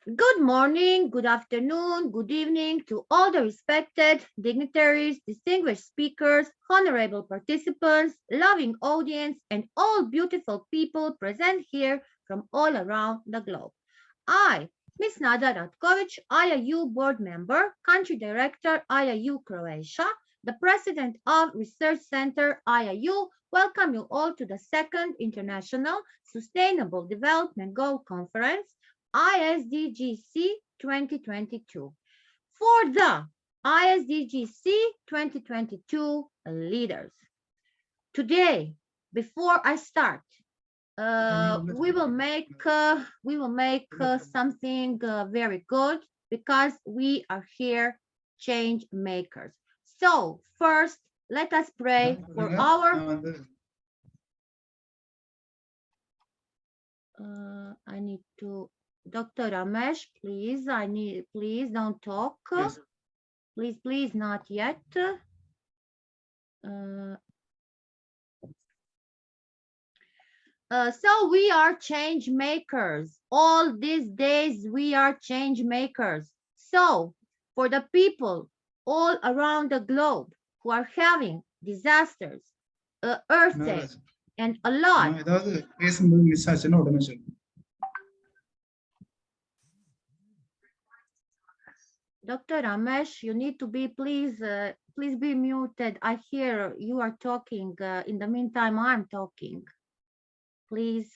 Good morning, good afternoon, good evening to all the respected dignitaries, distinguished speakers, honorable participants, loving audience, and all beautiful people present here from all around the globe. I, Ms. Nada Ratkovic, IIU board member, country director, IIU Croatia, the president of Research Center IIU, welcome you all to the second International Sustainable Development Goal Conference, Iisdgc 2022. For the Iisdgc 2022 leaders. Today, before I start, we will make something very good because we are here change makers. So first, let us pray for our. I need to. Dr. Ramesh, please. Please don't talk. Yes. Please, not yet. So we are change makers. All these days we are change makers. So for the people all around the globe who are having disasters, earthquakes, and a lot. Dr. Ramesh, you need to be, please be muted. I hear you are talking. In the meantime, I'm talking. Please.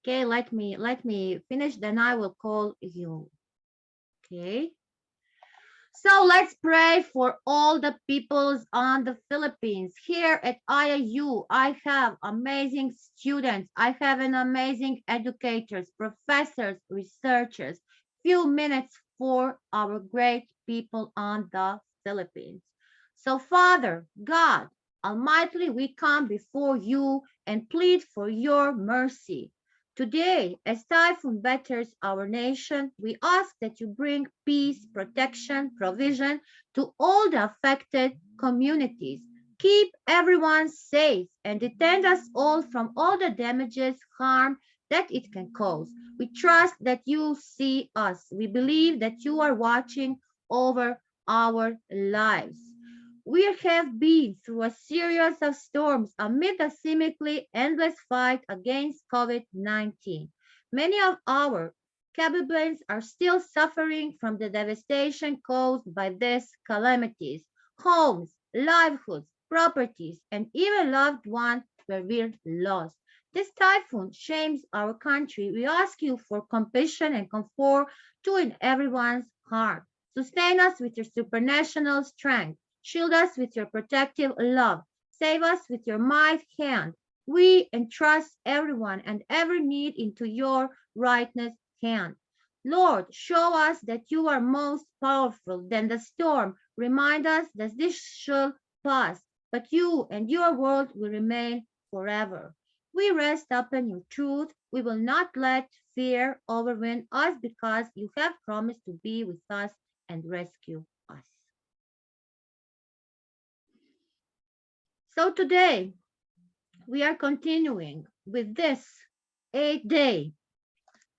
Okay, let me finish, then I will call you. Okay. So let's pray for all the peoples on the Philippines. Here at IIU, I have amazing students. I have an amazing educators, professors, researchers. Few minutes for our great people on the Philippines. So Father, God, Almighty, we come before you and plead for your mercy. Today, as typhoon batters our nation, we ask that you bring peace, protection, provision to all the affected communities. Keep everyone safe and defend us all from all the damages, harm that it can cause. We trust that you see us. We believe that you are watching over our lives. We have been through a series of storms amid the seemingly endless fight against COVID-19. Many of our Caribbeans are still suffering from the devastation caused by these calamities. Homes, livelihoods, properties, and even loved ones were lost. This typhoon shames our country. We ask you for compassion and comfort to in everyone's heart. Sustain us with your supernatural strength. Shield us with your protective love. Save us with your mighty hand. We entrust everyone and every need into your righteous hand. Lord, show us that you are most powerful than the storm. Remind us that this shall pass, but you and your word will remain forever. We rest upon your truth. We will not let fear overwhelm us because you have promised to be with us and rescue us. So today, we are continuing with this 8-day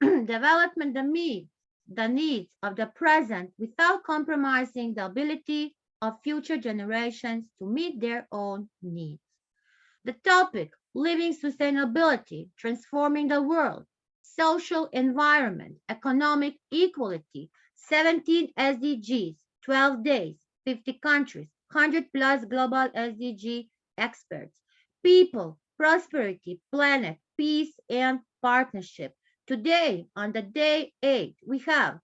development the needs of the present without compromising the ability of future generations to meet their own needs. The topic, living sustainability, transforming the world, social environment, economic equality, 17 SDGs, 12 days, 50 countries, 100 plus global SDG experts, people, prosperity, planet, peace, and partnership. Today, on the day 8, we have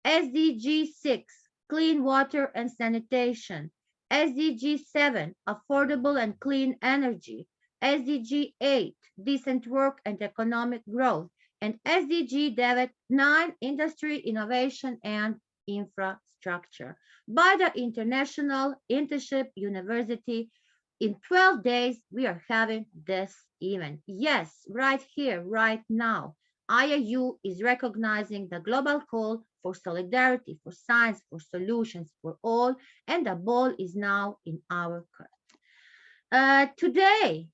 SDG 6, clean water and sanitation, SDG 7, affordable and clean energy, SDG 8, decent work and economic growth, and SDG 9, industry, innovation, and infrastructure. By the International Internship University, in 12 days, we are having this event. Yes, right here, right now. IIU is recognizing the global call for solidarity, for science, for solutions, for all, and the ball is now in our court. Today,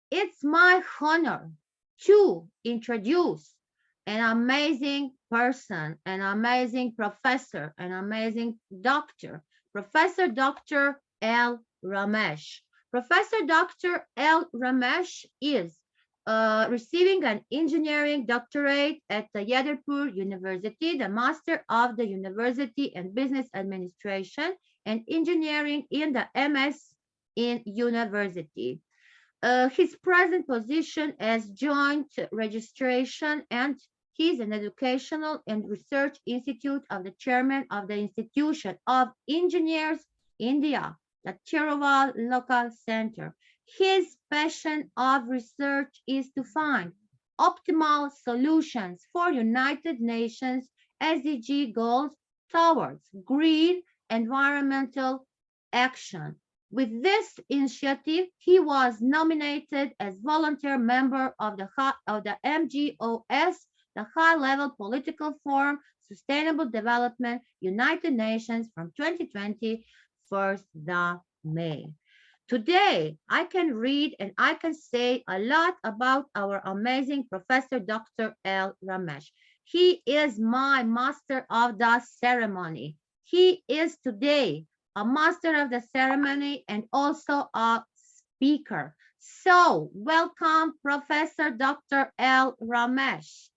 it's my honor to introduce an amazing person, an amazing professor, an amazing doctor, Professor Dr. L. Ramesh. Professor Dr. L. Ramesh is receiving an engineering doctorate at the Yadapur University, the Master of the University and Business Administration, and engineering in the MS in University. His present position as joint registration and he's an educational and research institute of the chairman of the Institution of Engineers India, the Tiruvall local center. His passion of research is to find optimal solutions for United Nations SDG goals towards green environmental action. With this initiative, he was nominated as volunteer member of the MGOS, the High-Level Political Forum, Sustainable Development, United Nations from 2020, 1st May. Today, I can read and I can say a lot about our amazing Professor Dr. L. Ramesh. He is my master of the ceremony. He is today a master of the ceremony and also a speaker. So, welcome, Professor Dr. L. Ramesh.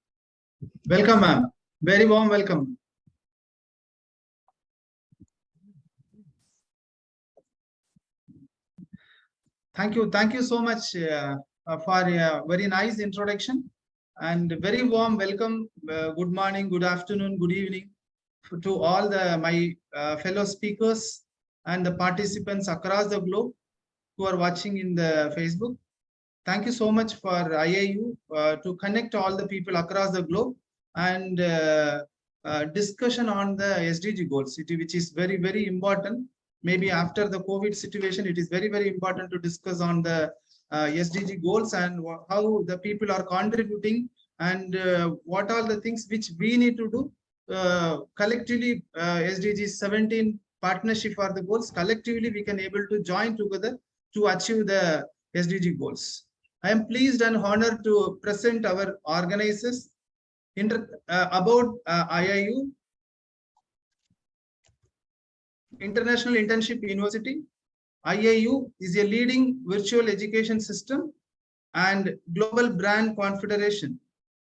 Welcome, ma'am. Very warm welcome. Thank you. Thank you so much for a very nice introduction and very warm welcome. Good morning, good afternoon, good evening to all my fellow speakers and the participants across the globe who are watching in the Facebook. Thank you so much for IIU to connect all the people across the globe and discussion on the SDG goals, which is very, very important. Maybe after the COVID situation, it is very, very important to discuss on the SDG goals and how the people are contributing and what are the things which we need to do collectively. SDG 17 partnership for the goals, collectively we can able to join together to achieve the SDG goals. I am pleased and honored to present our organizers about IIU, International Internship University. IIU is a leading virtual education system and global brand confederation,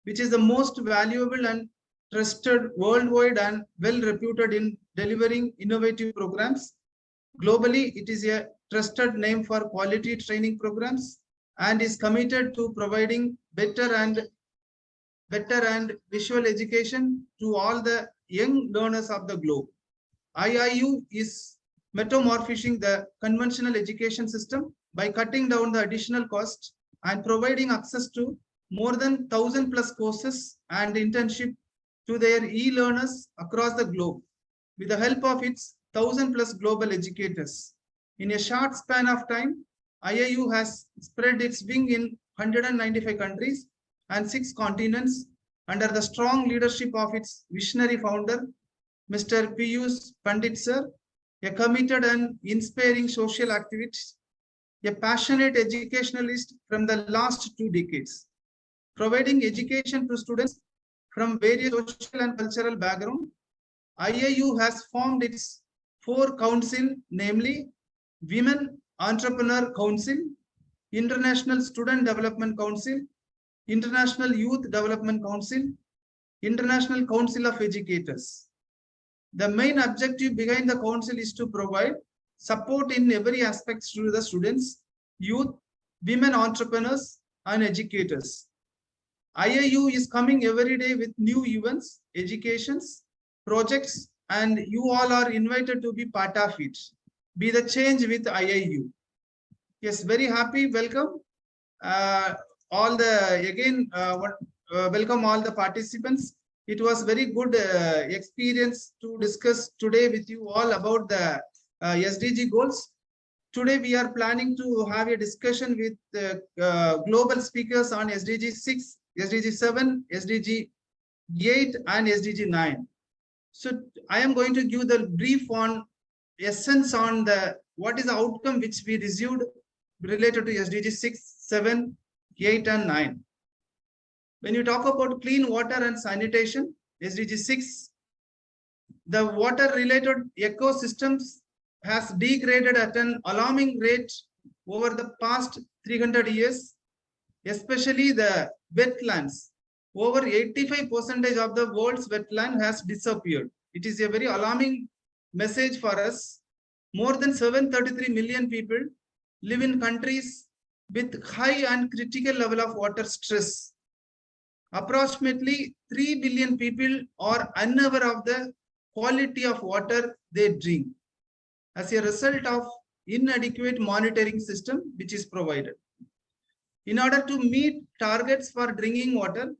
which is the most valuable and trusted worldwide and well reputed in delivering innovative programs. Globally, it is a trusted name for quality training programs and is committed to providing better and visual education to all the young learners of the globe. IIU is metamorphosing the conventional education system by cutting down the additional cost and providing access to more than 1,000+ courses and internship to their e-learners across the globe with the help of its 1,000+ global educators. In a short span of time, IIU has spread its wing in 195 countries and 6 continents under the strong leadership of its visionary founder, Mr. Piyush Pandit sir, a committed and inspiring social activist, a passionate educationalist from the last 2 decades, providing education to students from various social and cultural backgrounds. IIU has formed its 4 councils, namely Women Entrepreneur Council, International Student Development Council, International Youth Development Council, International Council of Educators. The main objective behind the council is to provide support in every aspect to the students, youth, women entrepreneurs, and educators. IIU is coming every day with new events, educations, projects, and you all are invited to be part of it. Be the change with IIU. Yes, very happy. Welcome all the welcome all the participants. It was very good experience to discuss today with you all about the SDG goals. Today we are planning to have a discussion with global speakers on SDG 6, SDG 7, SDG 8, and SDG 9. So I am going to give the brief on essence on the what is the outcome which we received related to SDG 6, 7, 8, and 9. When you talk about clean water and sanitation, SDG 6, the water-related ecosystems has degraded at an alarming rate over the past 300 years, especially the wetlands. Over 85% of the world's wetland has disappeared. It is a very alarming message for us. More than 733 million people live in countries with high and critical level of water stress. Approximately 3 billion people are unaware of the quality of water they drink as a result of inadequate monitoring system which is provided. In order to meet targets for drinking water,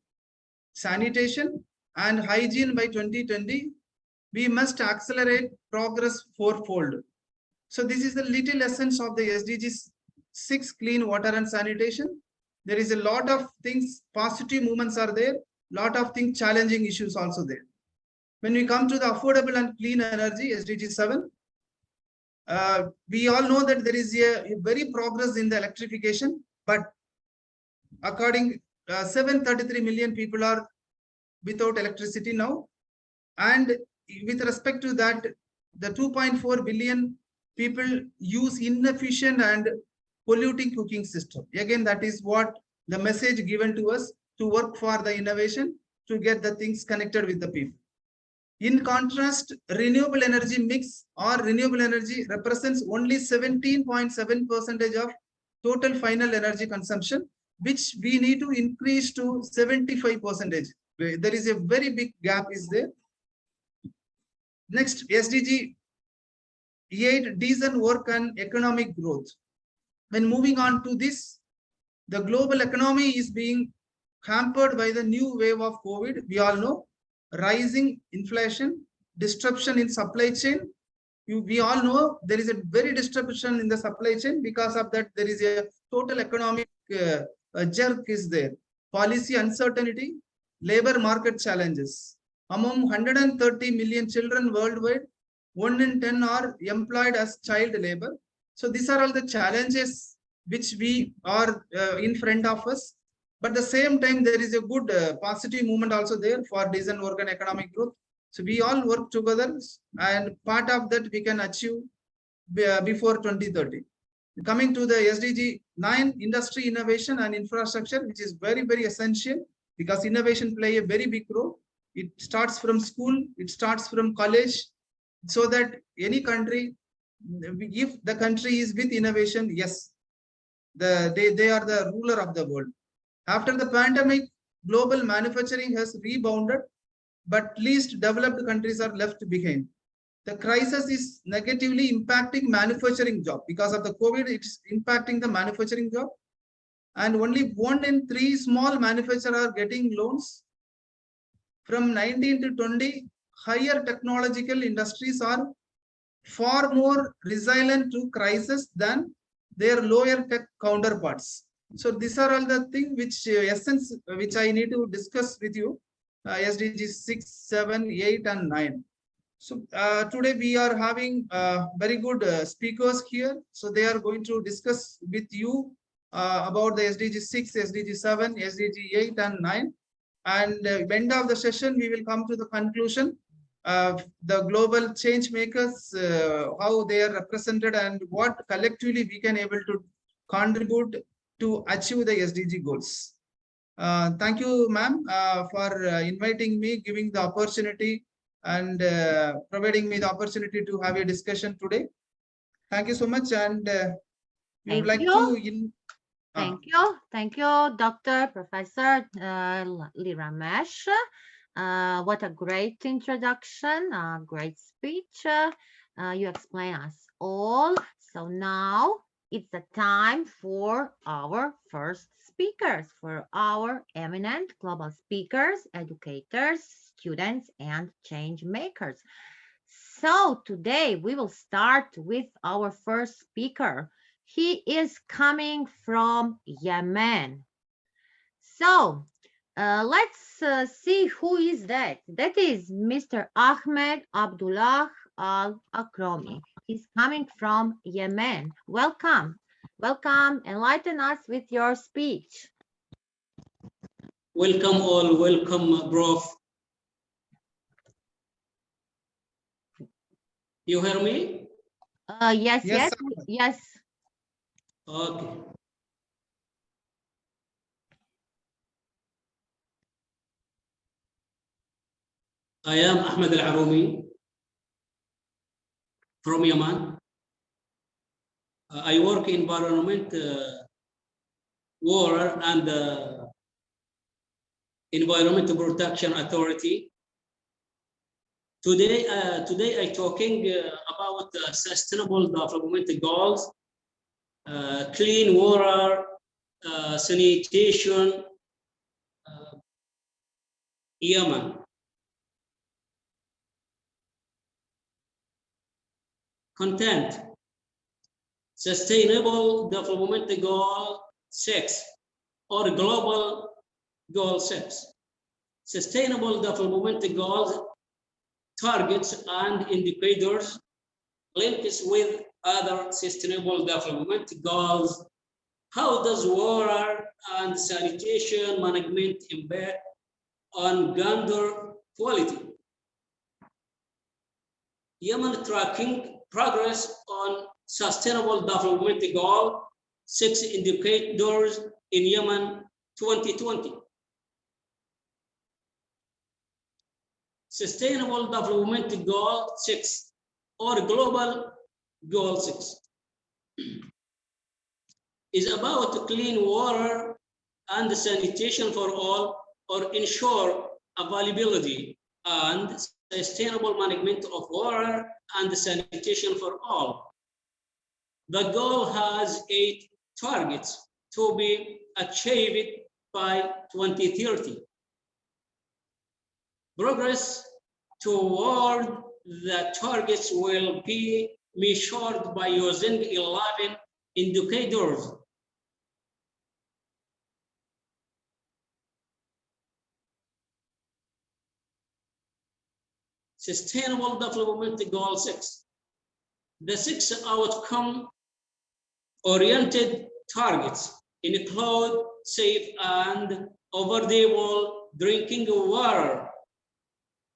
sanitation, and hygiene by 2020, we must accelerate progress fourfold. So this is the little essence of the SDG 6, clean water and sanitation. There is a lot of things, positive movements are there, lot of things, challenging issues also there. When we come to the affordable and clean energy, SDG 7, we all know that there is a very progress in the electrification, but according 733 million people are without electricity now. And with respect to that, the 2.4 billion people use inefficient and polluting cooking system. Again, that is what the message given to us, to work for the innovation, to get the things connected with the people. In contrast, renewable energy mix or renewable energy represents only 17.7% of total final energy consumption, which we need to increase to 75%. There is a very big gap is there. Next, SDG 8, decent work and economic growth. When moving on to this, the global economy is being hampered by the new wave of COVID. We all know rising inflation, disruption in supply chain. We all know there is a very disruption in the supply chain. Because of that, there is a total economic jerk is there. Policy uncertainty, labor market challenges. Among 130 million children worldwide, 1 in 10 are employed as child labor. So these are all the challenges which we are in front of us. But at the same time, there is a good positive movement also there for decent work and economic growth. So we all work together, and part of that we can achieve before 2030. Coming to the SDG 9, industry, innovation and infrastructure, which is very, very essential, because innovation play a very big role. It starts from school, it starts from college, so that any country, if the country is with innovation, yes, they are the ruler of the world. After the pandemic, global manufacturing has rebounded, but least developed countries are left behind. The crisis is negatively impacting manufacturing job. Because of the COVID, it's impacting the manufacturing job. And only 1 in 3 small manufacturers are getting loans. From 19 to 20, higher technological industries are far more resilient to crisis than their lower tech counterparts. So these are all the things which essence which I need to discuss with you, SDG 6, 7, 8 and 9. So today we are having very good speakers here. So they are going to discuss with you about the SDG 6, SDG 7, SDG 8 and 9. And end of the session, we will come to the conclusion of the global change makers, how they are represented and what collectively we can able to contribute to achieve the SDG goals. Thank you, ma'am, for inviting me, giving the opportunity and providing me the opportunity to have a discussion today. Thank you so much. And I would like to... Thank you, Dr. Professor Ramesh. What a great introduction, a great speech. You explain us all. So now it's the time for our first speakers, for our eminent global speakers, educators, students, and change makers. So today we will start with our first speaker. He is coming from Yemen. So let's see who is that. That is Mr. Ahmed Abdullah Al-Akromi. He's coming from Yemen. Welcome. Welcome, enlighten us with your speech. Welcome all, welcome Prof. You hear me? Yes, Yes, yes, sir. yes. Okay. I am Ahmed Al-Arumi from Yemen. I work in environment, water and Environment Protection Authority. Today I'm talking about sustainable development goals, clean water, sanitation, Yemen. Content. Sustainable Development Goal 6 or Global Goal 6. Sustainable Development Goals targets and indicators links with other sustainable development goals. How does water and sanitation management impact on gender quality? Yemen tracking progress on Sustainable Development Goal 6 indicators in Yemen 2020. Sustainable Development Goal 6 or Global Goal 6 is about clean water and sanitation for all, or ensure availability and sustainable management of water and sanitation for all. The goal has 8 targets to be achieved by 2030. Progress toward the targets will be measured by using 11 indicators. Sustainable Development Goal 6. The 6 outcome-oriented targets include safe and affordable drinking water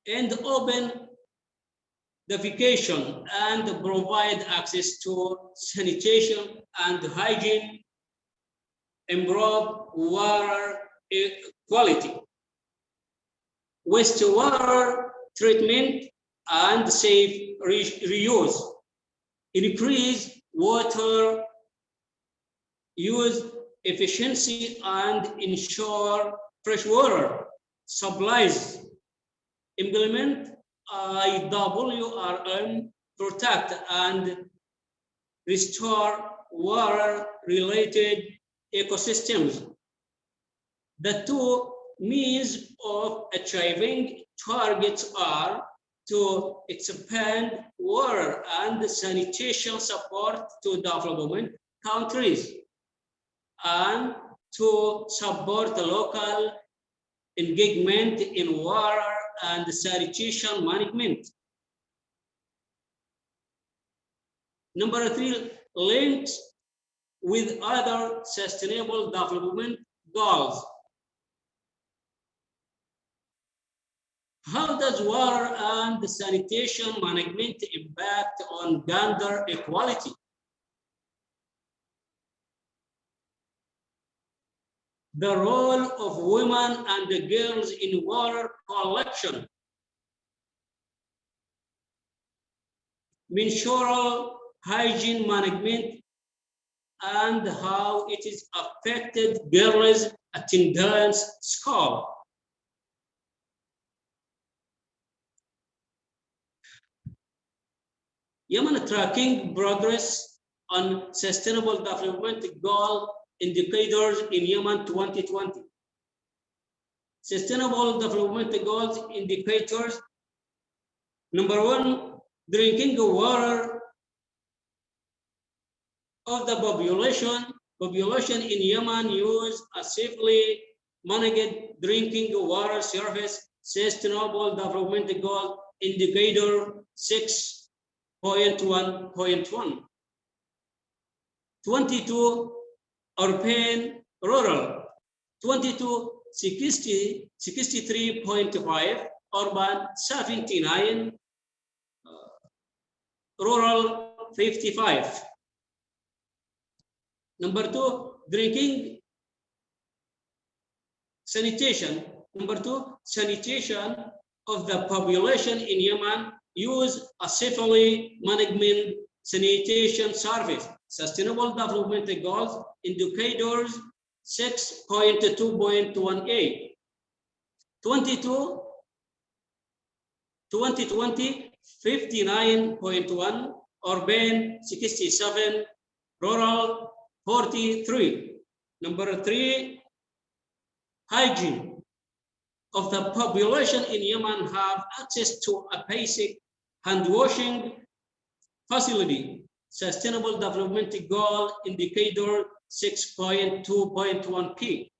and open defecation and provide access to sanitation and hygiene, improve water quality, wastewater treatment and safe reuse, increase water use efficiency and ensure freshwater supplies, implement IWRM, protect and restore water-related ecosystems. The 2 means of achieving targets are to expand water and sanitation support to development countries and to support local engagement in water and sanitation management. Number 3, links with other sustainable development goals. How does water and sanitation management impact on gender equality? The role of women and girls in water collection, menstrual hygiene management, and how it is affected girls' attendance score. Yemen tracking progress on sustainable development goal indicators in Yemen 2020. Sustainable development goals indicators. Number 1, drinking water of the population in Yemen use a safely managed drinking water service. Sustainable development goal indicator 6.1.1. 22 urban rural, 22 63.5 urban, 79 rural 55. Number 2, drinking sanitation. Number 2, sanitation of the population in Yemen use a safely management sanitation service. Sustainable Development Goals indicators 6.2.18. 2020 59.1, urban 67, rural 43. Number 3, hygiene of the population in Yemen have access to a basic hand washing facility. Sustainable Development Goal indicator 6.2.1p.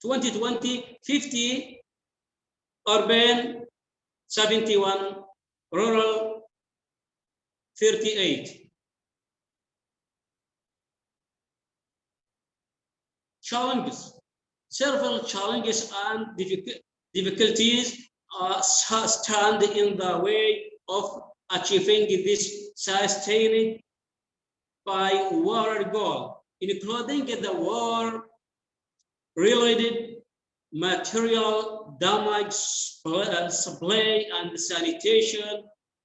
2020 50, urban 71, rural 38. Challenges. Several challenges and difficulties stand in the way of achieving this sustained by water goal, including the war-related material damage, supply and sanitation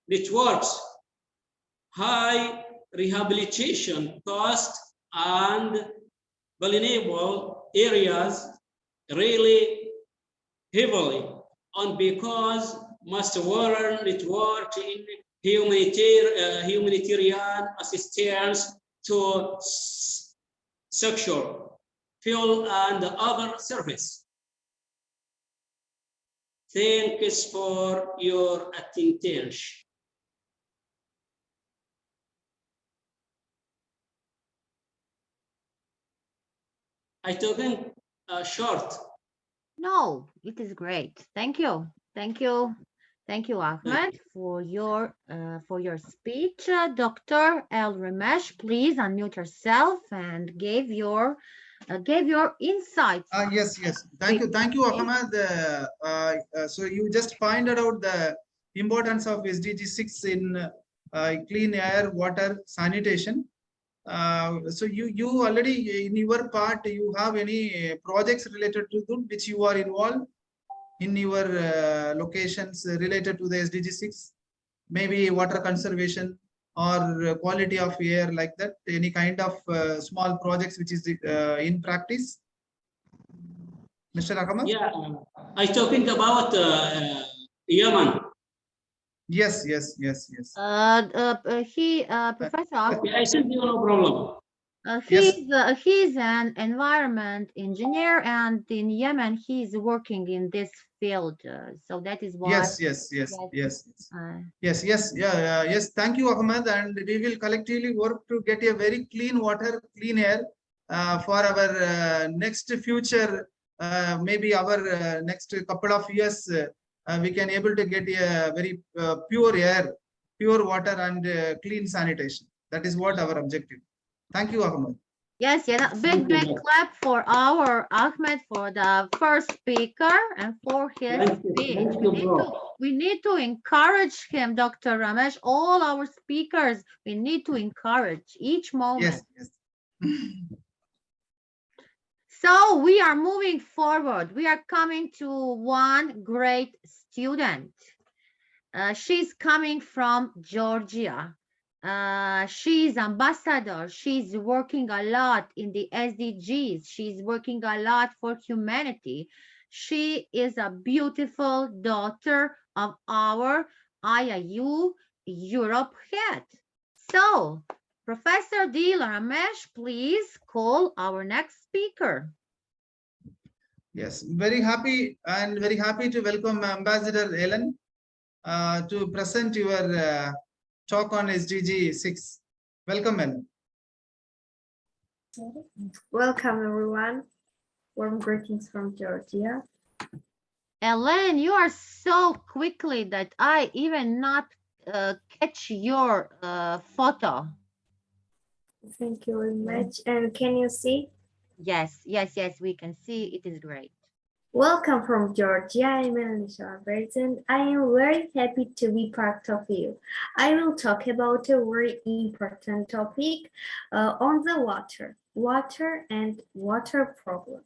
networks, high rehabilitation costs, and vulnerable areas really heavily on because most water network in humanitarian assistance to sexual, fuel, and other service. Thanks for your attention. I talking short. No, it is great. Thank you. Thank you. Thank you, Ahmed, for your speech. Dr. El Ramesh, please unmute yourself and give your insights. Yes. Thank you, Ahmed. So you just pointed out the importance of SDG 6 in clean air, water, sanitation. So you already in your part, you have any projects related to that which you are involved in your locations related to the SDG 6, maybe water conservation or quality of air, like that, any kind of small projects which is in practice, Mr. Ahmed? Yeah, I talking about Yemen. Yes. Professor Ahmed, Okay, I said no problem. he's an environment engineer, and in Yemen he's working in this field. So that is why. Yes. Thank you, Ahmed, and we will collectively work to get a very clean water, clean air for our next future. Maybe our next couple of years, we can able to get a very pure air, pure water, and clean sanitation. That is what our objective. Thank you, Ahmed. Yes, big clap for our Ahmed, for the first speaker and for his speech. We need to encourage him, Dr. Ramesh, all our speakers. We need to encourage each moment. Yes. So we are moving forward. We are coming to one great student. She's coming from Georgia. She's ambassador. She's working a lot in the SDGs. She's working a lot for humanity. She is a beautiful daughter of our Iiu Europe head. So, Professor D. Ramesh, please call our next speaker. Yes, very happy to welcome Ambassador Ellen to present your talk on SDG 6. Welcome, Ellen. Welcome, everyone. Warm greetings from Georgia. Ellen, you are so quickly that I even not catch your photo. Thank you very much. And can you see? Yes, yes, yes, we can see it is great. Welcome from Georgia. I'm Anisha Roberts, and I am very happy to be part of you. I will talk about a very important topic on the water and water problem.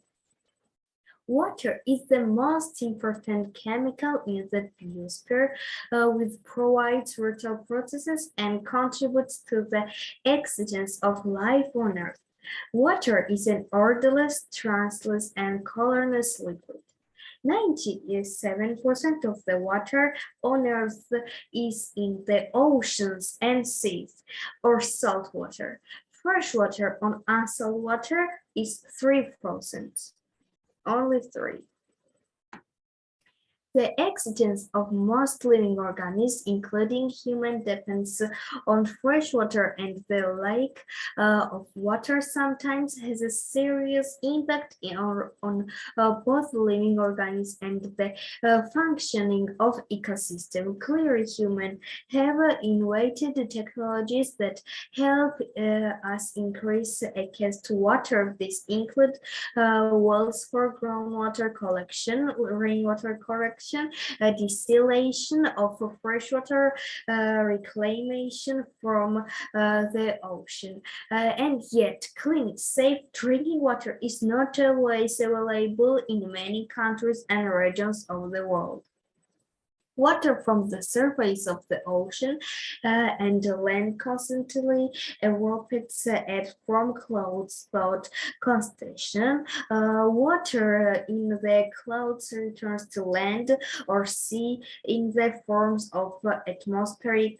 Water is the most important chemical in the biosphere, which provides vital processes and contributes to the existence of life on Earth. Water is an odorless, translucent, and colorless liquid. 97% of the water on Earth is in the oceans and seas, or salt water. Fresh water on unsalt water is 3%. Only 3. The existence of most living organisms, including human, depends on fresh water, and the lack of water sometimes has a serious impact on both living organisms and the functioning of ecosystem. Clearly, humans have innovated technologies that help us increase access to water. This include wells for groundwater collection, rainwater collection, distillation of freshwater, reclamation from the ocean. And yet, clean, safe drinking water is not always available in many countries and regions of the world. Water from the surface of the ocean and the land constantly evaporates from clouds about concentration. Water in the clouds returns to land or sea in the forms of atmospheric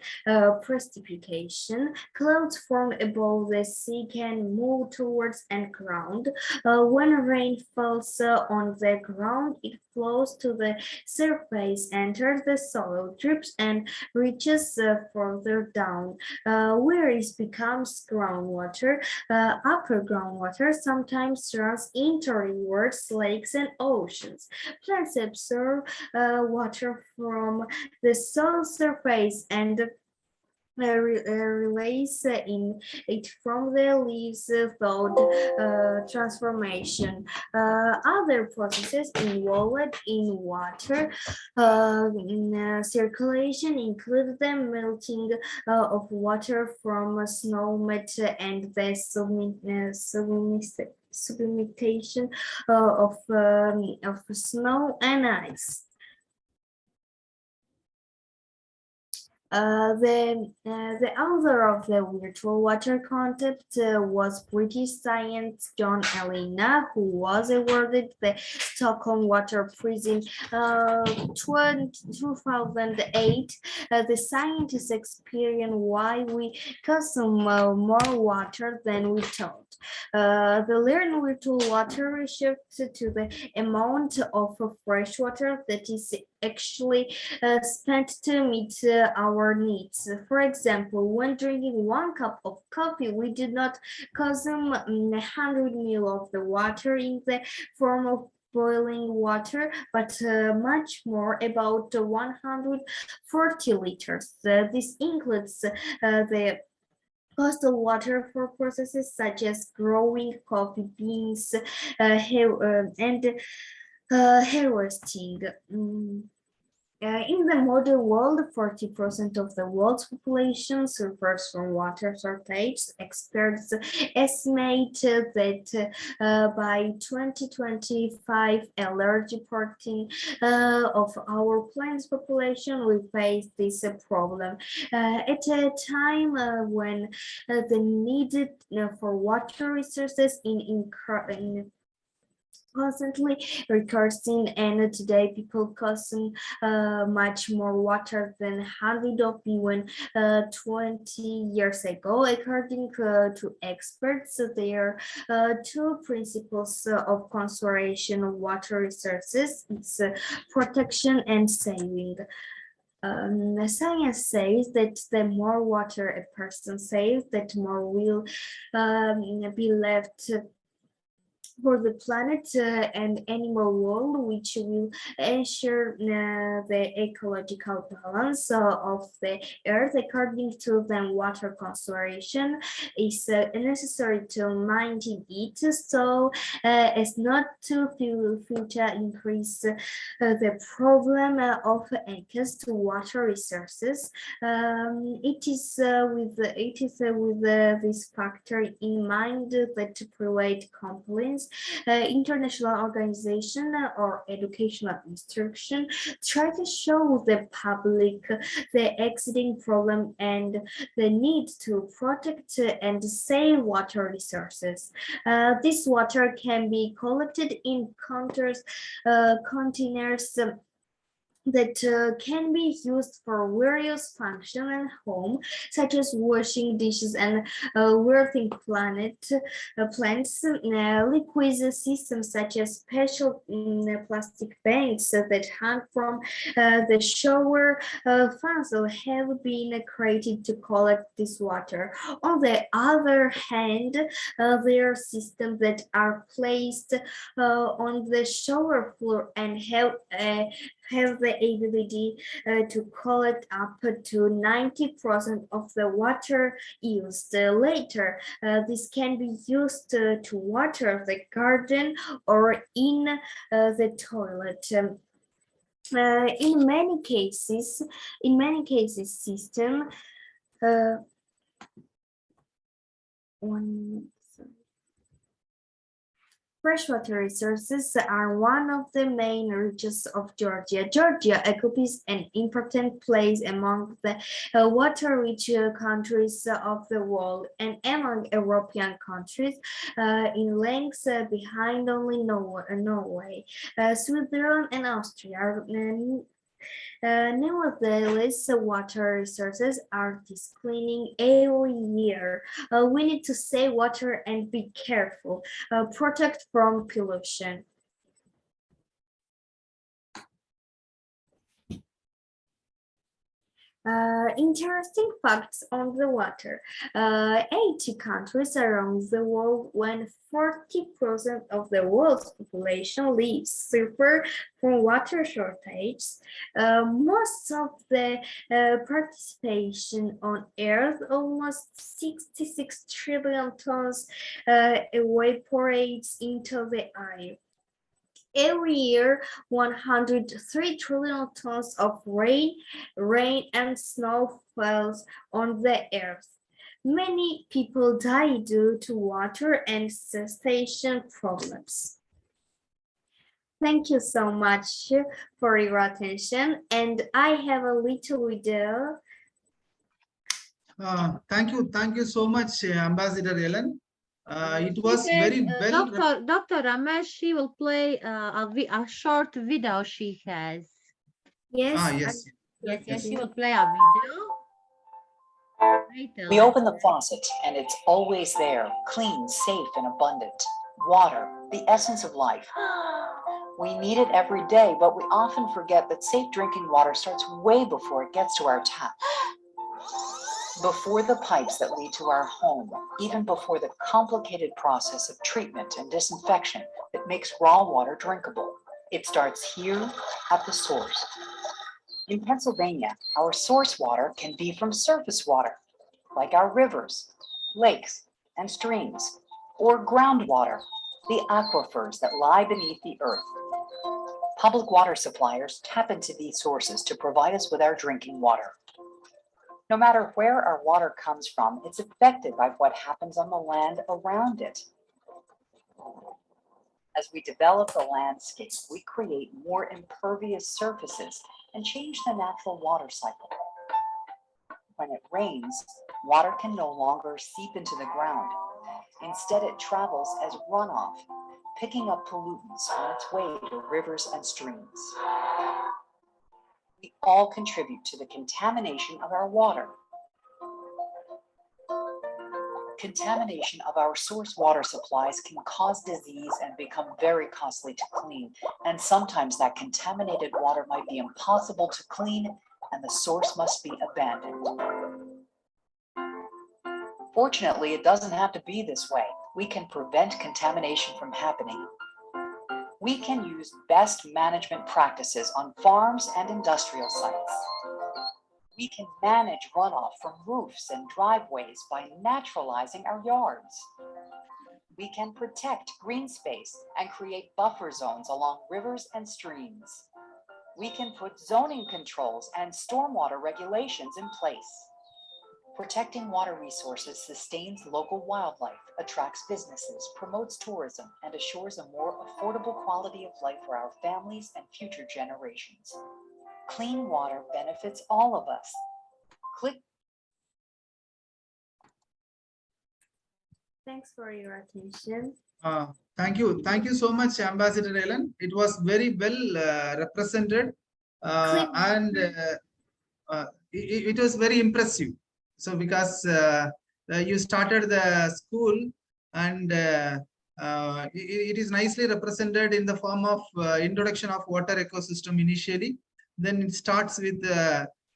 precipitation. Clouds formed above the sea can move towards the ground. When rain falls on the ground, it flows to the surface, enters the soil, drips, and reaches further down, where it becomes groundwater. Upper groundwater sometimes runs into rivers, lakes, and oceans. Plants absorb water from the soil surface and release in it from the leaves through transformation. Other processes involved in water circulation include the melting of water from snow melt and the sublimation of snow and ice. The author of the virtual water concept was British scientist John Elena, who was awarded the Stockholm Water Prize in 2008. The scientists experienced why we consume more water than we thought. The learned virtual water research to the amount of fresh water that is actually spent to meet our needs. For example, when drinking 1 cup of coffee, we did not consume 100 ml of the water in the form of boiling water, but much more, about 140 liters. This includes the cost of water for processes such as growing coffee beans and harvesting. In the modern world, 40% of the world's population suffers from water shortage. Experts estimate that by 2025, a large portion of our planet's population will face this problem. At a time when the need for water resources in constantly recurring, and today people consume much more water than 100 of even 20 years ago. According to experts, there are 2 principles of conservation of water resources. It's protection and saving. Science says that the more water a person saves, that more will be left for the planet and animal world, which will ensure the ecological balance of the earth. According to them, water conservation is necessary to maintain it, so as not to future increase the problem of access to water resources. It is with this factor in mind that to provide compliance, international organization or educational instruction try to show the public the existing problem and the need to protect and save water resources. This water can be collected in containers that can be used for various functions at home, such as washing dishes and watering plants. Liquid systems such as special plastic banks that hang from the shower funnel have been created to collect this water. On the other hand, there are systems that are placed on the shower floor and have the ability to collect up to 90% of the water used later. This can be used to water the garden or in the toilet. In many cases, system freshwater resources are one of the main riches of Georgia. Georgia occupies an important place among the water-rich countries of the world and among European countries in length behind only Norway, Switzerland, and Austria. Nevertheless, water resources are declining every year. We need to save water and be careful, protect from pollution. Interesting facts on the water. 80 countries around the world, when 40% of the world's population suffer from water shortage. Most of the participation on Earth, almost 66 trillion tons, evaporates into the air. Every year, 103 trillion tons of rain and snow falls on the earth. Many people die due to water and sanitation problems. Thank you so much for your attention, and I have a little video. Thank you so much, Ambassador Ellen. It was very well. Dr. Ramesh, she will play a short video she has. Yes. Yes, she will play a video. We open the faucet and it's always there, clean, safe, and abundant. Water, the essence of life. We need it every day, but we often forget that safe drinking water starts way before it gets to our tap. Before the pipes that lead to our home, even before the complicated process of treatment and disinfection that makes raw water drinkable. It starts here at the source. In Pennsylvania, our source water can be from surface water, like our rivers, lakes, and streams, or groundwater, the aquifers that lie beneath the earth. Public water suppliers tap into these sources to provide us with our drinking water. No matter where our water comes from, it's affected by what happens on the land around it. As we develop the landscape, we create more impervious surfaces and change the natural water cycle. When it rains, water can no longer seep into the ground. Instead, it travels as runoff, picking up pollutants on its way to rivers and streams. We all contribute to the contamination of our water. Contamination of our source water supplies can cause disease and become very costly to clean. And sometimes that contaminated water might be impossible to clean and the source must be abandoned. Fortunately, it doesn't have to be this way. We can prevent contamination from happening. We can use best management practices on farms and industrial sites. We can manage runoff from roofs and driveways by naturalizing our yards. We can protect green space and create buffer zones along rivers and streams. We can put zoning controls and stormwater regulations in place. Protecting water resources sustains local wildlife, attracts businesses, promotes tourism, and assures a more affordable quality of life for our families and future generations. Clean water benefits all of us. Click. Thanks for your attention. Thank you so much, Ambassador Ellen. It was very well represented, and it was very impressive. So because you started the school, and it is nicely represented in the form of introduction of water ecosystem initially. Then it starts with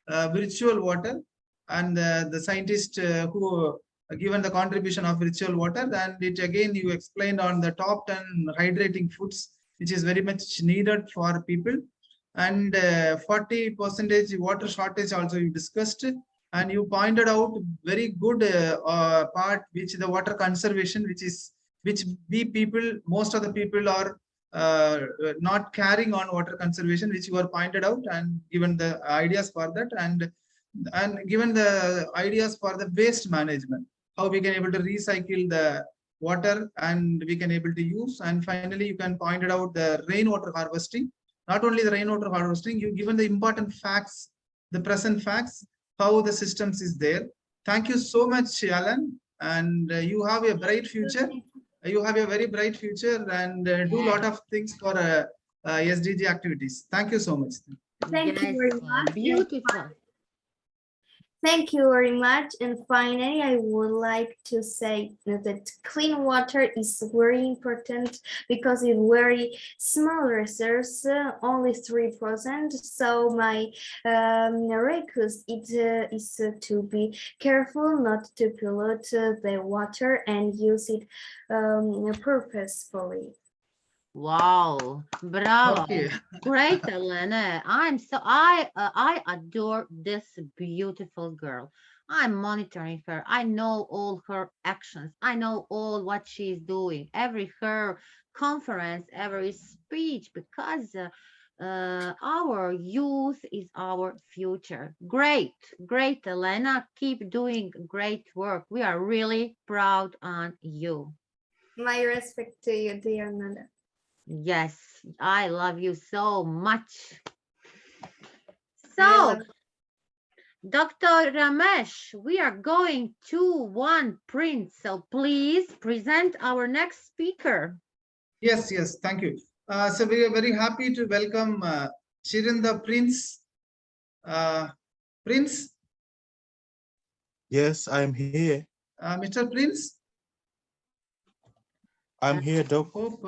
virtual water, and the scientist who given the contribution of virtual water, and it again you explained on the top 10 hydrating foods, which is very much needed for people, and 40% water shortage also you discussed, and you pointed out very good part, which the water conservation, which we people, most of the people are not carrying on water conservation, which you were pointed out and given the ideas for that, and given the ideas for the waste management, how we can able to recycle the water and we can able to use. And finally you can pointed out the rainwater harvesting. Not only the rainwater harvesting, you given the important facts, the present facts, how the systems is there. Thank you so much, Alan, and you have a bright future. You have a very bright future, and do a lot of things for SDG activities. Thank you so much. Thank you very much. Beautiful. Thank you very much. And finally, I would like to say that clean water is very important because it's very small resource, only 3%. So my request is to be careful not to pollute the water and use it purposefully. Wow, bravo. Okay. Great, Elena. I adore this beautiful girl. I'm monitoring her. I know all her actions. I know all what she's doing. Every her conference, every speech, because our youth is our future. Great, great, Elena. Keep doing great work. We are really proud on you. My respect to you, dear Nanda. Yes, I love you so much. I So, love Dr. Ramesh, we are going to one Prince. So please present our next speaker. Yes, thank you. So we are very happy to welcome Chirinda Prince. Prince? Yes, I'm here. Mr. Prince? I'm here, Doc. Hope,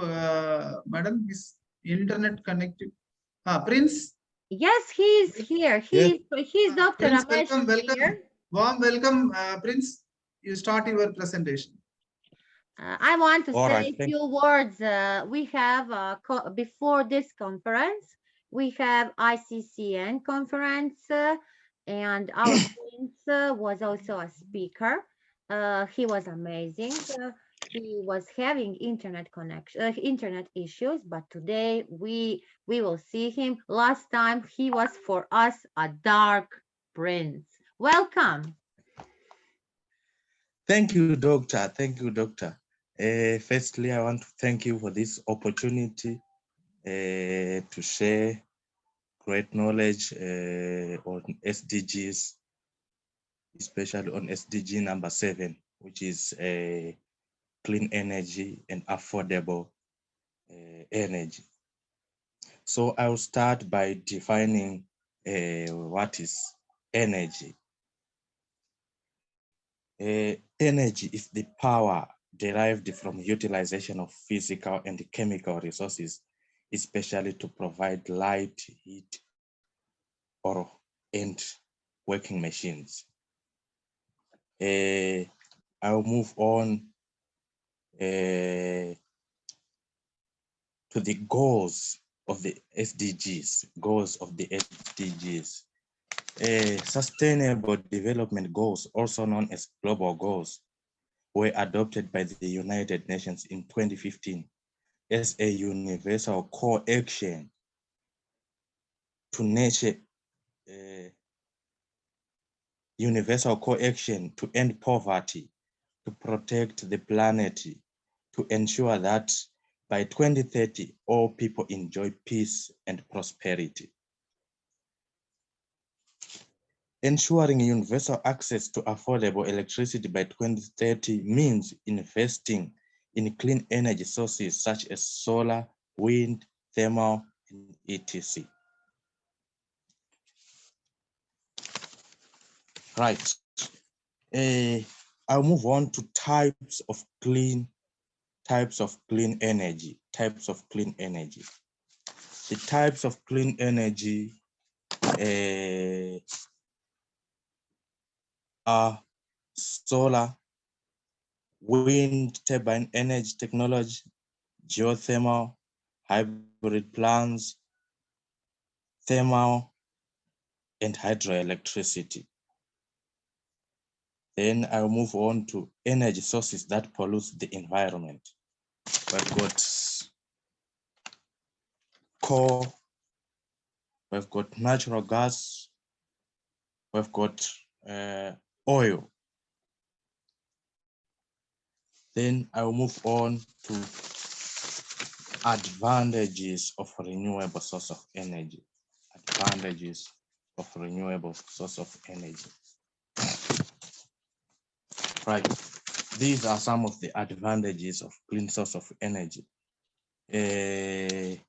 madam, is internet connected. Prince? Yes, he's here. He's Dr. Prince, Ramesh welcome. here. Warm welcome, Prince. You start your presentation. I want to All say right, a few words. We have, before this conference, we have ICCN conference, and our Prince was also a speaker. He was amazing. He was having internet connection, internet issues, but today we will see him. Last time he was for us a dark prince. Welcome. Thank you, Doctor. Thank you, Doctor. Firstly, I want to thank you for this opportunity to share great knowledge on SDGs, especially on SDG number 7, which is clean energy and affordable energy. So I'll start by defining what is energy. Energy is the power derived from utilization of physical and chemical resources, especially to provide light, heat, and working machines. I'll move on to the goals of the SDGs, Sustainable Development Goals, also known as Global Goals, were adopted by the United Nations in 2015 as a universal core action to nature, universal core action to end poverty, to protect the planet, to ensure that by 2030, all people enjoy peace and prosperity. Ensuring universal access to affordable electricity by 2030 means investing in clean energy sources such as solar, wind, thermal, and etc. Right. I'll move on to types of clean energy. The types of clean energy are solar, wind turbine energy technology, geothermal, hybrid plants, thermal, and hydroelectricity. Then I'll move on to energy sources that pollute the environment. We've got coal, we've got natural gas, we've got oil. Then I'll move on to advantages of renewable source of energy. Right. These are some of the advantages of clean source of energy. They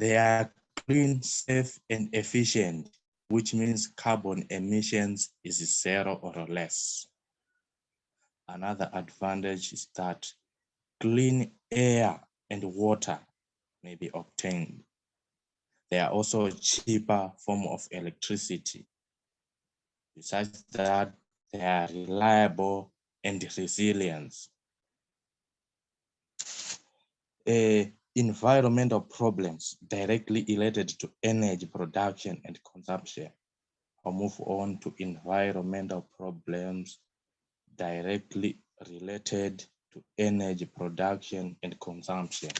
are clean, safe, and efficient, which means carbon emissions is 0 or less. Another advantage is that clean air and water may be obtained. They are also a cheaper form of electricity. Besides that, they are reliable and resilient. Environmental problems directly related to energy production and consumption. I'll move on to environmental problems directly related to energy production and consumption.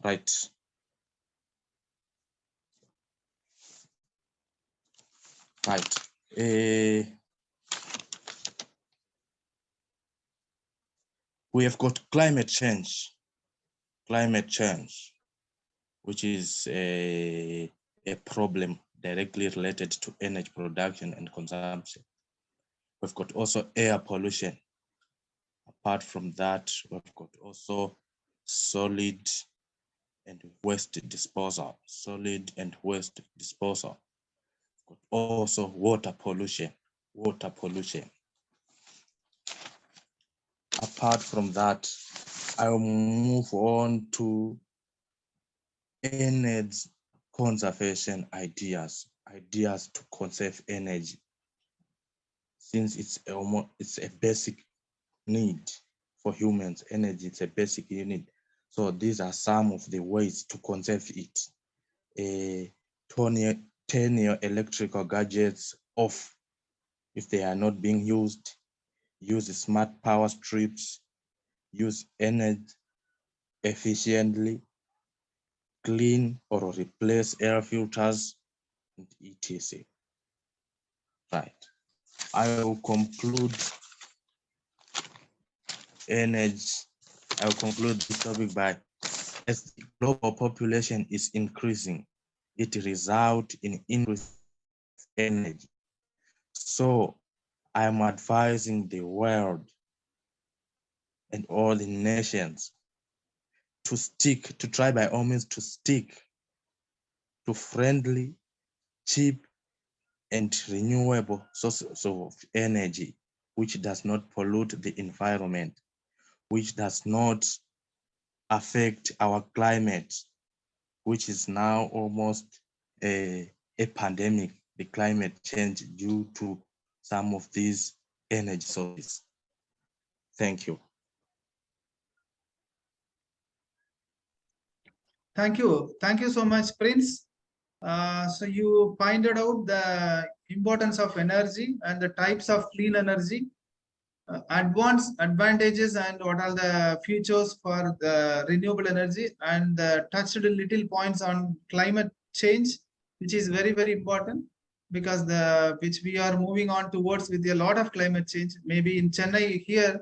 Right. We have got climate change, which is a problem directly related to energy production and consumption. We've got also air pollution. Apart from that, we've got also solid and waste disposal. We've got also water pollution. Apart from that, I'll move on to energy conservation ideas to conserve energy, since it's a basic need for humans. Energy is a basic need. So these are some of the ways to conserve it. Turn your electrical gadgets off if they are not being used. Use smart power strips. Use energy efficiently. Clean or replace air filters, and etc. Right. I will conclude this topic by, as the global population is increasing, it results in increased energy. So I am advising the world and all the nations to try by all means to stick to friendly, cheap, and renewable sources of energy, which does not pollute the environment, which does not affect our climate, which is now almost a pandemic, the climate change, due to some of these energy sources. Thank you. Thank you. Thank you so much, Prince. So you pointed out the importance of energy and the types of clean energy, advantages, and what are the futures for the renewable energy, and touched little points on climate change, which is very, very important because which we are moving on towards with a lot of climate change. Maybe in Chennai here,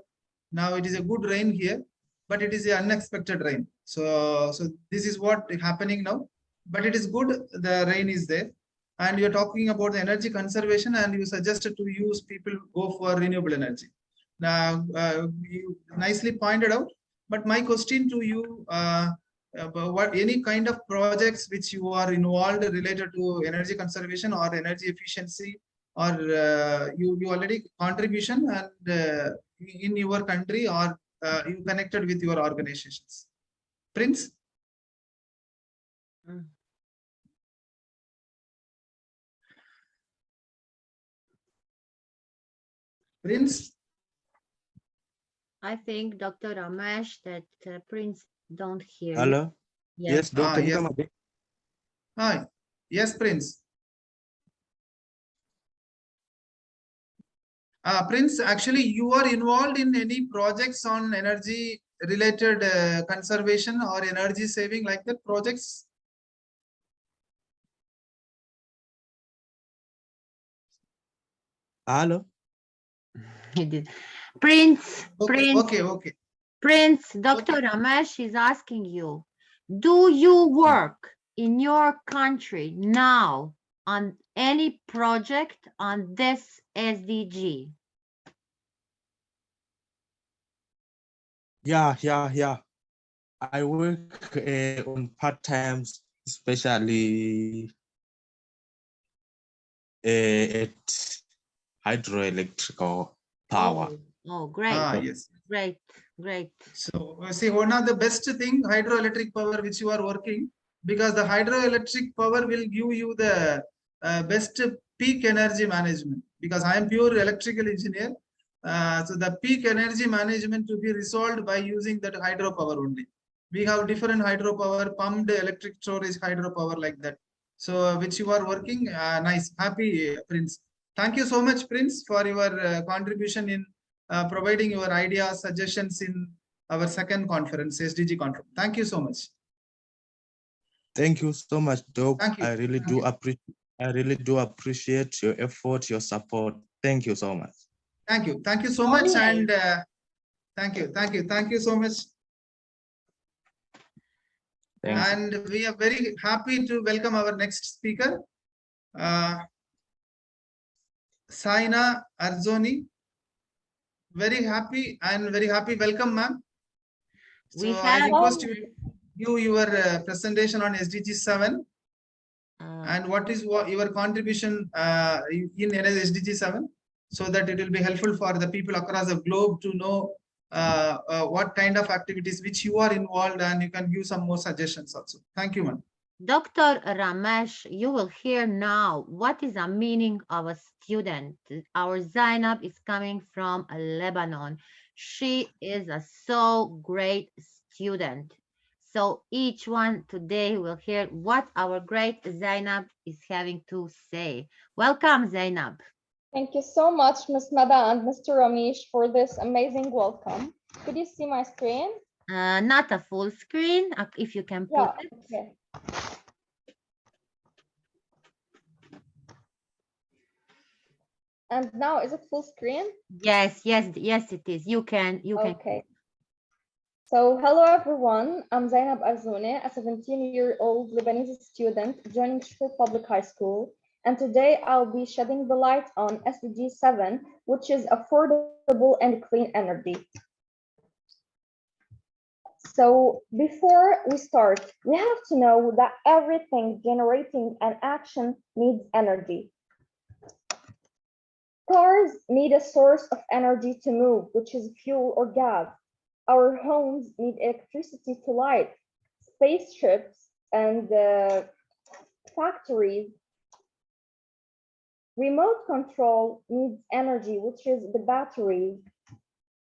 now it is a good rain here, but it is an unexpected rain. So this is what is happening now, but it is good. The rain is there. And you're talking about the energy conservation, and you suggested to use people go for renewable energy. Now, you nicely pointed out, but my question to you, what any kind of projects which you are involved related to energy conservation or energy efficiency, or you already contribution and in your country, or you connected with your organizations? Prince? Prince? I think, Dr. Ramesh, that Prince don't hear you. Hello? Yes. Yes, Dr. Yes. Muhammad. Hi. Yes, Prince. Prince, actually, you are involved in any projects on energy related conservation or energy saving, like that projects? Hello? He did. Prince, Okay. Prince, Dr. Ramesh is asking you, do you work in your country now on any project on this SDG? Yeah. I work on part-times, especially at hydroelectrical power. Oh, great. Yes. Great. So, see, one of the best thing, hydroelectric power, which you are working, because the hydroelectric power will give you the best peak energy management, because I am pure electrical engineer. So the peak energy management to be resolved by using that hydropower only. We have different hydropower, pumped electric storage hydropower, like that. So which you are working, nice, happy, Prince. Thank you so much, Prince, for your contribution in providing your ideas, suggestions in our second conference, SDG conference. Thank you so much. Thank you so much, Doc. Thank you. I really do appreciate your effort, your support. Thank you so much. Thank you so much, and thank you so much. And we are very happy to welcome our next speaker, Saina Arzoni. Very happy welcome, ma'am. So I request you to give your presentation on SDG 7 and what is your contribution in SDG 7, so that it will be helpful for the people across the globe to know what kind of activities which you are involved, and you can give some more suggestions also. Thank you, ma'am. Dr. Ramesh, you will hear now what is the meaning of a student. Our Zainab is coming from Lebanon. She is a so great student. So each one today will hear what our great Zainab is having to say. Welcome, Zainab. Thank you so much, Ms. Mada and Mr. Ramesh, for this amazing welcome. Could you see my screen? Not a full screen, if you can put it. Okay. And now, is it full screen? Yes, it is. You can. Okay. So, hello everyone. I'm Zainab Arzoune, a 17-year-old Lebanese student joining Shur Public High School. And today I'll be shedding the light on SDG 7, which is affordable and clean energy. So before we start, we have to know that everything generating an action needs energy. Cars need a source of energy to move, which is fuel or gas. Our homes need electricity to light. Spaceships and factories Remote control needs energy, which is the batteries.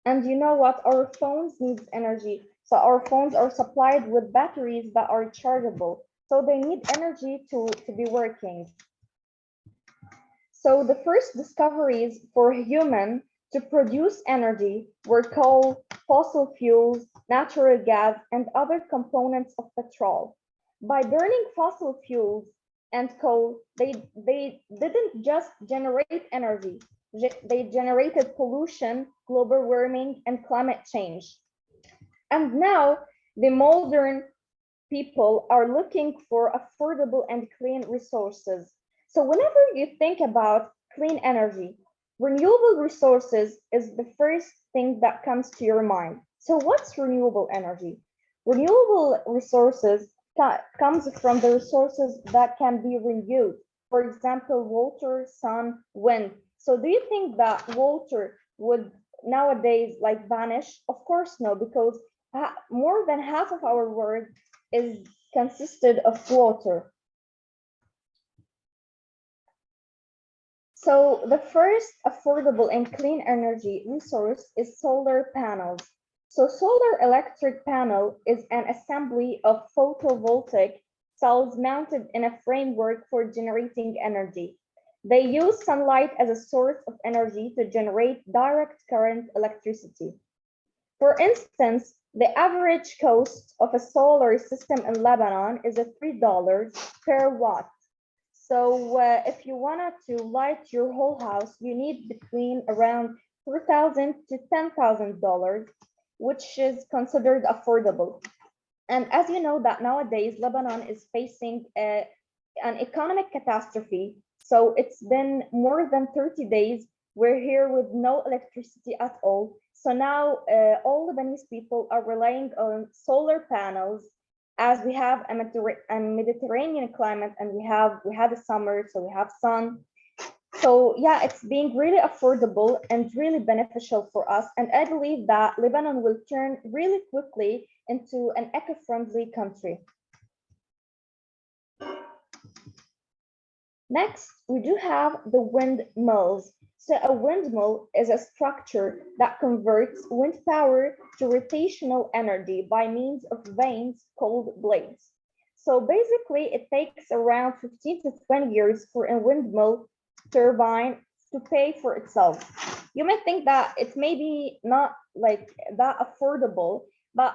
And you know what? Our phones needs energy. So our phones are supplied with batteries that are chargeable. So they need energy to be working. So the first discoveries for human to produce energy were coal, fossil fuels, natural gas, and other components of petrol. By burning fossil fuels and coal, they didn't just generate energy, they generated pollution, global warming, and climate change. And now the modern people are looking for affordable and clean resources. So whenever you think about clean energy, renewable resources is the first thing that comes to your mind. So what's renewable energy? Renewable resources comes from the resources that can be renewed. For example, water, sun, wind. So do you think that water would nowadays like vanish? Of course no, because more than half of our world is consisted of water. So the first affordable and clean energy resource is solar panels. So solar electric panel is an assembly of photovoltaic cells mounted in a framework for generating energy. They use sunlight as a source of energy to generate direct current electricity. For instance, the average cost of a solar system in Lebanon is $3 per watt. So if you wanted to light your whole house, you need between around $4,000 to $10,000, which is considered affordable. And as you know that nowadays, Lebanon is facing an economic catastrophe. So it's been more than 30 days. We're here with no electricity at all. So now all Lebanese people are relying on solar panels, as we have a Mediterranean climate, and we had a summer, so we have sun. So yeah, it's being really affordable and really beneficial for us. And I believe that Lebanon will turn really quickly into an eco-friendly country. Next, we do have the windmills. So a windmill is a structure that converts wind power to rotational energy by means of vanes called blades. So basically, it takes around 15 to 20 years for a windmill turbine to pay for itself. You might think that it may be not like that affordable, but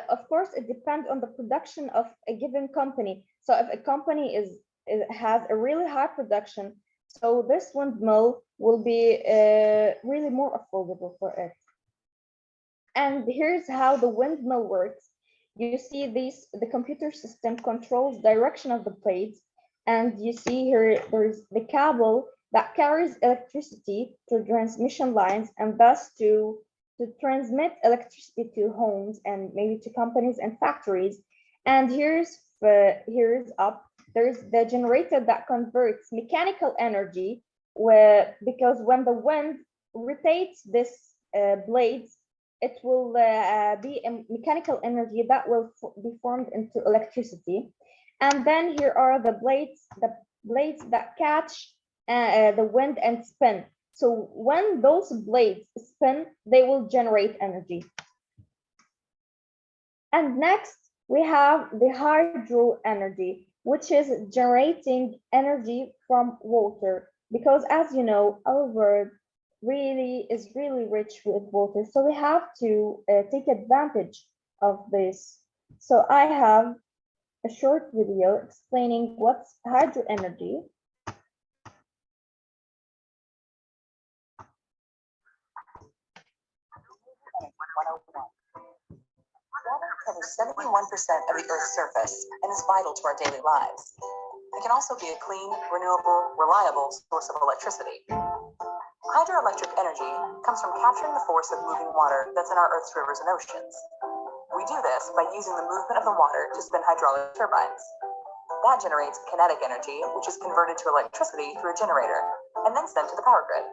of course, it depends on the production of a given company. So if a company has a really high production, so this windmill will be really more affordable for it. And here's how the windmill works. You see the computer system controls direction of the blades, and you see here there's the cable that carries electricity to transmission lines, and thus to transmit electricity to homes and maybe to companies and factories. And here's up, there's the generator that converts mechanical energy, because when the wind rotates this blades, it will be a mechanical energy that will be formed into electricity. And then here are the blades that catch the wind and spin. So when those blades spin, they will generate energy. And next, we have the hydro energy, which is generating energy from water. Because as you know, our world is really rich with water. So we have to take advantage of this. So I have a short video explaining what's hydro energy. Water covers 71% of the Earth's surface and is vital to our daily lives. It can also be a clean, renewable, reliable source of electricity. Hydroelectric energy comes from capturing the force of moving water that's in our Earth's rivers and oceans. We do this by using the movement of the water to spin hydraulic turbines. That generates kinetic energy, which is converted to electricity through a generator, and then sent to the power grid.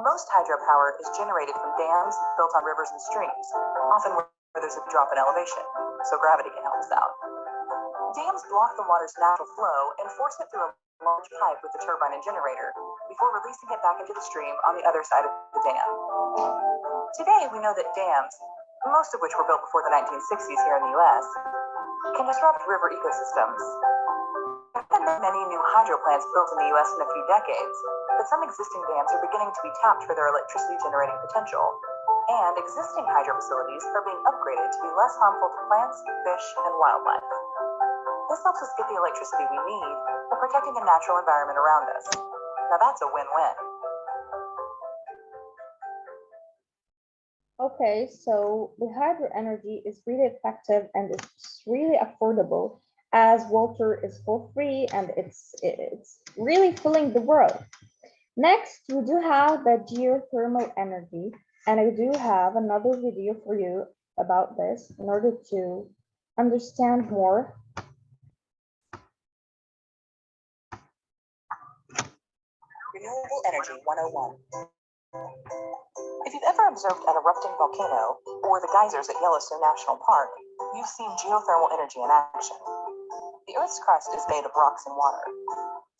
Most hydropower is generated from dams built on rivers and streams, often where there's a drop in elevation, so gravity can help us out. Dams block the water's natural flow and force it through a large pipe with the turbine and generator before releasing it back into the stream on the other side of the dam. Today, we know that dams, most of which were built before the 1960s here in the US, can disrupt river ecosystems. There have been many new hydro plants built in the US in a few decades, but some existing dams are beginning to be tapped for their electricity generating potential, and existing hydro facilities are being upgraded to be less harmful to plants, fish, and wildlife. This helps us get the electricity we need while protecting the natural environment around us. Now that's a win-win. Okay, so the hydro energy is really effective and it's really affordable as water is for free and it's really filling the world. Next, we do have the geothermal energy, and I do have another video for you about this in order to understand more. Renewable Energy 101. If you've ever observed an erupting volcano or the geysers at Yellowstone National Park, you've seen geothermal energy in action. The Earth's crust is made of rocks and water.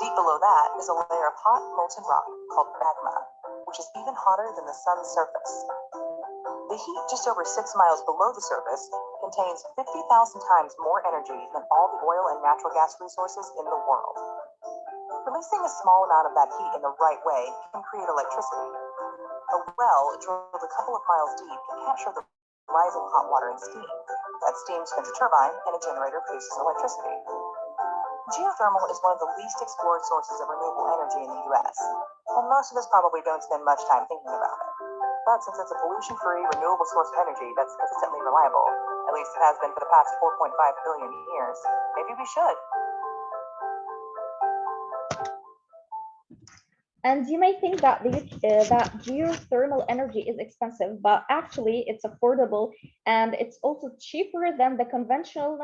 Deep below that is a layer of hot, molten rock called magma, which is even hotter than the sun's surface. The heat just over 6 miles below the surface contains 50,000 times more energy than all the oil and natural gas resources in the world. Releasing a small amount of that heat in the right way can create electricity. A well drilled a couple of miles deep can capture the rising hot water and steam. That steam spins a turbine and a generator produces electricity. Geothermal is one of the least explored sources of renewable energy in the US, and most of us probably don't spend much time thinking about it. But since it's a pollution-free, renewable source of energy that's consistently reliable, at least it has been for the past 4.5 billion years, maybe we should. And you may think that that geothermal energy is expensive, but actually it's affordable and it's also cheaper than the conventional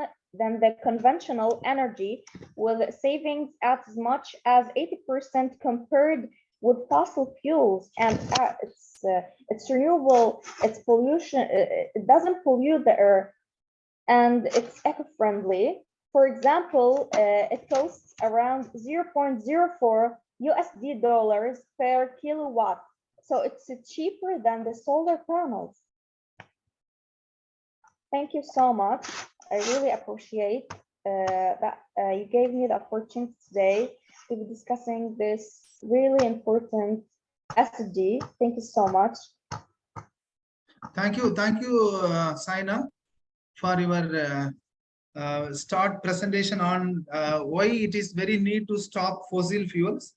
energy, with savings as much as 80% compared with fossil fuels. And it's renewable, it's pollution, it doesn't pollute the earth, and it's eco-friendly. For example, it costs around 0.04 USD dollars per kilowatt. So it's cheaper than the solar panels. Thank you so much. I really appreciate that you gave me the opportunity today to be discussing this really important SDG. Thank you so much. Thank you, Saina, for your start presentation on why it is very need to stop fossil fuels,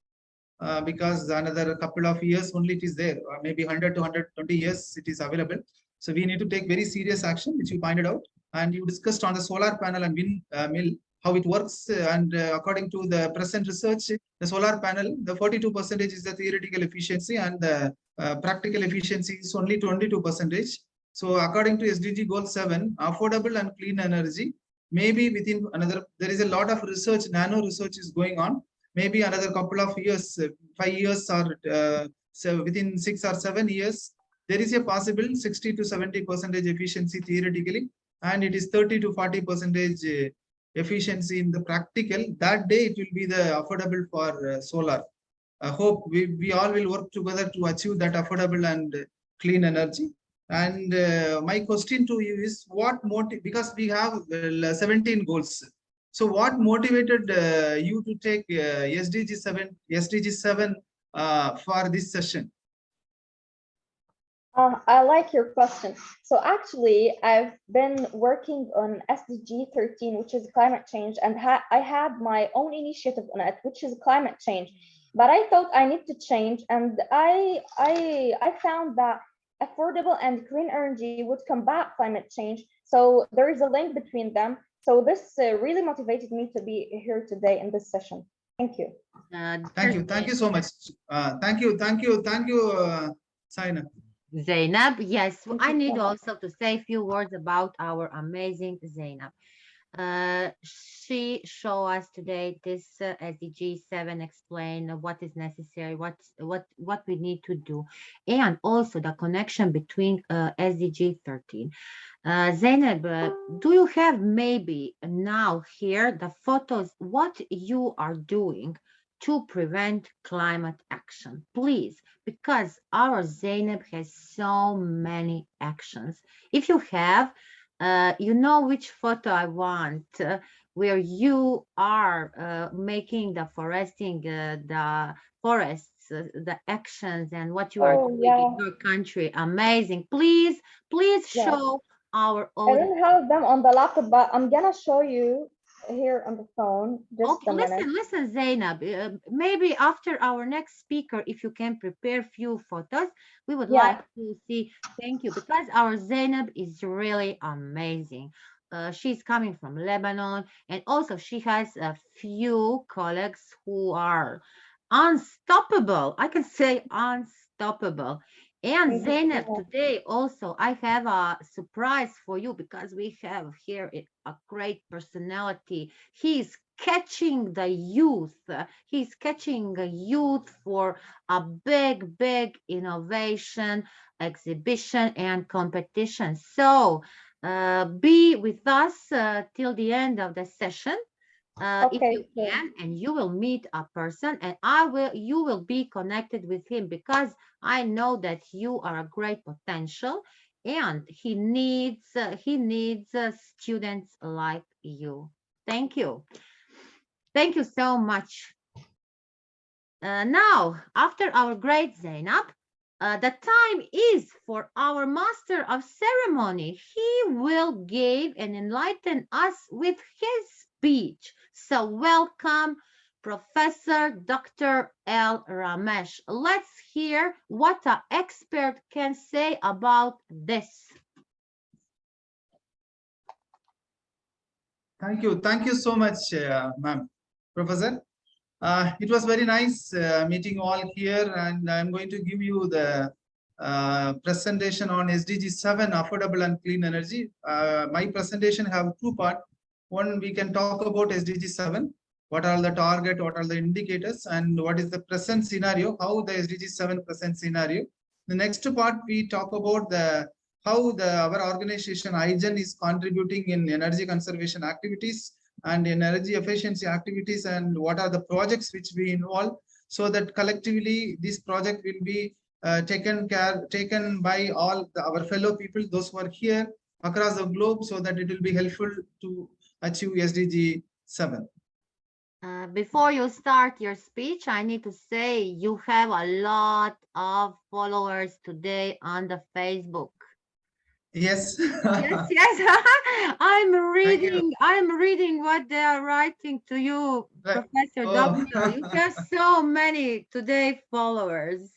because another couple of years only it is there, or maybe 100 to 120 years it is available. So we need to take very serious action, which you pointed out, and you discussed on the solar panel and windmill, how it works, and according to the present research, the solar panel, the 42% is the theoretical efficiency, and the practical efficiency is only 22%. So according to SDG goal 7, affordable and clean energy, maybe within another, there is a lot of research, nano research is going on. Maybe another couple of years, 5 years, or so within 6 or 7 years, there is a possible 60 to 70% efficiency theoretically, and it is 30 to 40% efficiency in the practical. That day it will be the affordable for solar. I hope we all will work together to achieve that affordable and clean energy. And my question to you is, what motive, because we have 17 goals. So what motivated you to take SDG 7 for this session? I like your question. So actually, I've been working on SDG 13, which is climate change, and I had my own initiative on it, which is climate change. But I thought I need to change, and I found that affordable and clean energy would combat climate change. So there is a link between them. So this really motivated me to be here today in this session. Thank you. Thank you so much. Thank you, Saina. Zainab, yes, I need also to say a few words about our amazing Zainab. She show us today this SDG 7 explain what is necessary, what we need to do, and also the connection between SDG 13. Zainab, do you have maybe now here the photos what you are doing to prevent climate action, please? Because our Zainab has so many actions. If you have, you know which photo I want, where you are making the foresting, the forests, the actions, and what you are Oh, doing yeah. in your country. Amazing. Please, please Yeah. show our I audience. don't have them on the laptop, but I'm gonna show you here on the phone. Just Okay, a minute. listen, Zainab. Maybe after our next speaker, if you can prepare few photos, we would Yeah. like to see. Thank you, because our Zainab is really amazing. She's coming from Lebanon, and also she has a few colleagues who are unstoppable. I can say unstoppable. And Thank you so Zainab, much. today also I have a surprise for you because we have here a great personality. He's catching the youth. He's catching the youth for a big, big innovation, exhibition, and competition. So be with us till the end of the session. If Okay, you sure. can, and you will meet a person, and you will be connected with him because I know that you are a great potential, and he needs students like you. Thank you. Thank you so much. Now, after our great Zainab, the time is for our master of ceremony. He will give and enlighten us with his speech. So welcome, Professor Dr. El Ramesh. Let's hear what an expert can say about this. Thank you so much, ma'am, Professor. It was very nice meeting all here, and I'm going to give you the presentation on SDG 7, affordable and clean energy. My presentation have two parts. One, we can talk about SDG 7, what are the target, what are the indicators, and what is the present scenario, how the SDG 7 present scenario. The next part, we talk about how our organization Iigen is contributing in energy conservation activities and in energy efficiency activities, and what are the projects which we involve, so that collectively this project will be taken by all our fellow people, those who are here across the globe, so that it will be helpful to achieve SDG 7. Before you start your speech, I need to say you have a lot of followers today on the Facebook. Yes. Yes. Thank you. I'm reading what they are writing to you, Right. Professor Oh. W. You have so many today followers.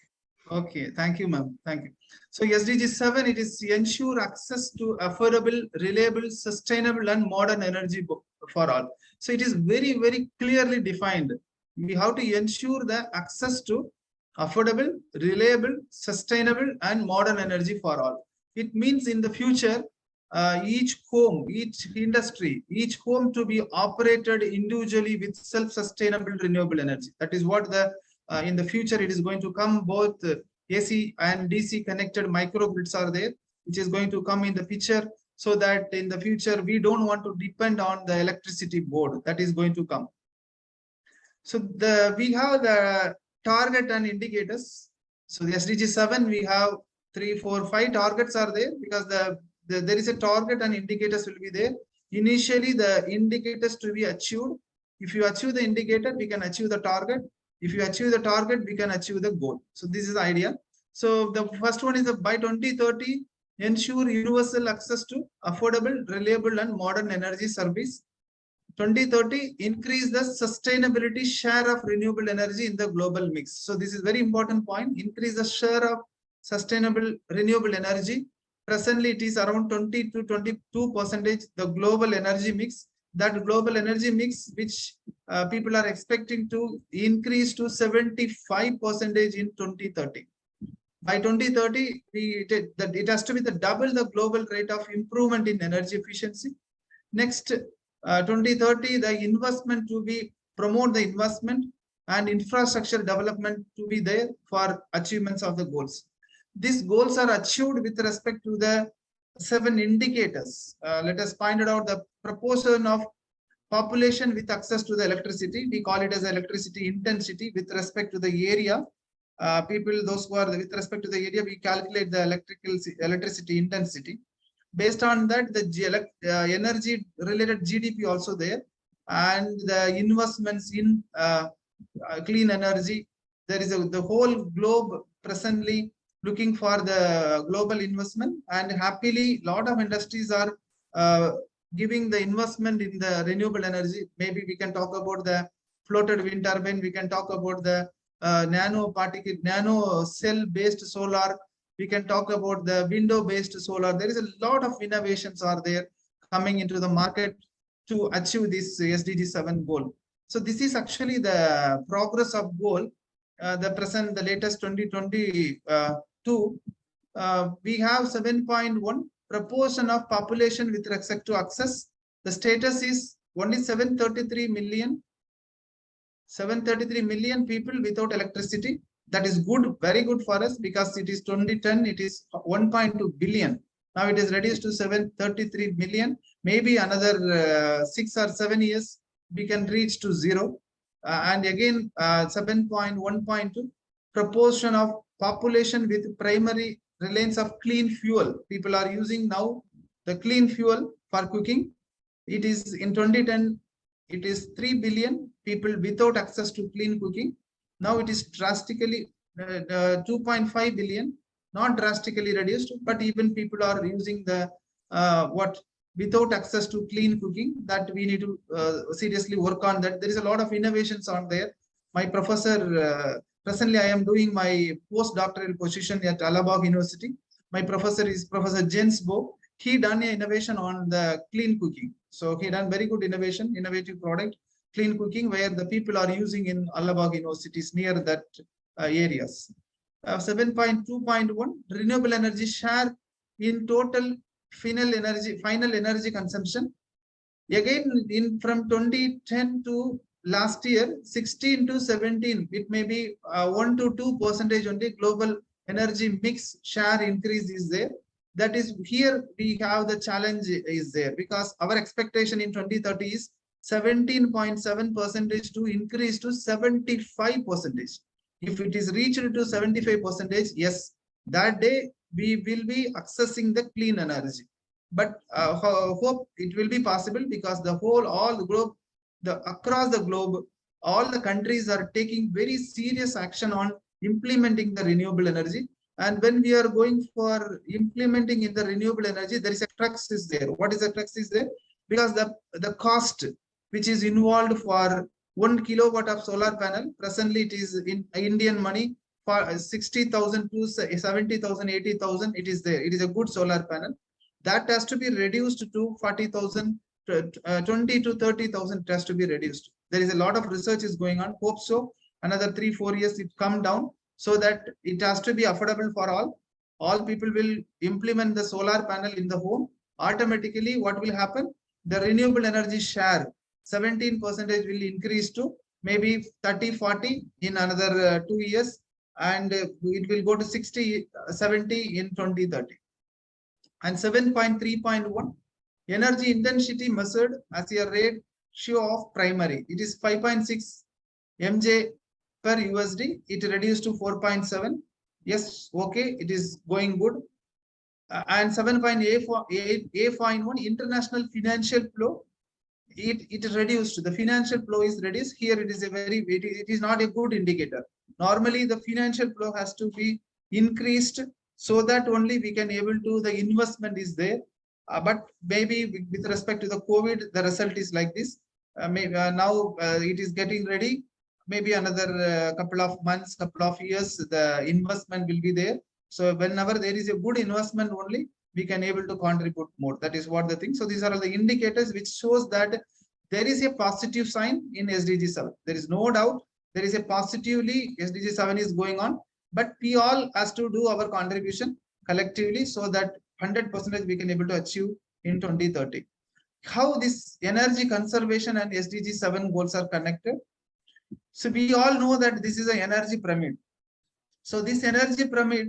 Okay, thank you, ma'am. Thank you. So SDG 7, it is ensure access to affordable, reliable, sustainable, and modern energy for all. So it is very, very clearly defined. We have to ensure the access to affordable, reliable, sustainable, and modern energy for all. It means in the future, each home, each industry, each home to be operated individually with self-sustainable renewable energy. That is what in the future it is going to come. Both AC and DC connected microgrids are there, which is going to come in the picture, so that in the future we don't want to depend on the electricity board. That is going to come. So we have the target and indicators. So the SDG 7, we have 3, 4, 5 targets are there, because there is a target and indicators will be there. Initially, the indicators to be achieved. If you achieve the indicator, we can achieve the target. If you achieve the target, we can achieve the goal. So this is the idea. So the first one is that by 2030, ensure universal access to affordable, reliable, and modern energy service. 2030, increase the sustainability share of renewable energy in the global mix. So this is very important point. Increase the share of sustainable renewable energy. Presently, it is around 20 to 22%, the global energy mix. That global energy mix, which people are expecting to increase to 75% in 2030. By 2030, it has to be the double the global rate of improvement in energy efficiency. Next, 2030, the investment to be promote the investment and infrastructure development to be there for achievements of the goals. These goals are achieved with respect to the 7 indicators. Let us find out the proportion of population with access to the electricity. We call it as electricity intensity with respect to the area. People, those who are with respect to the area, we calculate the electricity intensity. Based on that, the energy related GDP also there, and the investments in clean energy. There is the whole globe presently looking for the global investment, and happily lot of industries are giving the investment in the renewable energy. Maybe we can talk about the floated wind turbine, we can talk about the nano cell based solar, we can talk about the window based solar. There is a lot of innovations are there coming into the market to achieve this SDG 7 goal. So this is actually the progress of goal, the latest 2022. We have 7.1 proportion of population with respect to access. The status is only 733 million people without electricity. That is good, very good for us, because it is 2010, it is 1.2 billion. Now it is reduced to 733 million. Maybe another 6 or 7 years, we can reach to 0. And again, 7.1.2 proportion of population with primary reliance of clean fuel. People are using now the clean fuel for cooking. It is in 2010, it is 3 billion people without access to clean cooking. Now it is drastically 2.5 billion, not drastically reduced, but even people are using the without access to clean cooking. That we need to seriously work on that. There is a lot of innovations on there. My professor, presently I am doing my postdoctoral position at Allahabad University. My professor is Professor Jens Bo. He done an innovation on the clean cooking. So he done very good innovation, innovative product, clean cooking, where the people are using in Allahabad universities near that areas. 7.2.1 renewable energy share in total final energy consumption. Again, from 2010 to last year, 16 to 17, it may be 1 to 2% only global energy mix share increase is there. That is, here we have the challenge is there, because our expectation in 2030 is 17.7% to increase to 75%. If it is reached to 75%, yes, that day we will be accessing the clean energy. But hope it will be possible, because the whole, all the globe, across the globe, all the countries are taking very serious action on implementing the renewable energy. And when we are going for implementing in the renewable energy, there is a crux is there. What is the crux is there? Because the cost which is involved for 1 kilowatt of solar panel, presently it is in Indian money for 60,000 to 70,000, 80,000. It is there. It is a good solar panel. That has to be reduced to 40,000, 20 to 30,000 has to be reduced. There is a lot of research is going on. Hope so. Another 3-4 years it come down, so that it has to be affordable for all. All people will implement the solar panel in the home. Automatically, what will happen? The renewable energy share 17% will increase to maybe 30-40 in another 2 years, and it will go to 60-70 in 2030. And 7.3.1 energy intensity measured as a ratio of primary. It is 5.6 mJ per USD. It reduced to 4.7. Yes, okay, it is going good. And 7.8.1 international financial flow. It reduced. The financial flow is reduced. Here it is it is not a good indicator. Normally the financial flow has to be increased, so that only we can able to, the investment is there. But maybe with respect to the COVID, the result is like this. Now it is getting ready. Maybe another couple of months, couple of years, the investment will be there. So whenever there is a good investment only, we can able to contribute more. That is what the thing. So these are all the indicators which shows that there is a positive sign in SDG 7. There is no doubt there is a positively SDG 7 is going on, but we all has to do our contribution collectively, so that 100% we can able to achieve in 2030. how this energy conservation and SDG 7 goals are connected. So we all know that this is an energy pyramid. So this energy pyramid,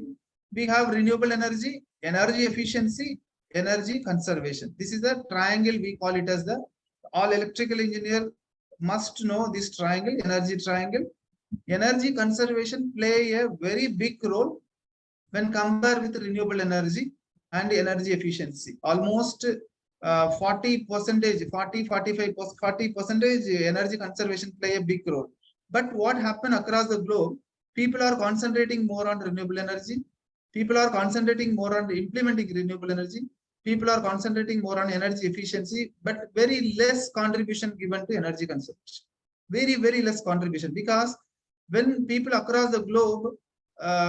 we have renewable energy, energy efficiency, energy conservation. This is the triangle, we call it as the, all electrical engineer must know this triangle, energy triangle. Energy conservation play a very big role when compared with renewable energy and energy efficiency. Almost 40%, 45%, 40% energy conservation play a big role. But what happened across the globe, people are concentrating more on renewable energy. People are concentrating more on implementing renewable energy. People are concentrating more on energy efficiency, but very less contribution given to energy conservation. Very, very less contribution, because when people across the globe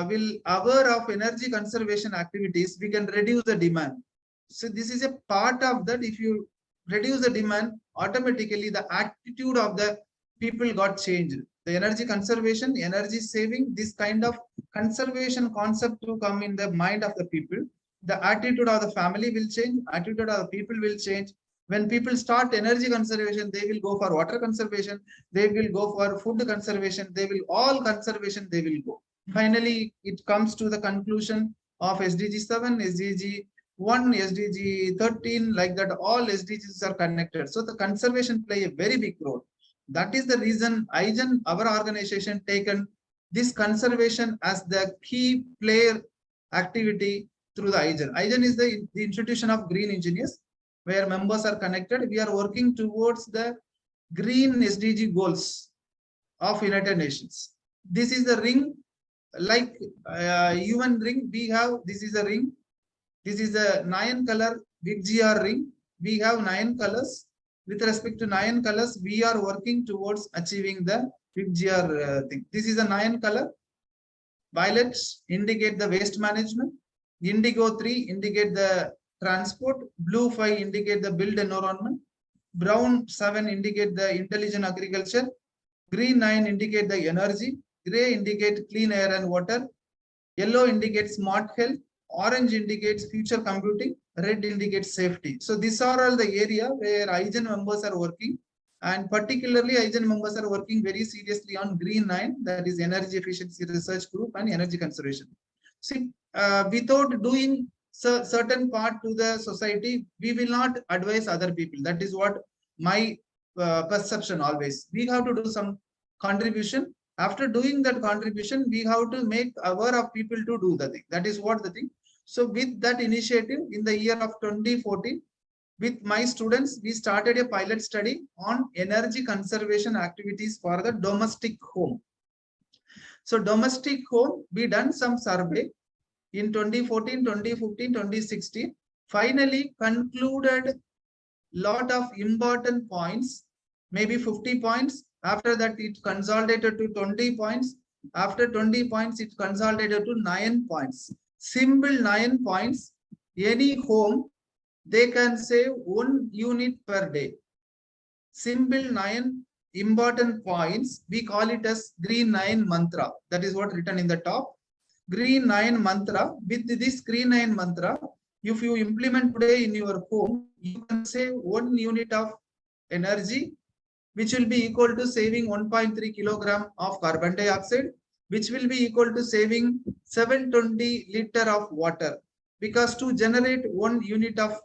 will aware of energy conservation activities, we can reduce the demand. So this is a part of that. If you reduce the demand, automatically the attitude of the people got changed. The energy conservation, energy saving, this kind of conservation concept to come in the mind of the people. The attitude of the family will change, attitude of the people will change. When people start energy conservation, they will go for water conservation, they will go for food conservation, they will all conservation, they will go. Finally, it comes to the conclusion of SDG 7, SDG 1, SDG 13, like that, all SDGs are connected. So the conservation play a very big role. That is the reason Iigen, our organization, taken this conservation as the key player activity through the Iigen. Iigen is the institution of green engineers, where members are connected. We are working towards the green SDG goals of United Nations. This is the ring, like human ring. We have, this is a ring. This is a 9-color Iiu-Isdgc ring. We have 9 colors. With respect to 9 colors, we are working towards achieving the Iiu-Isdgc thing. This is a 9-color. Violet indicate the waste management. Indigo 3 indicate the transport. Blue 5 indicate the built environment. Brown 7 indicate the intelligent agriculture. Green 9 indicate the energy. Gray indicate clean air and water. Yellow indicates smart health. Orange indicates future computing. Red indicates safety. So these are all the area where Iigen members are working, and particularly Iigen members are working very seriously on Green 9, that is Energy Efficiency Research Group and Energy Conservation. See, without doing certain part to the society, we will not advise other people. That is what my perception always. We have to do some contribution. After doing that contribution, we have to make aware of people to do the thing. That is what the thing. So with that initiative, in the year of 2014, with my students, we started a pilot study on energy conservation activities for the domestic home. So domestic home, we done some survey in 2014, 2015, 2016. Finally concluded lot of important points, maybe 50 points. After that, it consolidated to 20 points. After 20 points, it consolidated to 9 points. Simple 9 points. Any home, they can save 1 unit per day. Simple 9 important points. We call it as Green 9 mantra. That is what written in the top. Green 9 mantra. With this Green 9 mantra, if you implement today in your home, you can save 1 unit of energy, which will be equal to saving 1.3 kilogram of carbon dioxide, which will be equal to saving 720 liter of water. Because to generate 1 unit of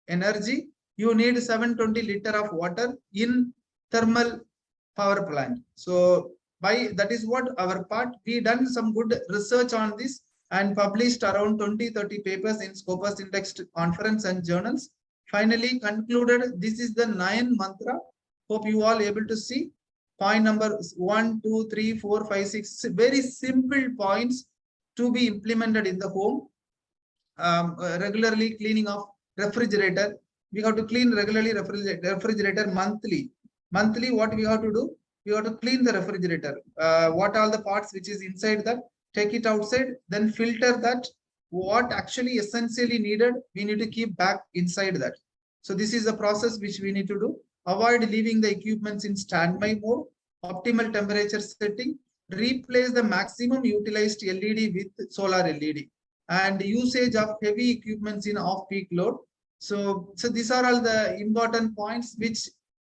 energy, you need 720 liter of water in thermal power plant. So by that is what our part. We done some good research on this and published around 20-30 papers in Scopus indexed conference and journals. Finally concluded, this is the 9 mantra. Hope you all able to see. Point number 1, 2, 3, 4, 5, 6. Very simple points to be implemented in the home. Regularly cleaning of refrigerator. We have to clean regularly refrigerator monthly. Monthly, what we have to do? We have to clean the refrigerator. What are the parts which is inside that? Take it outside, then filter that. What actually essentially needed, we need to keep back inside that. So this is a process which we need to do. Avoid leaving the equipments in standby mode. Optimal temperature setting. Replace the maximum utilized LED with solar LED. And usage of heavy equipments in off-peak load. So these are all the important points which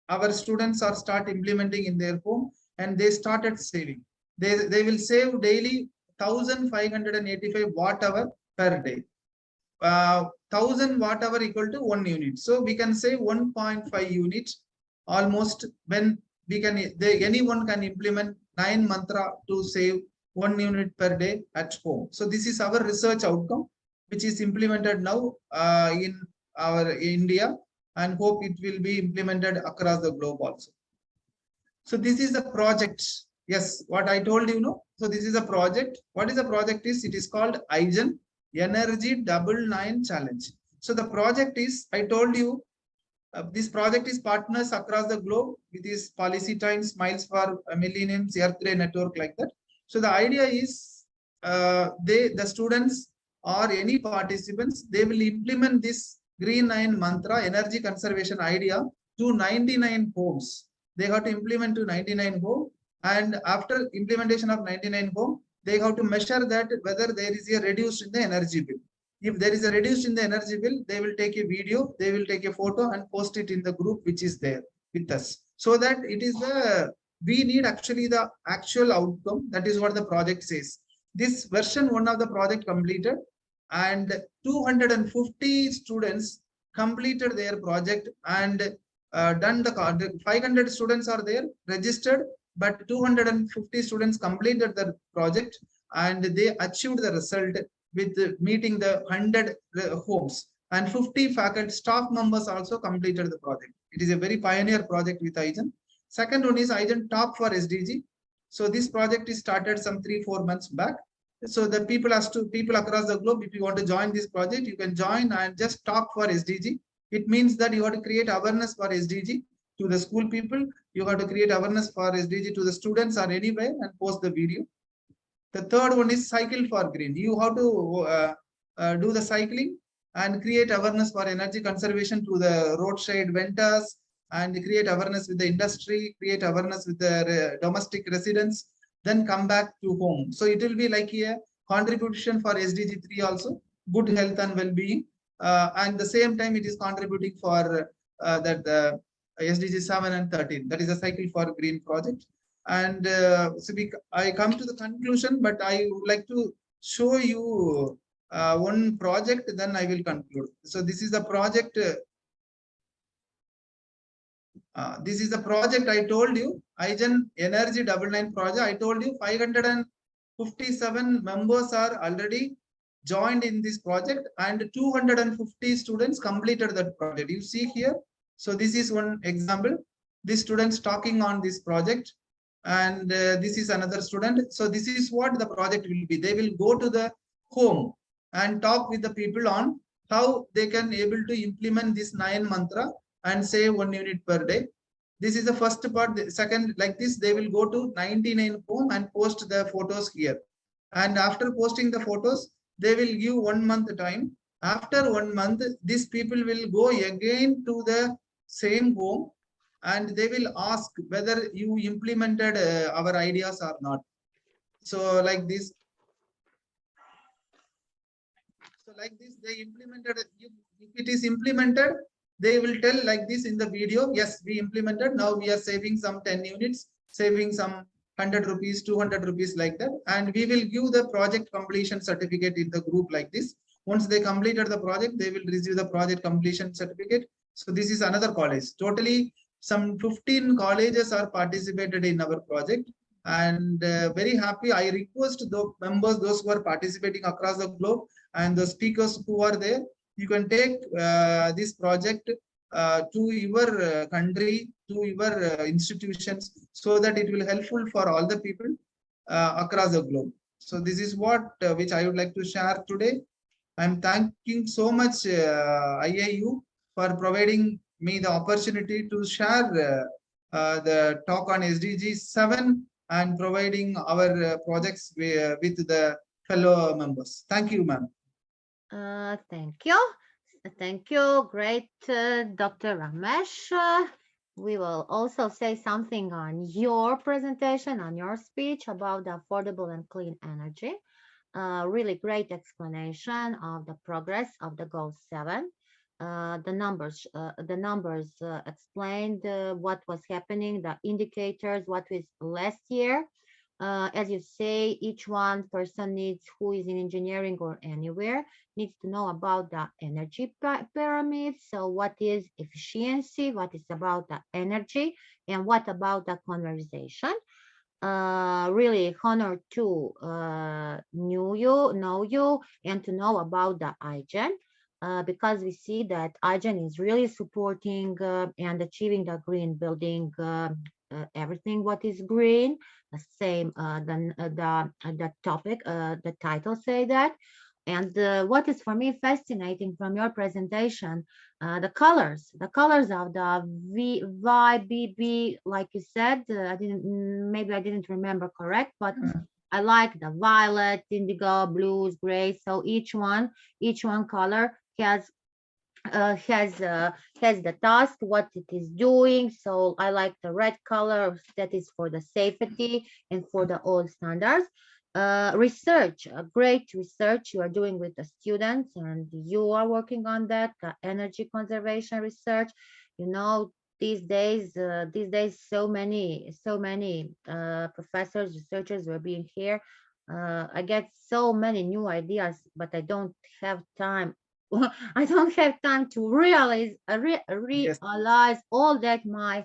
our students are start implementing in their home, and they started saving. They will save daily 1,585 watt hour per day. 1,000 watt hour equal to 1 unit. So we can say 1.5 units almost. When we can, anyone can implement 9 mantra to save 1 unit per day at home. So this is our research outcome, which is implemented now in our India, and hope it will be implemented across the globe also. So this is a project. Yes, what I told you, no. So this is a project. What is the project is? It is called Iiu Energy 99 Challenge. So the project is, I told you, this project is partners across the globe with this policy time, Smiles for Millenniums, Earth Day Network, like that. So the idea is, the students or any participants, they will implement this Green 9 mantra, energy conservation idea, to 99 homes. They have to implement to 99 homes, and after implementation of 99 homes, they have to measure that whether there is a reduce in the energy bill. If there is a reduce in the energy bill, they will take a video, they will take a photo and post it in the group which is there with us. So that it is we need actually the actual outcome. That is what the project says. This version 1 of the project completed, and 250 students completed their project and done the 500 students are there registered, but 250 students completed the project and they achieved the result with meeting the 100 homes, and 50 faculty staff members also completed the project. It is a very pioneer project with Iiu. Second one is Iiu Top for SDG. So this project is started some 3-4 months back. So the people across the globe, if you want to join this project, you can join and just talk for SDG. It means that you have to create awareness for SDG to the school people. You have to create awareness for SDG to the students or anywhere and post the video. The third one is Cycle for Green. You have to do the cycling and create awareness for energy conservation to the roadside vendors, and create awareness with the industry, create awareness with the domestic residents, then come back to home. So it will be like a contribution for SDG 3 also, good health and well-being. And the same time it is contributing for that SDG 7 and 13. That is a Cycle for Green project. And I come to the conclusion, but I would like to show you one project, then I will conclude. So this is the project. This is the project I told you, Iiu Energy 99 project. I told you 557 members are already joined in this project, and 250 students completed that project. You see here. So this is one example. These students talking on this project. And this is another student. So this is what the project will be. They will go to the home and talk with the people on how they can able to implement this 9 mantra and save 1 unit per day. This is the first part. The second, like this, they will go to 99 home and post the photos here. And after posting the photos, they will give 1 month time. After 1 month, these people will go again to the same home, and they will ask whether you implemented our ideas or not. So like this. So like this, they implemented. If it is implemented, they will tell like this in the video. Yes, we implemented. Now we are saving some 10 units, saving some 100 rupees, 200 rupees, like that. And we will give the project completion certificate in the group like this. Once they completed the project, they will receive the project completion certificate. So this is another college. Totally some 15 colleges are participated in our project, and very happy. I request the members, those who are participating across the globe, and the speakers who are there, you can take this project to your country, to your institutions, so that it will helpful for all the people across the globe. So this is what which I would like to share today. I'm thanking so much Iiu for providing me the opportunity to share the talk on SDG 7 and providing our projects with the fellow members. Thank you, ma'am. Thank you. Thank you. Great, Dr. Ramesh. We will also say something on your presentation, on your speech about the affordable and clean energy. Really great explanation of the progress of the goal 7. the numbers explained what was happening, the indicators, what was last year. As you say, each one person needs, who is in engineering or anywhere, needs to know about the energy pyramids. So what is efficiency, what is about the energy, and what about the conversation. Really honor to know you, and to know about the IGEN, because we see that IGEN is really supporting and achieving the green building, everything what is green. The same, the topic, the title say that. And what is for me fascinating from your presentation, the colors of the YBB, like you said, maybe I didn't remember correct, but I like the violet, indigo, blues, gray. So each one color has the task, what it is doing. So I like the red color, that is for the safety and for the old standards. Research, great research you are doing with the students, and you are working on that, energy conservation research. You know, these days so many professors, researchers were being here. I get so many new ideas, but I don't have time. I don't have time to realize all that my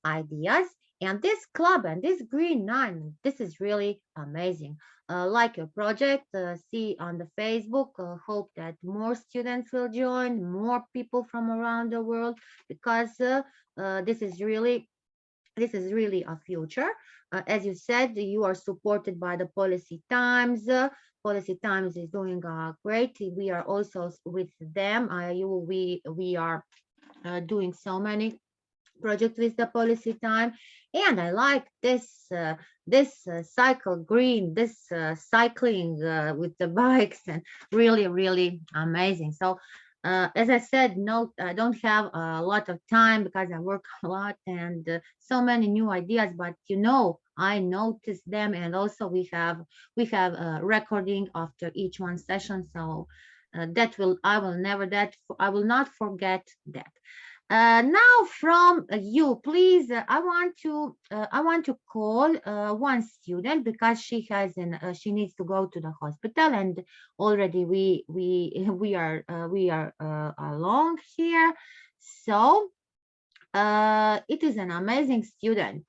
ideas. And this club and this Green Nine, this is really amazing. Like your project, see on the Facebook. Hope that more students will join, more people from around the world, because this is really a future. As you said, you are supported by the Policy Times. Policy Times is doing great. We are also with them. We are doing so many project with the Policy Time. And I like this cycle green, this cycling with the bikes, and really amazing. So as I said, no, I don't have a lot of time because I work a lot, and so many new ideas, but I notice them. And also we have a recording after each one session. So I will not forget that. Now from you, please, I want to call one student, because she needs to go to the hospital, and already we are along here. So it is an amazing student.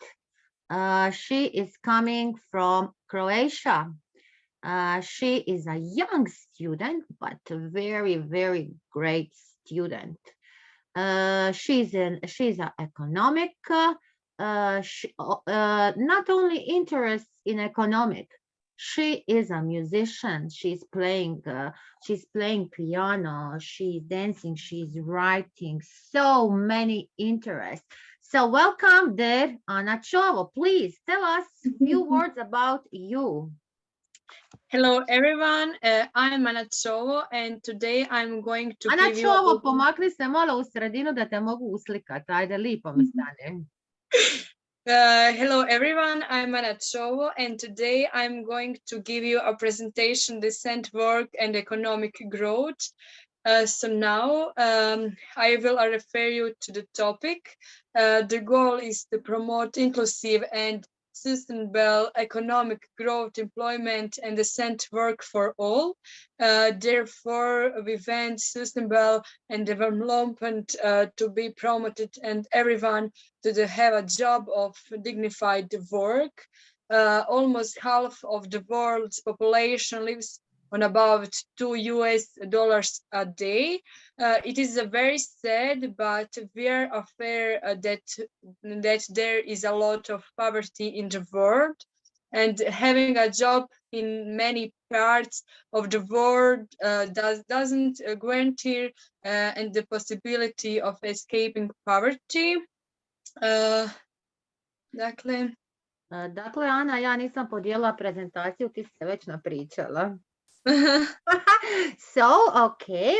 She is coming from Croatia. She is a young student, but a very great student. She's an economic, not only interest in economic. She is a musician. She's playing piano. She's dancing. She's writing. So many interests. So welcome there, Anna Chovo. Please tell us a few words about you. Hello everyone, I'm Anna Chovo, and today I'm going to Anna give you... Chovo, pomakni se malo u sredinu da te mogu uslikati. Ajde, lipo mi stane. Hello everyone, I'm Anna Chovo, and today I'm going to give you a presentation, Decent Work and Economic Growth. So now I will refer you to the topic. The goal is to promote inclusive and sustainable economic growth, employment, and decent work for all. Therefore, we want sustainable and development to be promoted, and everyone to have a job of dignified work. Almost half of the world's population lives on about $2 a day. It is very sad, but we are aware that there is a lot of poverty in the world, and having a job in many parts of the world doesn't guarantee and the possibility of escaping poverty. Dakle, Ana, ja nisam podijelila prezentaciju, ti si se već napričala. So, okay,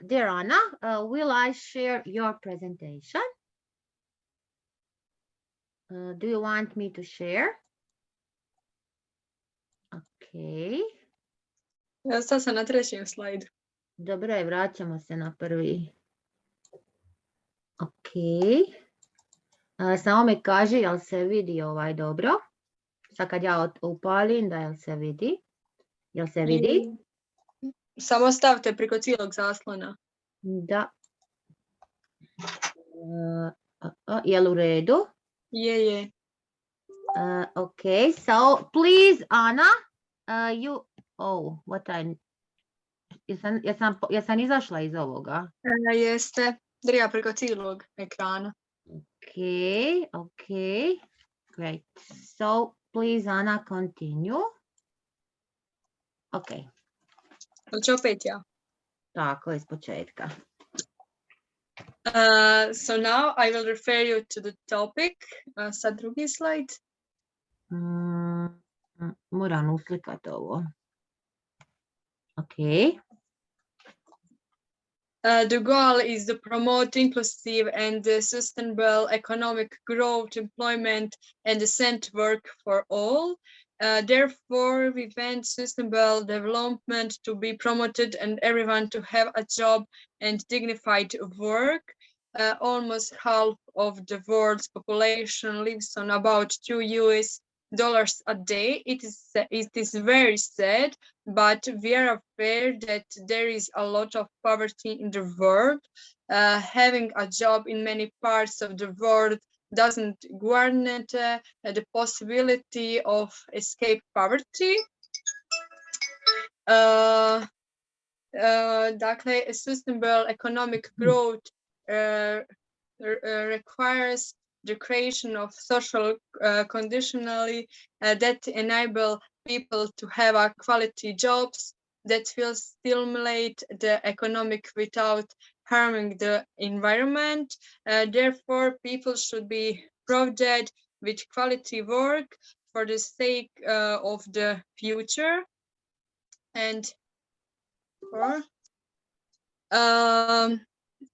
dear Anna, will I share your presentation? Do you want me to share? Okay. Sad sam na trećem slajdu. Dobro, vraćamo se na prvi. Ok. Samo mi kaži, jel se vidi ovaj dobro? Sad kad ja upalim, da jel se vidi? Jel se vidi? Samo stavte preko cijelog zaslona. Da. Jel u redu? Je. Okay, so please, Anna, you, oh, what I, jesam izašla iz ovoga? Jeste. Treba preko cijelog ekrana. Okay, okay, great. So please, Anna, continue. Okay, Hoću opet ja. tako, iz početka. So now I will refer you to the topic. Sad drugi slajd. Moram uslikat ovo. Okay. The goal is to promote inclusive and sustainable economic growth, employment, and decent work for all. Therefore, we want sustainable development to be promoted and everyone to have a job and dignified work. Almost half of the world's population lives on about $2 a day. It is very sad, but we are aware that there is a lot of poverty in the world. Having a job in many parts of the world doesn't guarantee the possibility of escape poverty. Dakle, sustainable economic growth requires the creation of social conditionally that enable people to have a quality jobs that will stimulate the economic without harming the environment. Therefore, people should be provided with quality work for the sake of the future. And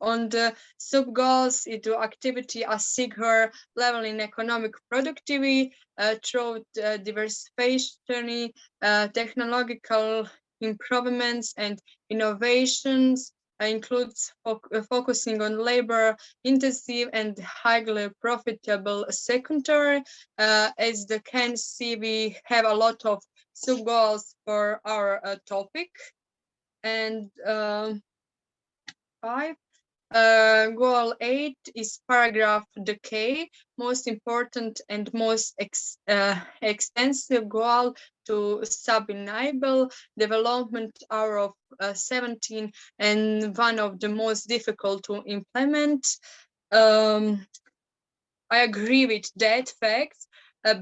on the sub-goals, the activity assigned level in economic productivity through diversification, technological improvements and innovations, includes focusing on labor-intensive and highly profitable sector. As you can see, we have a lot of sub-goals for our topic. And 5. Goal 8 is paragraph K, most important and most extensive goal to sustainable development are of 17 and one of the most difficult to implement. I agree with that fact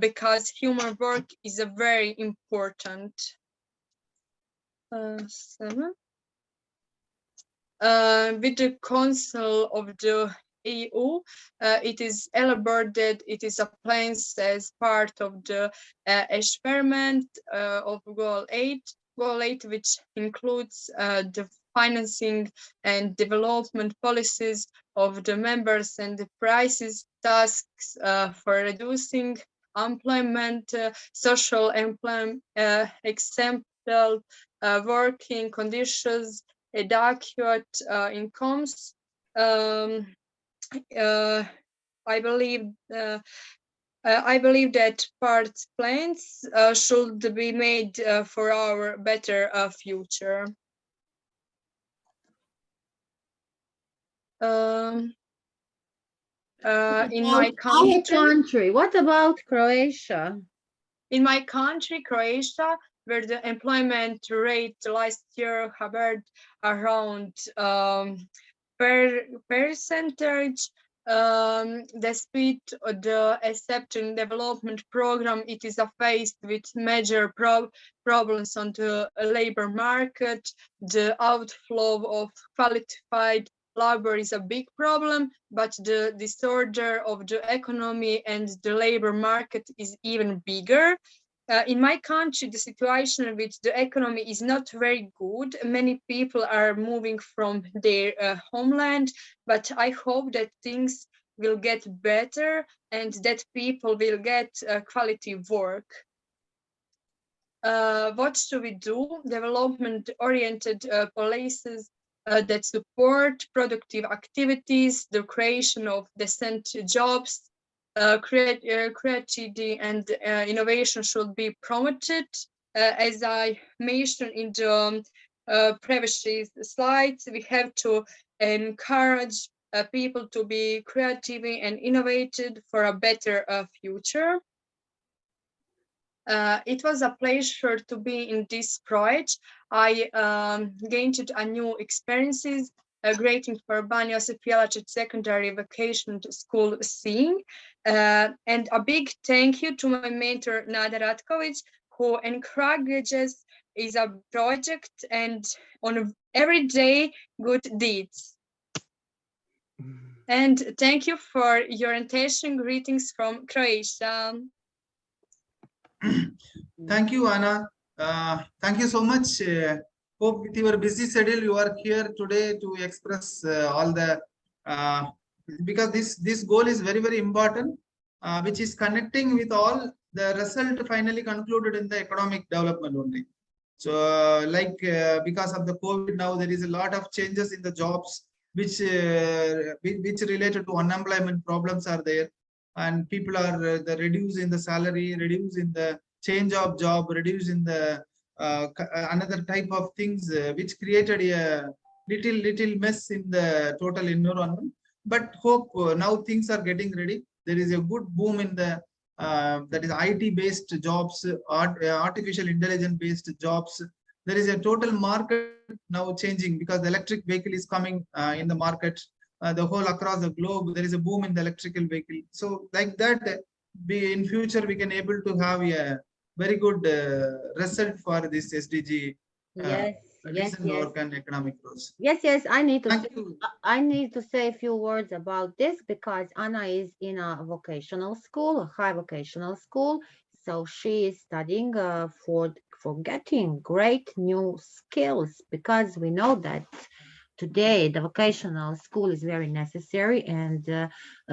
because human work is a very important. 7. With the Council of the EU, it is elaborated, it is a plan as part of the experiment of Goal 8, which includes the financing and development policies of the members and the prices tasks for reducing employment, social employment, exemplary working conditions, adequate incomes. I believe that parts plans should be made for our better future. In my country, what about Croatia? In my country, Croatia, where the employment rate last year hovered around percentage, despite the accepting development program, it is faced with major problems on the labor market. The outflow of qualified labor is a big problem, but the disorder of the economy and the labor market is even bigger. In my country, the situation with the economy is not very good. Many people are moving from their homeland, but I hope that things will get better and that people will get quality work. What should we do? Development-oriented policies that support productive activities, the creation of decent jobs, creativity and innovation should be promoted. As I mentioned in the previous slides, we have to encourage people to be creative and innovative for a better future. It was a pleasure to be in this project. I gained a new experiences, grading for Banyos Pielacic Secondary Vocational School scene. And a big thank you to my mentor, Nada Ratkovic, who encourages is a project and on everyday good deeds. And thank you for your attention. Greetings from Croatia. Thank you, Anna. Thank you so much. Hope with your busy schedule, you are here today to express all the, because this goal is very, very important, which is connecting with all the result finally concluded in the economic development only. So because of the COVID now, there is a lot of changes in the jobs, which related to unemployment problems are there. And people are the reduce in the salary, reduce in the change of job, reduce in the another type of things, which created a little mess in the total environment. But hope now things are getting ready. There is a good boom in the that is IT based jobs, artificial intelligence based jobs. There is a total market now changing because the electric vehicle is coming in the market. The whole across the globe, there is a boom in the electrical vehicle. So like that, in future we can able to have a very good result for this SDG. Yes, yes, Decent yes. work and economic growth. Yes, I need to Thank say, you. I need to say a few words about this because Anna is in a vocational school, a high vocational school. So she is studying for getting great new skills because we know that today the vocational school is very necessary and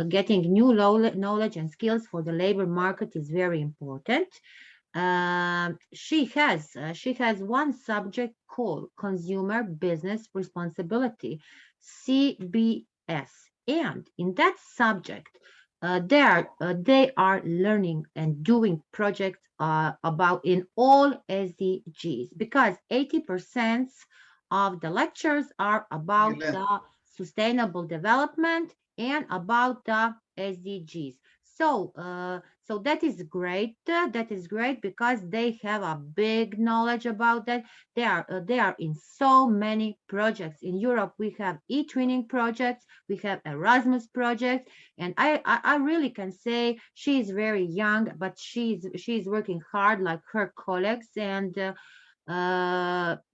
getting new knowledge and skills for the labor market is very important. She has one subject called Consumer Business Responsibility, CBS, and in that subject they are learning and doing projects about in all SDGs because 80% of the lectures are about the sustainable development and about the SDGs. So that is great. That is great because they have a big knowledge about that. They are in so many projects in Europe. We have e-twinning projects, we have Erasmus projects, and I really can say she is very young, but she's working hard like her colleagues, and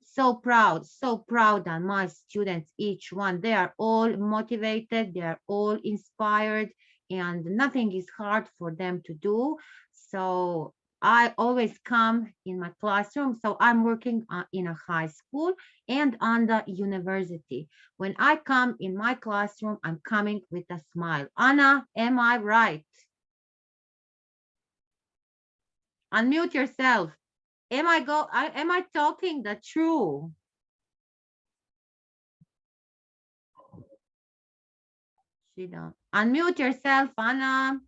so proud on my students, each one. They are all motivated, they are all inspired, and nothing is hard for them to do. So I always come in my classroom. So I'm working in a high school and on the university. When I come in my classroom, I'm coming with a smile. Anna, am I right? Unmute yourself. Am I talking the truth? She don't. Unmute yourself, Anna.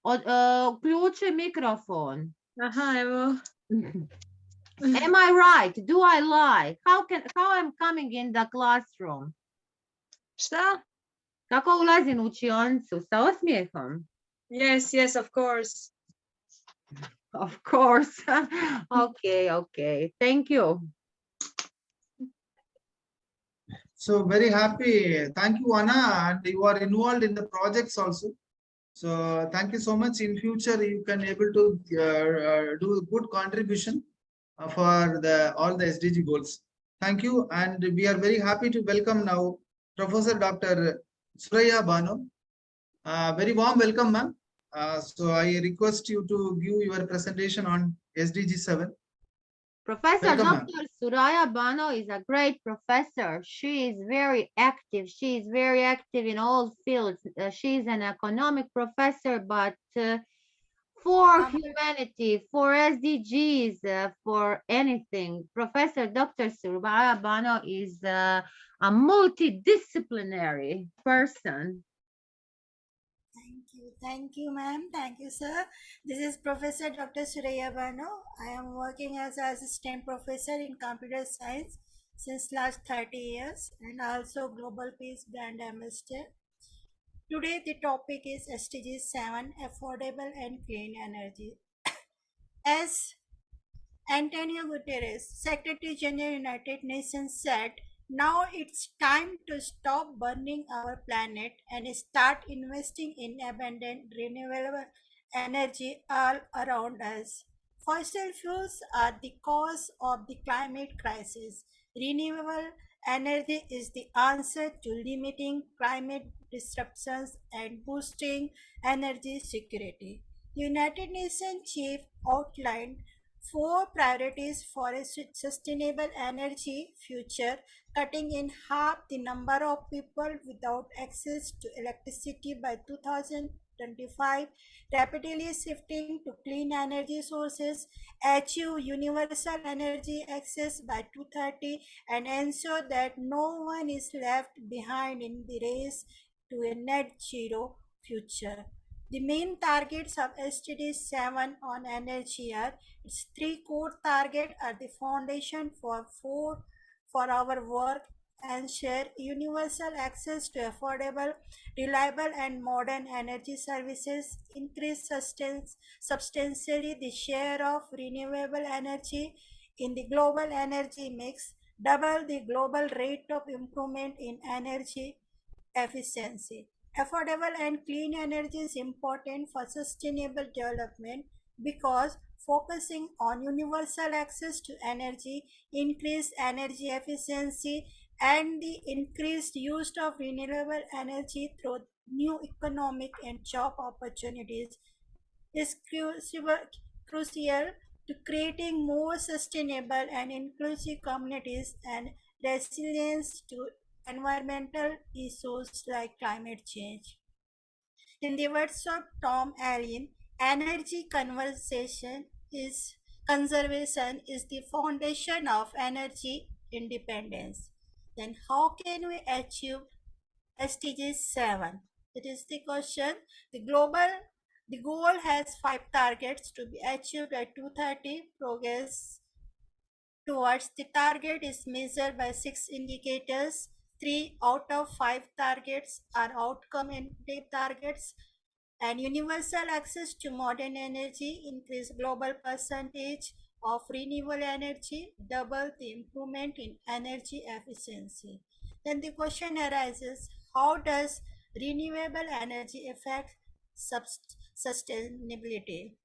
Uključi mikrofon. Aha, evo. Am I right? Do I lie? How I'm coming in the classroom? Šta? Kako ulazim u učionicu? Sa osmijehom? Yes, of course. Of course. Okay. Thank you. So very happy. Thank you, Anna, and you are involved in the projects also. So thank you so much. In future, you can able to do a good contribution for all the SDG goals. Thank you, and we are very happy to welcome now Professor Dr. Suraya Bano. Very warm welcome, ma'am. So I request you to give your presentation on SDG 7. Professor Welcome, Dr. Suraya Bano is a great professor. She is very active. She is very active in all fields. She is an economic professor, but for humanity, for SDGs, for anything. Professor Dr. Surabaya Bano is a multidisciplinary person. Thank you, ma'am. Thank you, sir. This is Professor Dr. Suraya Bano. I am working as an assistant professor in computer science since last 30 years and also Global Peace Brand Ambassador. Today, the topic is SDG 7, Affordable and Clean Energy. As Antonio Guterres, Secretary General United Nations said, now it's time to stop burning our planet and start investing in abundant renewable energy all around us. Fossil fuels are the cause of the climate crisis. Renewable energy is the answer to limiting climate disruptions and boosting energy security. The United Nations chief outlined four priorities for a sustainable energy future, cutting in half the number of people without access to electricity by 2025, rapidly shifting to clean energy sources, achieve universal energy access by 2030, and ensure that no one is left behind in the race to a net zero future. The main targets of SDG 7 on energy are its three core targets are the foundation for our work and share universal access to affordable, reliable and modern energy services, increase substantially the share of renewable energy in the global energy mix, double the global rate of improvement in energy efficiency. Affordable and clean energy is important for sustainable development because focusing on universal access to energy, increased energy efficiency, and the increased use of renewable energy through new economic and job opportunities is crucial to creating more sustainable and inclusive communities and resilience to environmental issues like climate change. In the words of Tom Allen, energy conservation is the foundation of energy independence. Then how can we achieve SDG 7? It is the question. The goal has five targets to be achieved by 2030. Progress towards the target is measured by six indicators. Three out of five targets are outcome targets, and universal access to modern energy, increase global percentage of renewable energy, double the improvement in energy efficiency. Then the question arises, how does renewable energy affect sustainability?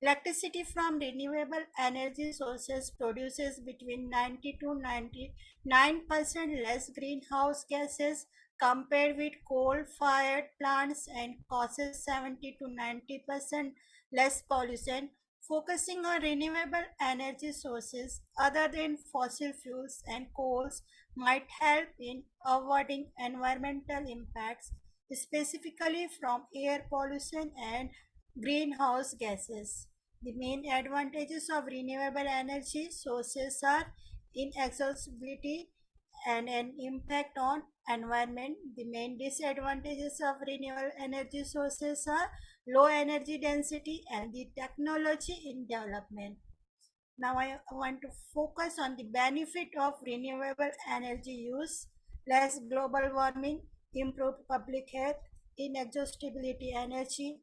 Electricity from renewable energy sources produces between 90 to 99% less greenhouse gases compared with coal-fired plants and causes 70 to 90% less pollution. Focusing on renewable energy sources other than fossil fuels and coals might help in avoiding environmental impacts, specifically from air pollution and greenhouse gases. The main advantages of renewable energy sources are inaccessibility and an impact on environment. The main disadvantages of renewable energy sources are low energy density and the technology in development. Now I want to focus on the benefit of renewable energy use, less global warming, improved public health, inexhaustibility energy,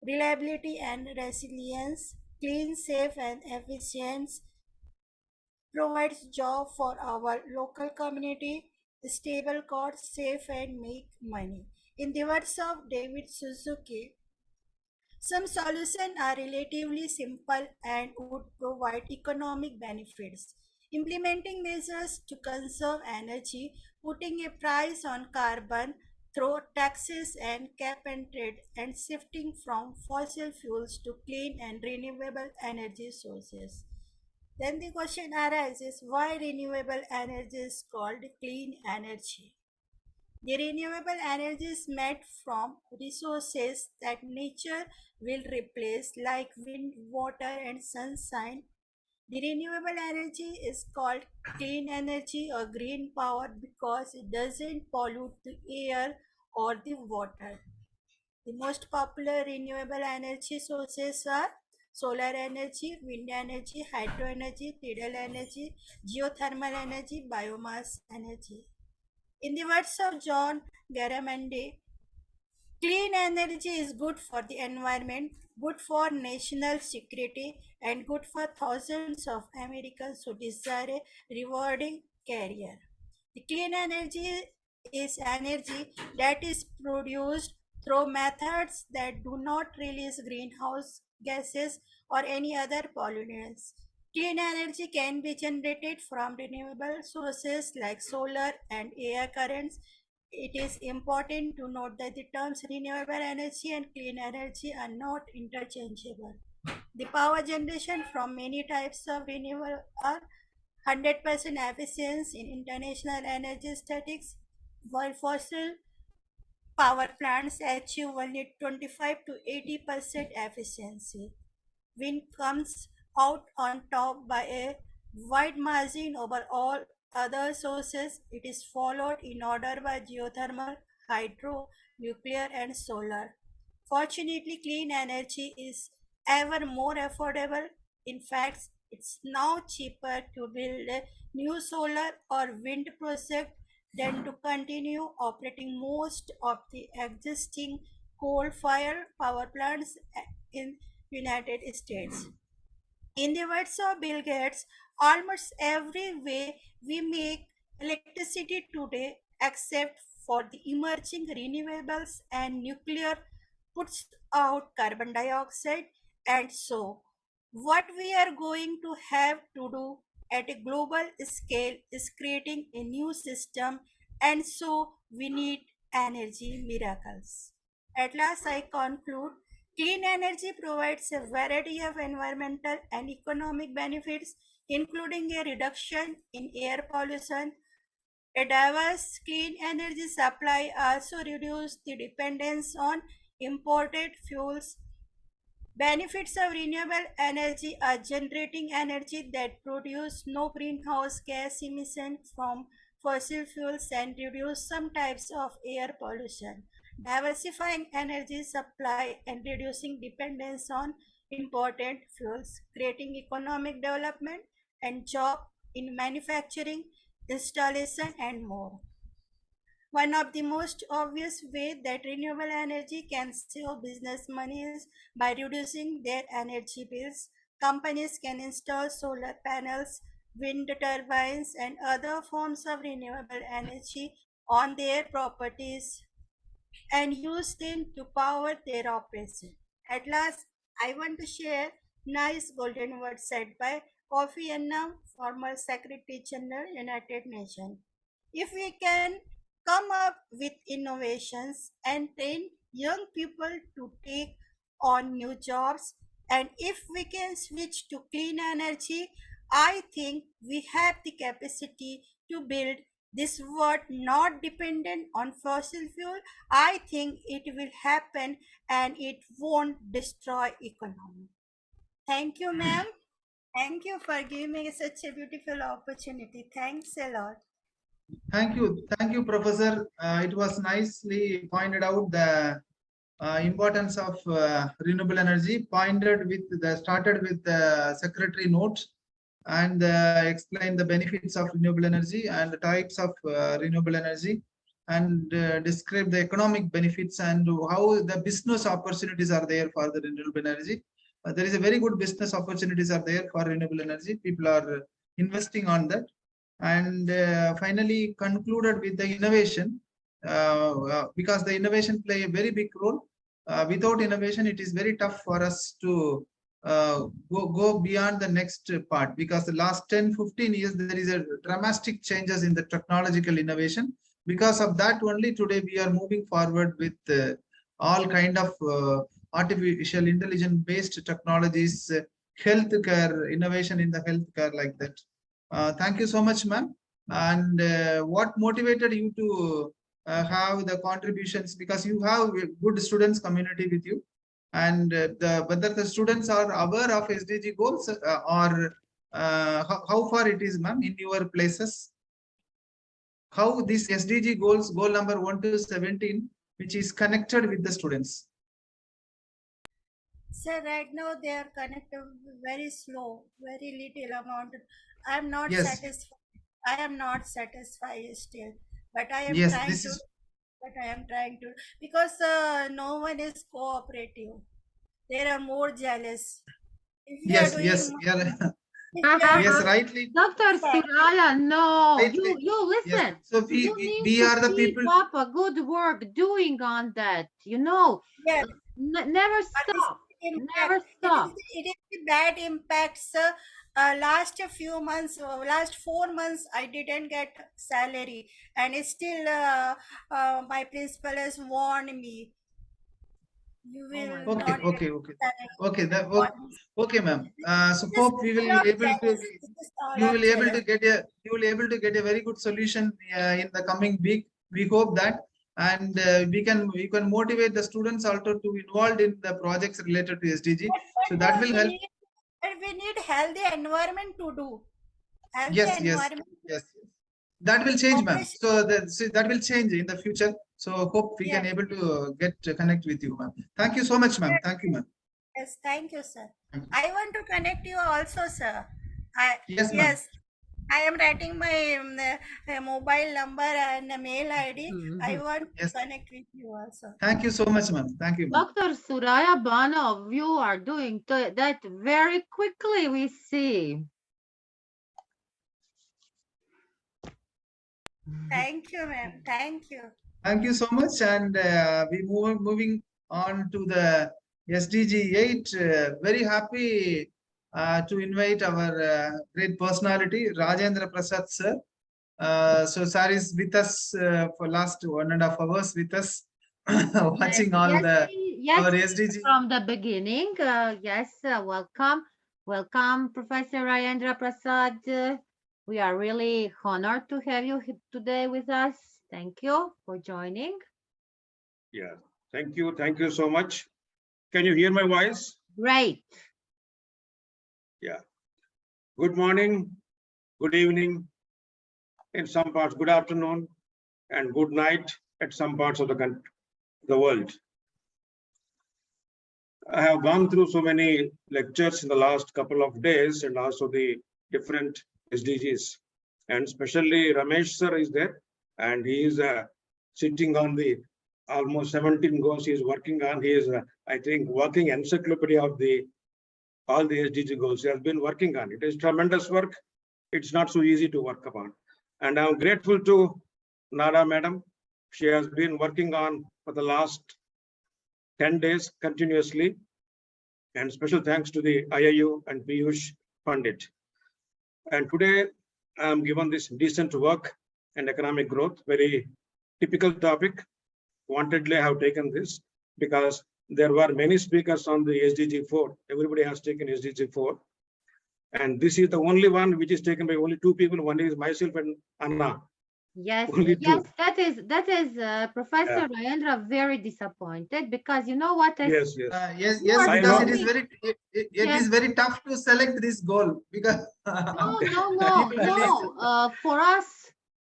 reliability and resilience, clean, safe and efficient, provides job for our local community, stable cost, safe and make money. In the words of David Suzuki, some solutions are relatively simple and would provide economic benefits. Implementing measures to conserve energy, putting a price on carbon through taxes and cap and trade, and shifting from fossil fuels to clean and renewable energy sources. Then the question arises, why renewable energy is called clean energy? The renewable energy is made from resources that nature will replace, like wind, water, and sunshine. The renewable energy is called clean energy or green power because it doesn't pollute the air or the water. The most popular renewable energy sources are solar energy, wind energy, hydro energy, tidal energy, geothermal energy, biomass energy. In the words of John Garamendi, clean energy is good for the environment, good for national security, and good for thousands of Americans who desire a rewarding career. The clean energy is energy that is produced through methods that do not release greenhouse gases or any other pollutants. Clean energy can be generated from renewable sources like solar and air currents. It is important to note that the terms renewable energy and clean energy are not interchangeable. The power generation from many types of renewable are 100% efficiency in international energy statistics, while fossil power plants achieve only 25 to 80% efficiency. Wind comes out on top by a wide margin over all other sources. It is followed in order by geothermal, hydro, nuclear, and solar. Fortunately, clean energy is ever more affordable. In fact, it's now cheaper to build a new solar or wind project than to continue operating most of the existing coal-fired power plants in United States. In the words of Bill Gates, almost every way we make electricity today, except for the emerging renewables and nuclear, puts out carbon dioxide. And so, what we are going to have to do at a global scale is creating a new system, and so we need energy miracles. At last, I conclude clean energy provides a variety of environmental and economic benefits, including a reduction in air pollution. A diverse clean energy supply also reduces the dependence on imported fuels. Benefits of renewable energy are generating energy that produce no greenhouse gas emission from fossil fuels and reduce some types of air pollution. Diversifying energy supply and reducing dependence on imported fuels, creating economic development and job in manufacturing, installation, and more. One of the most obvious ways that renewable energy can save business money is by reducing their energy bills. Companies can install solar panels, wind turbines, and other forms of renewable energy on their properties and use them to power their operation. At last, I want to share nice golden words said by Kofi Annan, former Secretary General, United Nations. If we can come up with innovations and train young people to take on new jobs, and if we can switch to clean energy, I think we have the capacity to build this world not dependent on fossil fuel. I think it will happen and it won't destroy economy. Thank you, ma'am. Thank you for giving me such a beautiful opportunity. Thanks a lot. Thank you, Professor. It was nicely pointed out the importance of renewable energy. Started with the secretary note and explained the benefits of renewable energy and the types of renewable energy, and describe the economic benefits and how the business opportunities are there for the renewable energy. There is a very good business opportunities are there for renewable energy. People are investing on that. And finally concluded with the innovation, because the innovation play a very big role. Without innovation, it is very tough for us to go beyond the next part, because the last 10-15 years there is a dramatic changes in the technological innovation. Because of that only today we are moving forward with all kind of artificial intelligence based technologies, healthcare innovation in the healthcare, like that. Thank you so much, ma'am. And what motivated you to have the contributions, because you have a good students community with you, and whether the students are aware of SDG goals or how far it is, ma'am, in your places, how this SDG goals, goal number 1 to 17, which is connected with the students. Sir, right now they are connected very slow, very little amount. I am not Yes, satisfied. I am not satisfied still, but I am yes, trying this to. is, But I am trying to, because no one is cooperative. They are more jealous. If we are yes, doing, yes, yeah. if we are Yes, doing, rightly, Dr. yeah, Suraya, no, rightly, you yes. listen. So You need we to are the keep people. up a good work doing on that. You know, yeah. never But this stop, impact, never stop. it is the bad impacts. Last few months, last 4 months, I didn't get salary, and it's still my principal has warned me. You Oh my will Okay, not God. get okay, okay, salary. okay. That What okay, okay, ma'am. So this is hope we will all of able to, jealous. This is all you of will able to jealous. get a, you will able to get a very good solution in the coming week. We hope that, and we can motivate the students also to involved in the projects related to SDG. So that will help. We need healthy environment to do. Healthy Yes, yes, environment. yes. That will change, ma'am. Population. So that will change in the future. So hope we Yeah. can able to get connect with you, ma'am. Thank you so much, ma'am. Thank you, ma'am. Yes, thank you, sir. Thank you. I want to connect you also, sir. Yes, ma'am. Yes, I am writing my mobile number and mail ID. I Mhm. want to Yes. connect with you also. Thank you so much, ma'am. Thank you, ma'am. Dr. Suraya Banov, you are doing that very quickly, we see. Thank you, ma'am. Thank you. Thank you so much. And moving on to the SDG 8. Very happy to invite our great personality, Rajendra Prasad sir. So sir is with us for last 1.5 hours with us, watching all the our SDG. From the beginning. Yes, welcome. Welcome, Professor Rajendra Prasad. We are really honored to have you today with us. Thank you for joining. Yeah, thank you. Thank you so much. Can you hear my voice? Great. Yeah. Good morning, good evening, in some parts, good afternoon, and good night at some parts of the world. I have gone through so many lectures in the last couple of days and also the different SDGs. And especially Ramesh sir is there, and he is sitting on the almost 17 goals he is working on. He is, I think, working encyclopedia of all the SDG goals. He has been working on it. It is tremendous work. It's not so easy to work upon. And I'm grateful to Nara madam. She has been working on for the last 10 days continuously. And special thanks to the Iiu and Piyush Pandit. And today I'm given this decent work and economic growth, very typical topic. Wantedly I have taken this because there were many speakers on the SDG 4. Everybody has taken SDG 4. And this is the only one which is taken by only 2 people. One is myself and Anna. Yes, Only yes, 2. that is Professor Rajendra very disappointed, because you know what I Yes, yes. Yes, You yes, are because know. it is very it Yes. is very tough to select this goal, because No. people believe.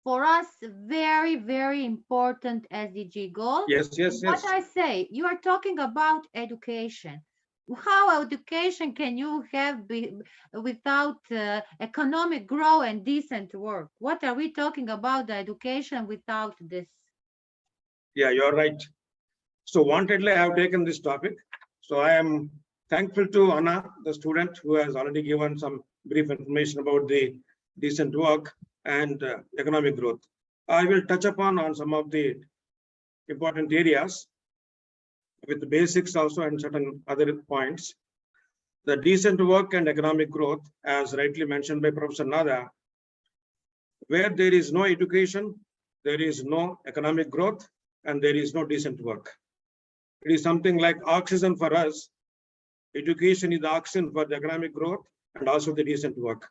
For us, very, very important SDG goal. Yes, yes, What yes. I say, you are talking about education. How education can you have without economic growth and decent work? What are we talking about the education without this? Yeah, you're right. So wantedly I have taken this topic. So I am thankful to Anna, the student, who has already given some brief information about the decent work and economic growth. I will touch upon some of the important areas with the basics also and certain other points. The decent work and economic growth, as rightly mentioned by Professor Nada, where there is no education, there is no economic growth, and there is no decent work. It is something like oxygen for us. Education is the oxygen for the economic growth and also the decent work.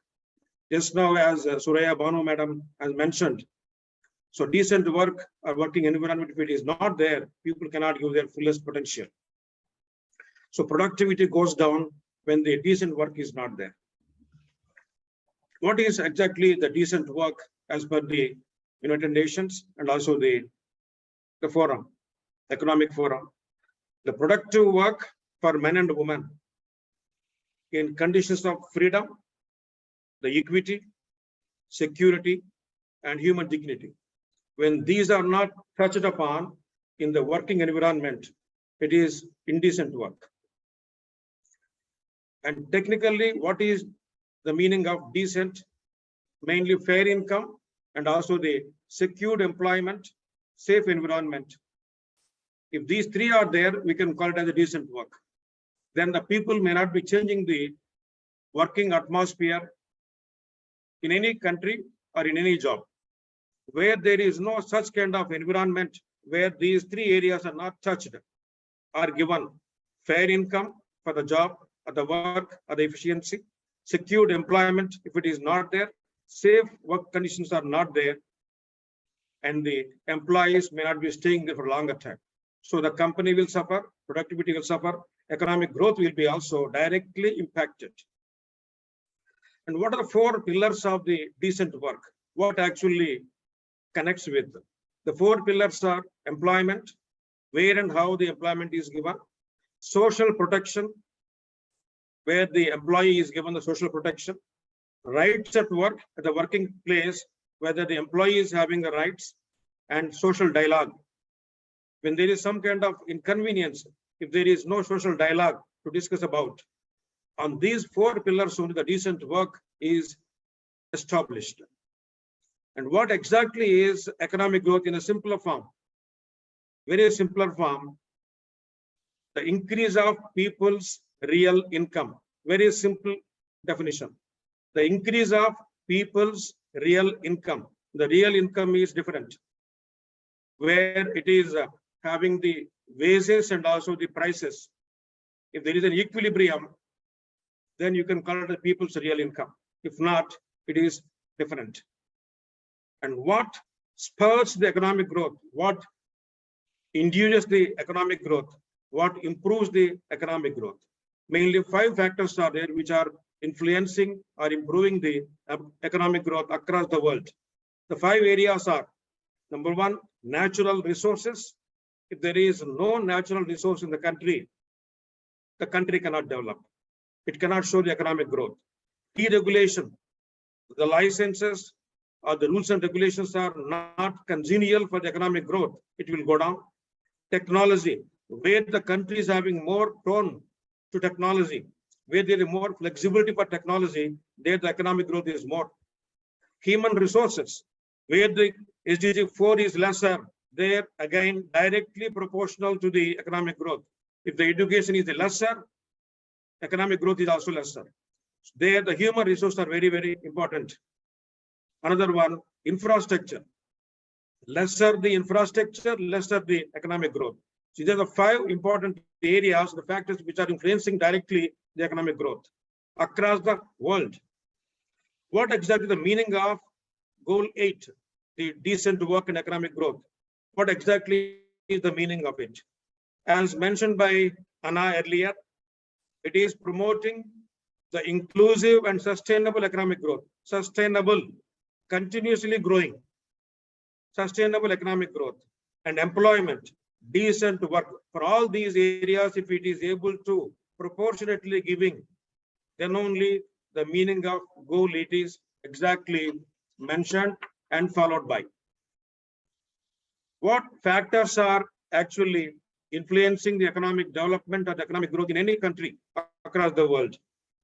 Just now, as Suraya Banu madam has mentioned, So decent work or working environment, if it is not there, people cannot give their fullest potential. So productivity goes down when the decent work is not there. What is exactly the decent work as per the United Nations and also the forum, economic forum? The productive work for men and women in conditions of freedom, the equity, security, and human dignity. When these are not touched upon in the working environment, it is indecent work. And technically, what is the meaning of decent? Mainly fair income and also the secured employment, safe environment. If these three are there, we can call it as a decent work. Then the people may not be changing the working atmosphere in any country or in any job. Where there is no such kind of environment, where these three areas are not touched, are given fair income for the job or the work or the efficiency, secured employment if it is not there, safe work conditions are not there, and the employees may not be staying there for a longer time. So the company will suffer, productivity will suffer, economic growth will be also directly impacted. And what are the four pillars of the decent work? What actually connects with? The four pillars are employment, where and how the employment is given, social protection, where the employee is given the social protection, rights at work, at the working place, whether the employee is having the rights, and social dialogue. When there is some kind of inconvenience, if there is no social dialogue to discuss about, on these four pillars only the decent work is established. And what exactly is economic growth in a simpler form? Very simpler form, the increase of people's real income. Very simple definition. The increase of people's real income. The real income is different, where it is having the wages and also the prices. If there is an equilibrium, then you can call it the people's real income. If not, it is different. And what spurs the economic growth? What induces the economic growth? What improves the economic growth? Mainly 5 factors are there which are influencing or improving the economic growth across the world. The 5 areas are: number 1, natural resources. If there is no natural resource in the country cannot develop. It cannot show the economic growth. Deregulation. The licenses or the rules and regulations are not congenial for the economic growth. It will go down. Technology, where the country is having more prone to technology, where there is more flexibility for technology, there the economic growth is more. Human resources, where the SDG 4 is lesser, there again directly proportional to the economic growth. If the education is lesser, economic growth is also lesser. There the human resources are very, very important. Another one, infrastructure. Lesser the infrastructure, lesser the economic growth. So these are the 5 important areas, the factors which are influencing directly the economic growth across the world. What exactly the meaning of goal 8, the decent work and economic growth? What exactly is the meaning of it? As mentioned by Anna earlier, it is promoting the inclusive and sustainable economic growth. Sustainable, continuously growing, sustainable economic growth and employment, decent work. For all these areas, if it is able to proportionately giving, then only the meaning of goal 8 is exactly mentioned and followed by. What factors are actually influencing the economic development or the economic growth in any country across the world?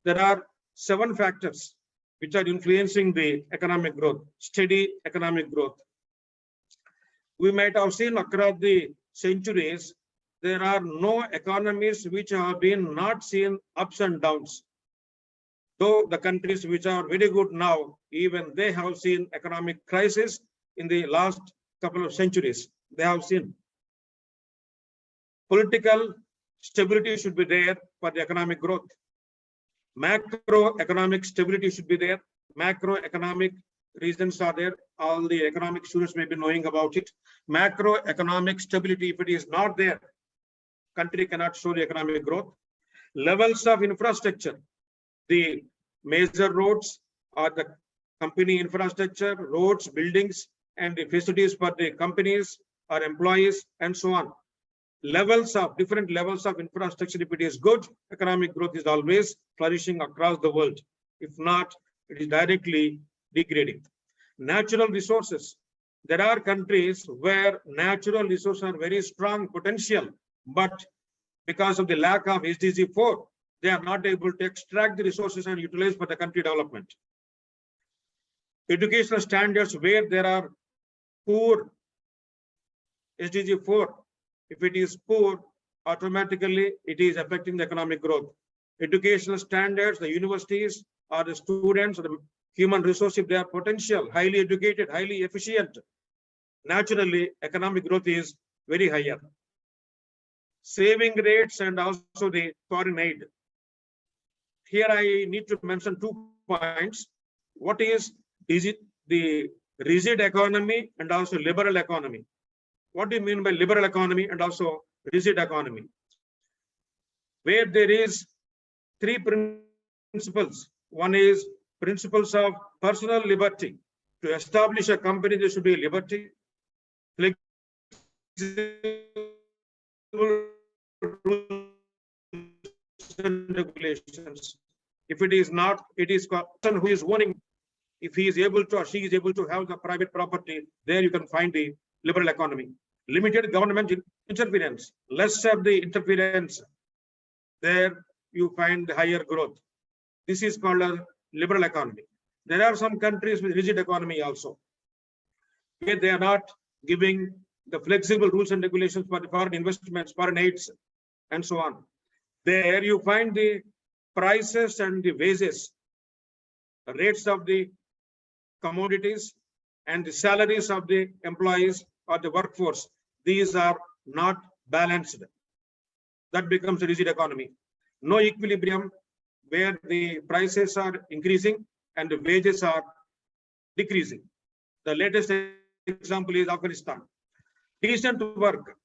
There are 7 factors which are influencing the economic growth, steady economic growth. We might have seen across the centuries, there are no economies which have been not seen ups and downs. Though the countries which are very good now, even they have seen economic crisis in the last couple of centuries. They have seen. Political stability should be there for the economic growth. Macroeconomic stability should be there. Macroeconomic reasons are there. All the economic students may be knowing about it. Macroeconomic stability, if it is not there, country cannot show the economic growth. Levels of infrastructure, the major roads or the company infrastructure, roads, buildings, and the facilities for the companies or employees, and so on. Different levels of infrastructure, if it is good, economic growth is always flourishing across the world. If not, it is directly degrading. Natural resources. There are countries where natural resources are very strong potential, but because of the lack of SDG 4, they are not able to extract the resources and utilize for the country development. Educational standards where there are poor SDG 4, if it is poor, automatically it is affecting the economic growth. Educational standards, the universities or the students or the human resource, if they are potential, highly educated, highly efficient, naturally economic growth is very higher. Saving rates and also the foreign aid. Here I need to mention 2 points. What is it the rigid economy and also liberal economy? What do you mean by liberal economy and also rigid economy? Where there is 3 principles. One is principles of personal liberty. To establish a company, there should be liberty, regulations. If it is not, it is person who is owning. If he is able to or she is able to have the private property, there you can find the liberal economy. Limited government interference, less of the interference, there you find the higher growth. This is called a liberal economy. There are some countries with rigid economy also, where they are not giving the flexible rules and regulations for the foreign investments, foreign aids, and so on. There you find the prices and the wages, the rates of the commodities and the salaries of the employees or the workforce. These are not balanced. That becomes a rigid economy. No equilibrium where the prices are increasing and the wages are decreasing. The latest example is Afghanistan. Decent work.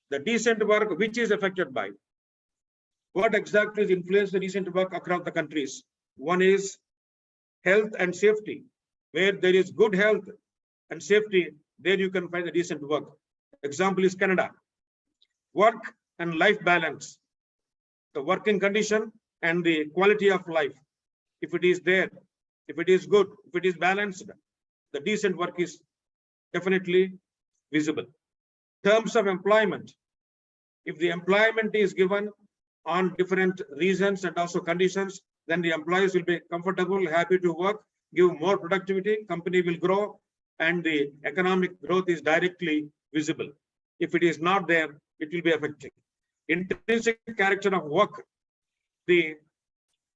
The decent work which is affected by what exactly is influenced the decent work across the countries. One is health and safety. Where there is good health and safety, there you can find the decent work. Example is Canada. Work and life balance. The working condition and the quality of life. If it is there, if it is good, if it is balanced, the decent work is definitely visible. Terms of employment. If the employment is given on different reasons and also conditions, then the employees will be comfortable, happy to work, give more productivity, company will grow, and the economic growth is directly visible. If it is not there, it will be affecting. Intrinsic character of work. The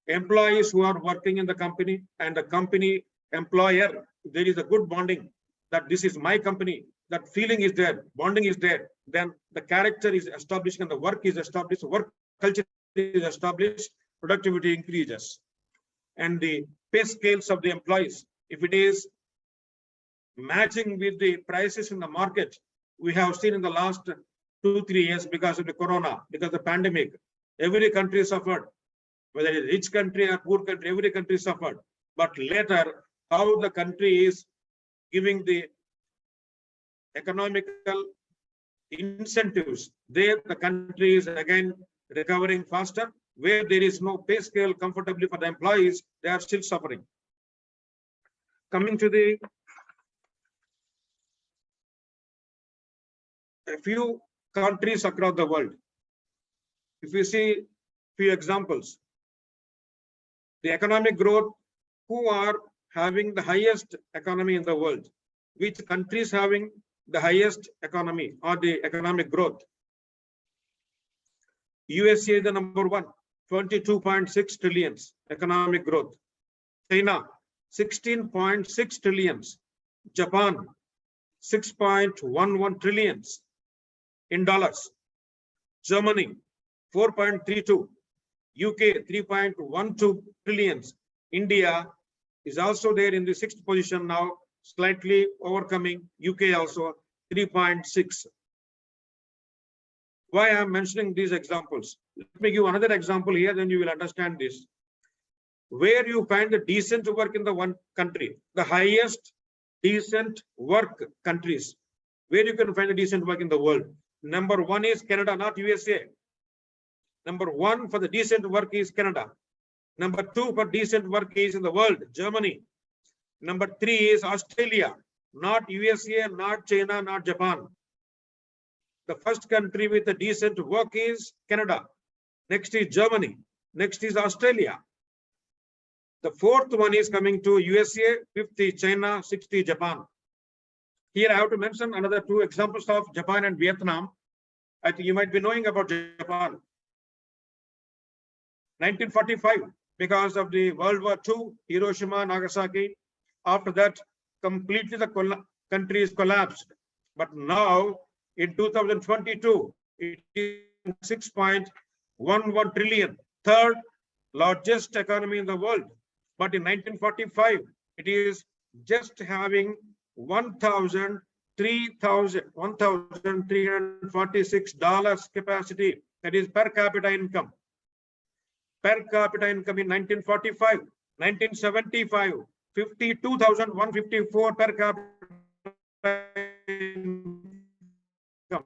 employees who are working in the company and the company employer, there is a good bonding that this is my company, that feeling is there, bonding is there, then the character is established and the work is established, work culture is established, productivity increases. And the pay scales of the employees, if it is matching with the prices in the market, we have seen in the last 2-3 years because of the corona, because of the pandemic, every country suffered, whether it is rich country or poor country, every country suffered. But later, how the country is giving the economical incentives, there the country is again recovering faster. Where there is no pay scale comfortably for the employees, they are still suffering. Coming to the a few countries across the world, if you see few examples, the economic growth, who are having the highest economy in the world, which countries having the highest economy or the economic growth. USA is the number 1, 22.6 trillions economic growth. China, 16.6 trillions. Japan, 6.11 trillions in dollars. Germany, 4.32. UK, 3.12 trillions. India, is also there in the 6th position now, slightly overcoming UK also 3.6. Why I am mentioning these examples? Let me give another example here, then you will understand this. Where you find the decent work in the one country, the highest decent work countries, where you can find the decent work in the world. Number 1 is Canada, not USA. Number 1 for the decent work is Canada. Number 2 for decent work is in the world, Germany. Number 3 is Australia, not USA, not China, not Japan. The first country with a decent work is Canada. Next is Germany. Next is Australia. The 4th one is coming to USA, 5th is China, 6th is Japan. Here I have to mention another 2 examples of Japan and Vietnam. I think you might be knowing about Japan. 1945, because of the World War II, Hiroshima, Nagasaki. After that, completely the country is collapsed. But now, in 2022, it is 6.11 trillion, 3rd largest economy in the world. But in 1945, it is just having $1,346 capacity. That is per capita income. Per capita income in 1945, 1975, 52,154 per capita income.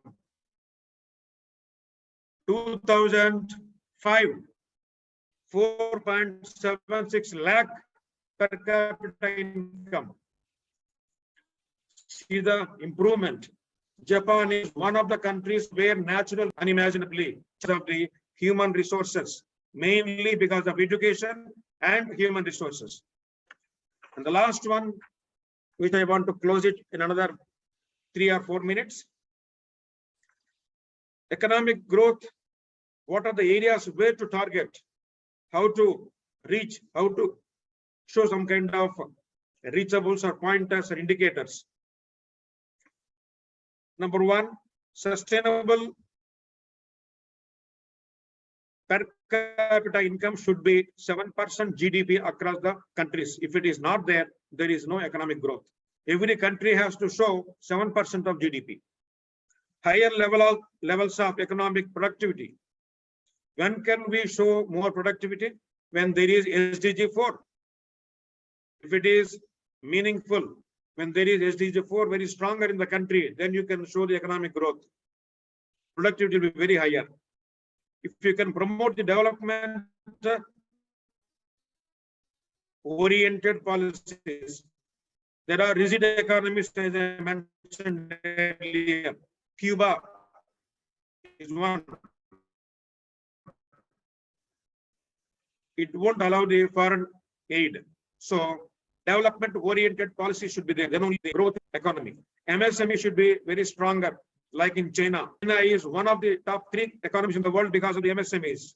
2005, 4.76 lakh per capita income. See the improvement. Japan is one of the countries where natural unimaginably of the human resources, mainly because of education and human resources. And the last one, which I want to close it in another 3 or 4 minutes. Economic growth. What are the areas where to target? How to reach, how to show some kind of reachables or pointers or indicators. Number 1, sustainable per capita income should be 7% GDP across the countries. If it is not there, there is no economic growth. Every country has to show 7% of GDP. Higher levels of economic productivity. When can we show more productivity? When there is SDG 4. If it is meaningful, when there is SDG 4 very stronger in the country, then you can show the economic growth. Productivity will be very higher. If you can promote the development oriented policies, there are rigid economies, as I mentioned earlier. Cuba is one. It won't allow the foreign aid. So development oriented policy should be there. Then only the growth economy. MSME should be very stronger, like in China. China is one of the top 3 economies in the world because of the MSMEs.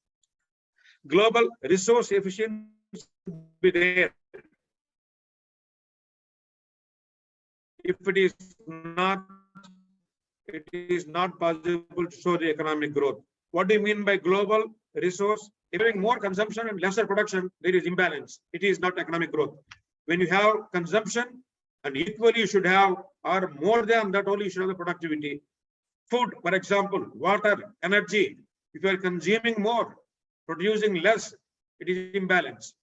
Global resource efficiency should be there. If it is not possible to show the economic growth. What do you mean by global resource? If having more consumption and lesser production, there is imbalance. It is not economic growth. When you have consumption and equally you should have, or more than that only you should have the productivity. Food, for example, water, energy. If you are consuming more, producing less, it is imbalance.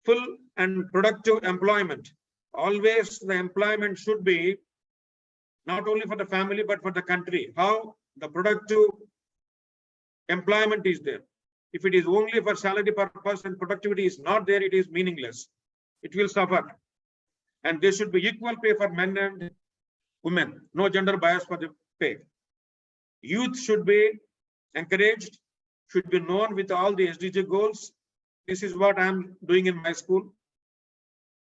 Full and productive employment. Always the employment should be not only for the family, but for the country. How the productive employment is there. If it is only for salary purpose and productivity is not there, it is meaningless. It will suffer. And there should be equal pay for men and women. No gender bias for the pay. Youth should be encouraged, should be known with all the SDG goals. This is what I am doing in my school.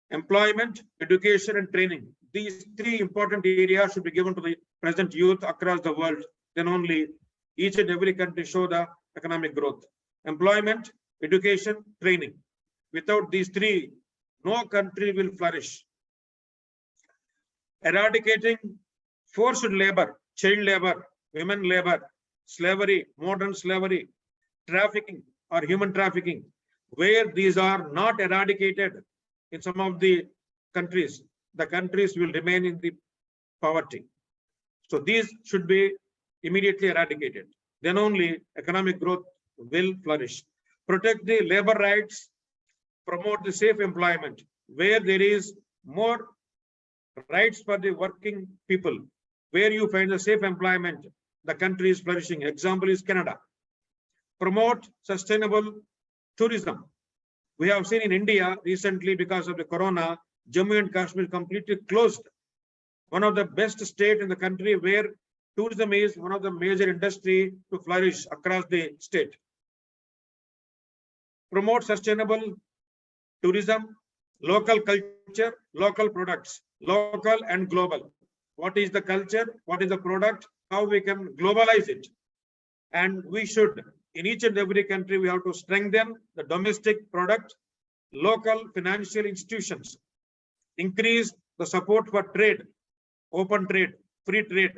Employment, education, and training. These 3 important areas should be given to the present youth across the world. Then only each and every country show the economic growth. Employment, education, training. Without these 3, no country will flourish. Eradicating forced labor, child labor, women labor, slavery, modern slavery, trafficking or human trafficking. Where these are not eradicated, in some of the countries will remain in the poverty. So these should be immediately eradicated. Then only economic growth will flourish. Protect the labor rights, promote the safe employment. Where there is more rights for the working people, where you find the safe employment, the country is flourishing. Example is Canada. Promote sustainable tourism. We have seen in India recently, because of the corona, Jammu and Kashmir completely closed. One of the best state in the country where tourism is one of the major industry to flourish across the state. Promote sustainable tourism, local culture, local products, local and global. What is the culture? What is the product? How we can globalize it? And we should, in each and every country, we have to strengthen the domestic product, local financial institutions, increase the support for trade, open trade, free trade.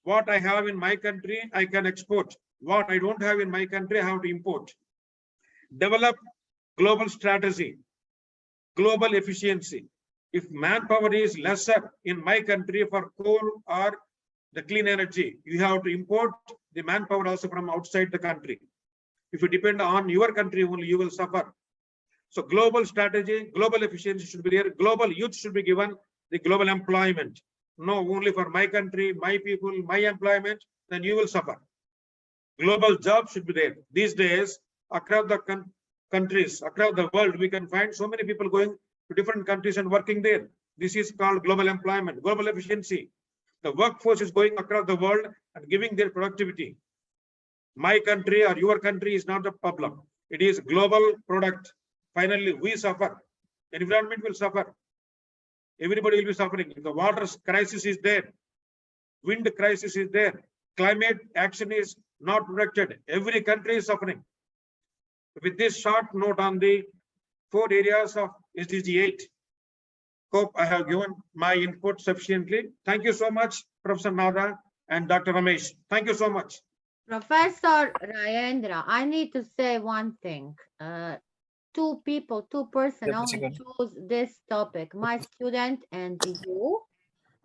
What I have in my country, I can export. What I don't have in my country, I have to import. Develop global strategy, global efficiency. If manpower is lesser in my country for coal or the clean energy, you have to import the manpower also from outside the country. If you depend on your country only, you will suffer. So global strategy, global efficiency should be there. Global youth should be given the global employment. No, only for my country, my people, my employment, then you will suffer. Global jobs should be there. These days, across the countries, across the world, we can find so many people going to different countries and working there. This is called global employment, global efficiency. The workforce is going across the world and giving their productivity. My country or your country is not the problem. It is global product. Finally, we suffer. Environment will suffer. Everybody will be suffering. The water crisis is there. Wind crisis is there. Climate action is not protected. Every country is suffering. With this short note on the 4 areas of SDG 8, hope I have given my input sufficiently. Thank you so much, Professor Nada and Dr. Ramesh. Thank you so much. Professor Rayendra, I need to say one thing. Two person only chose this topic, my student and you.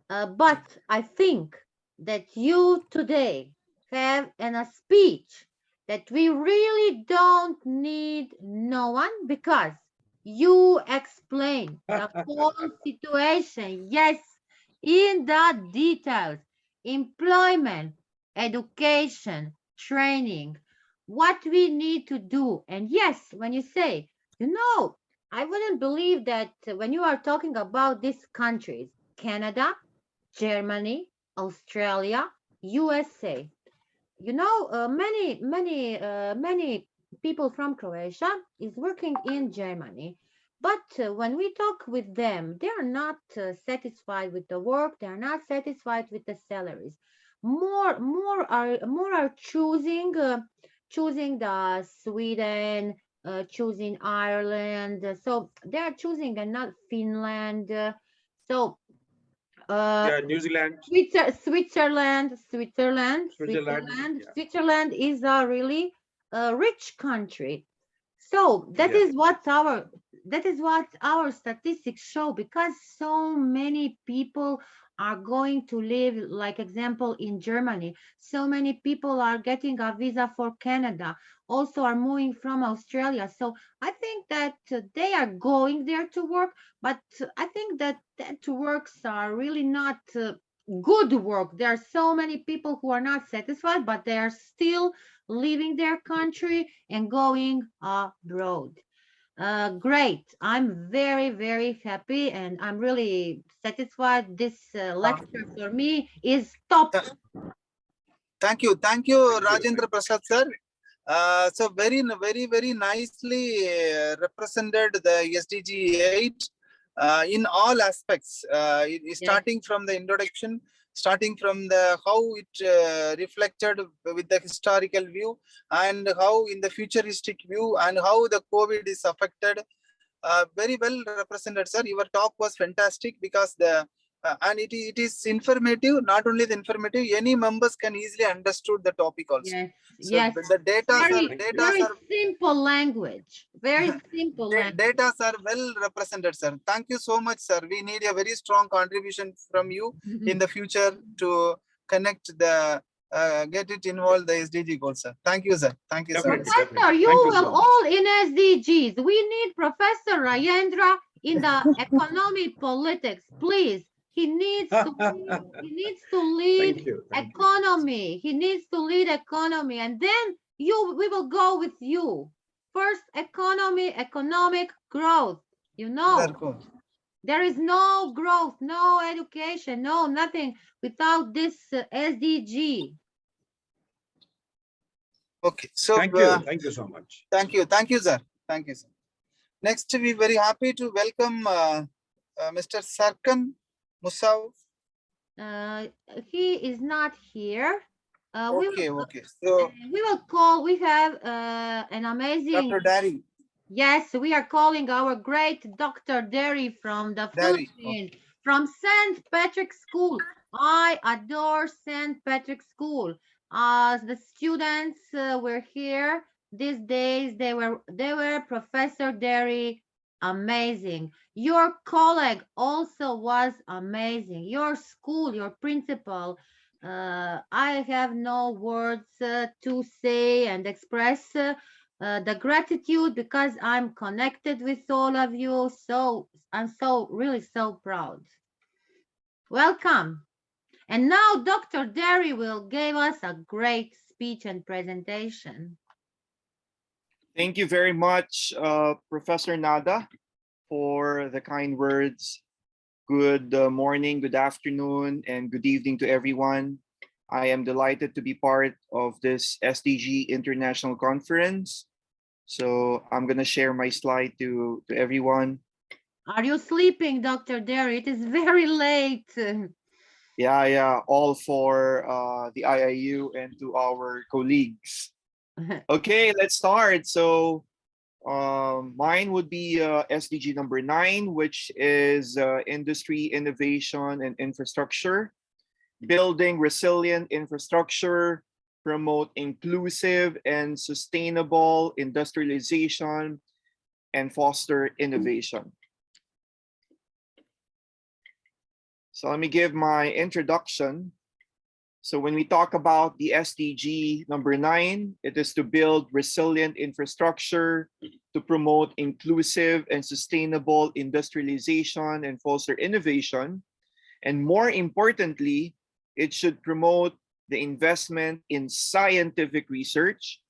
But I think that you today have in a speech that we really don't need no one, because you explain the whole situation. Yes, in the details, employment, education, training, what we need to do. And yes, when you say, I wouldn't believe that when you are talking about these countries, Canada, Germany, Australia, USA, many people from Croatia is working in Germany. But when we talk with them, they are not satisfied with the work. They are not satisfied with the salaries. More are choosing the Sweden, choosing Ireland. So they are choosing and not Finland. New Zealand. Switzerland is a really rich country. So that is what our statistics show, because so many people are going to live, like example in Germany, so many people are getting a visa for Canada, also are moving from Australia. So I think that they are going there to work, but I think that works are really not good work. There are so many people who are not satisfied, but they are still leaving their country and going abroad. Great. I'm very, very happy, and I'm really satisfied. This lecture for me is top. Thank you, Rajendra Prasad sir. So very nicely represented the SDG 8 in all aspects, starting from the introduction, starting from the how it reflected with the historical view, and how in the futuristic view, and how the COVID is affected. Very well represented, sir. Your talk was fantastic, because the and it is informative. Not only the informative, any members can easily understood the topic also. Yes, So yes. the data Very simple language. Very simple language. data are well represented, sir. Thank you so much, sir. We need a very strong contribution from you in the future to connect the get it involved the SDG goals, sir. Thank you, sir. Thank you, sir. Professor, you will all in SDGs. We need Professor Rajendra in the economy politics, please. He needs to lead economy. He needs to lead economy, and then we will go with you. First, economic growth. You know, there is no growth, no education, no nothing without this SDG. Okay, so thank you so much. Thank you, sir. Thank you, sir. Next, we very happy to welcome Mr. Sarkan Musaw. He is not here. Okay. So we will call. We have an amazing Dr. Dari. Yes, we are calling our great Dr. Derry from the Philippines, from St. Patrick's School. I adore St. Patrick's School. The students were here these days. They were Professor Derry, amazing. Your colleague also was amazing. Your school, your principal. I have no words to say and express the gratitude because I'm connected with all of you. So I'm really so proud. Welcome. And now Dr. Derry will give us a great speech and presentation. Thank you very much, Professor Nada, for the kind words. Good morning, good afternoon, and good evening to everyone. I am delighted to be part of this SDG International Conference. So I'm going to share my slide to everyone. Are you sleeping, Dr. Derry? It is very late. Yeah, all for the IIU and to our colleagues. Okay, let's start. So mine would be SDG number 9, which is industry, innovation, and infrastructure. Building resilient infrastructure, promote inclusive and sustainable industrialization, and foster innovation. So let me give my introduction. So when we talk about the SDG number 9, it is to build resilient infrastructure, to promote inclusive and sustainable industrialization and foster innovation. And more importantly, it should promote the investment in scientific research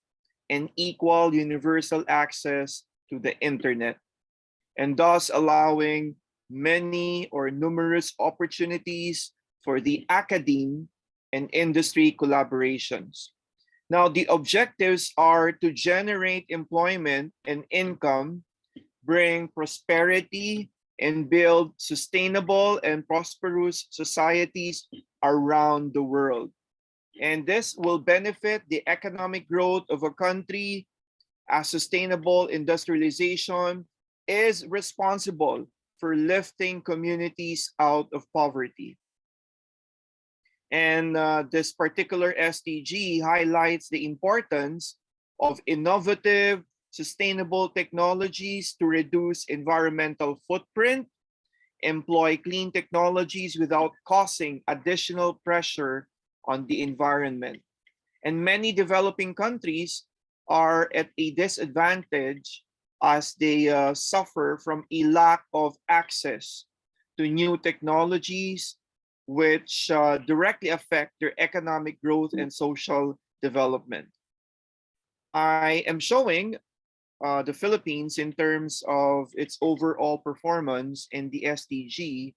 and equal universal access to the internet, and thus allowing many or numerous opportunities for the academe and industry collaborations. Now, the objectives are to generate employment and income, bring prosperity, and build sustainable and prosperous societies around the world. And this will benefit the economic growth of a country, as sustainable industrialization is responsible for lifting communities out of poverty. And this particular SDG highlights the importance of innovative, sustainable technologies to reduce environmental footprint, employ clean technologies without causing additional pressure on the environment. And many developing countries are at a disadvantage as they suffer from a lack of access to new technologies, which directly affect their economic growth and social development. I am showing the Philippines in terms of its overall performance in the SDG,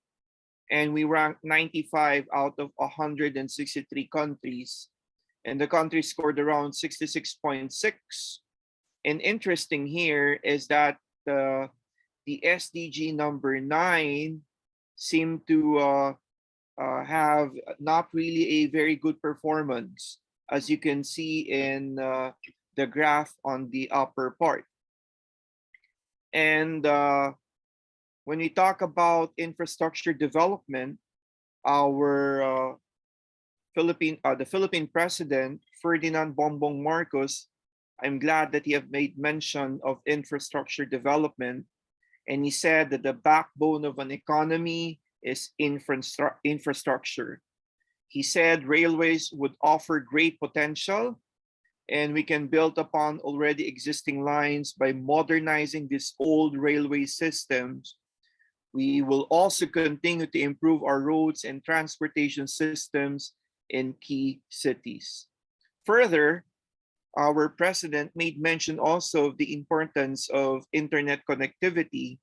and we ranked 95 out of 163 countries, and the country scored around 66.6. And interesting here is that the SDG number 9 seemed to have not really a very good performance, as you can see in the graph on the upper part. And when we talk about infrastructure development, our the Philippine President, Ferdinand Bongbong Marcos, I'm glad that he have made mention of infrastructure development. And he said that the backbone of an economy is infrastructure. He said railways would offer great potential, and we can build upon already existing lines by modernizing these old railway systems. We will also continue to improve our roads and transportation systems in key cities. Further, our president made mention also of the importance of internet connectivity.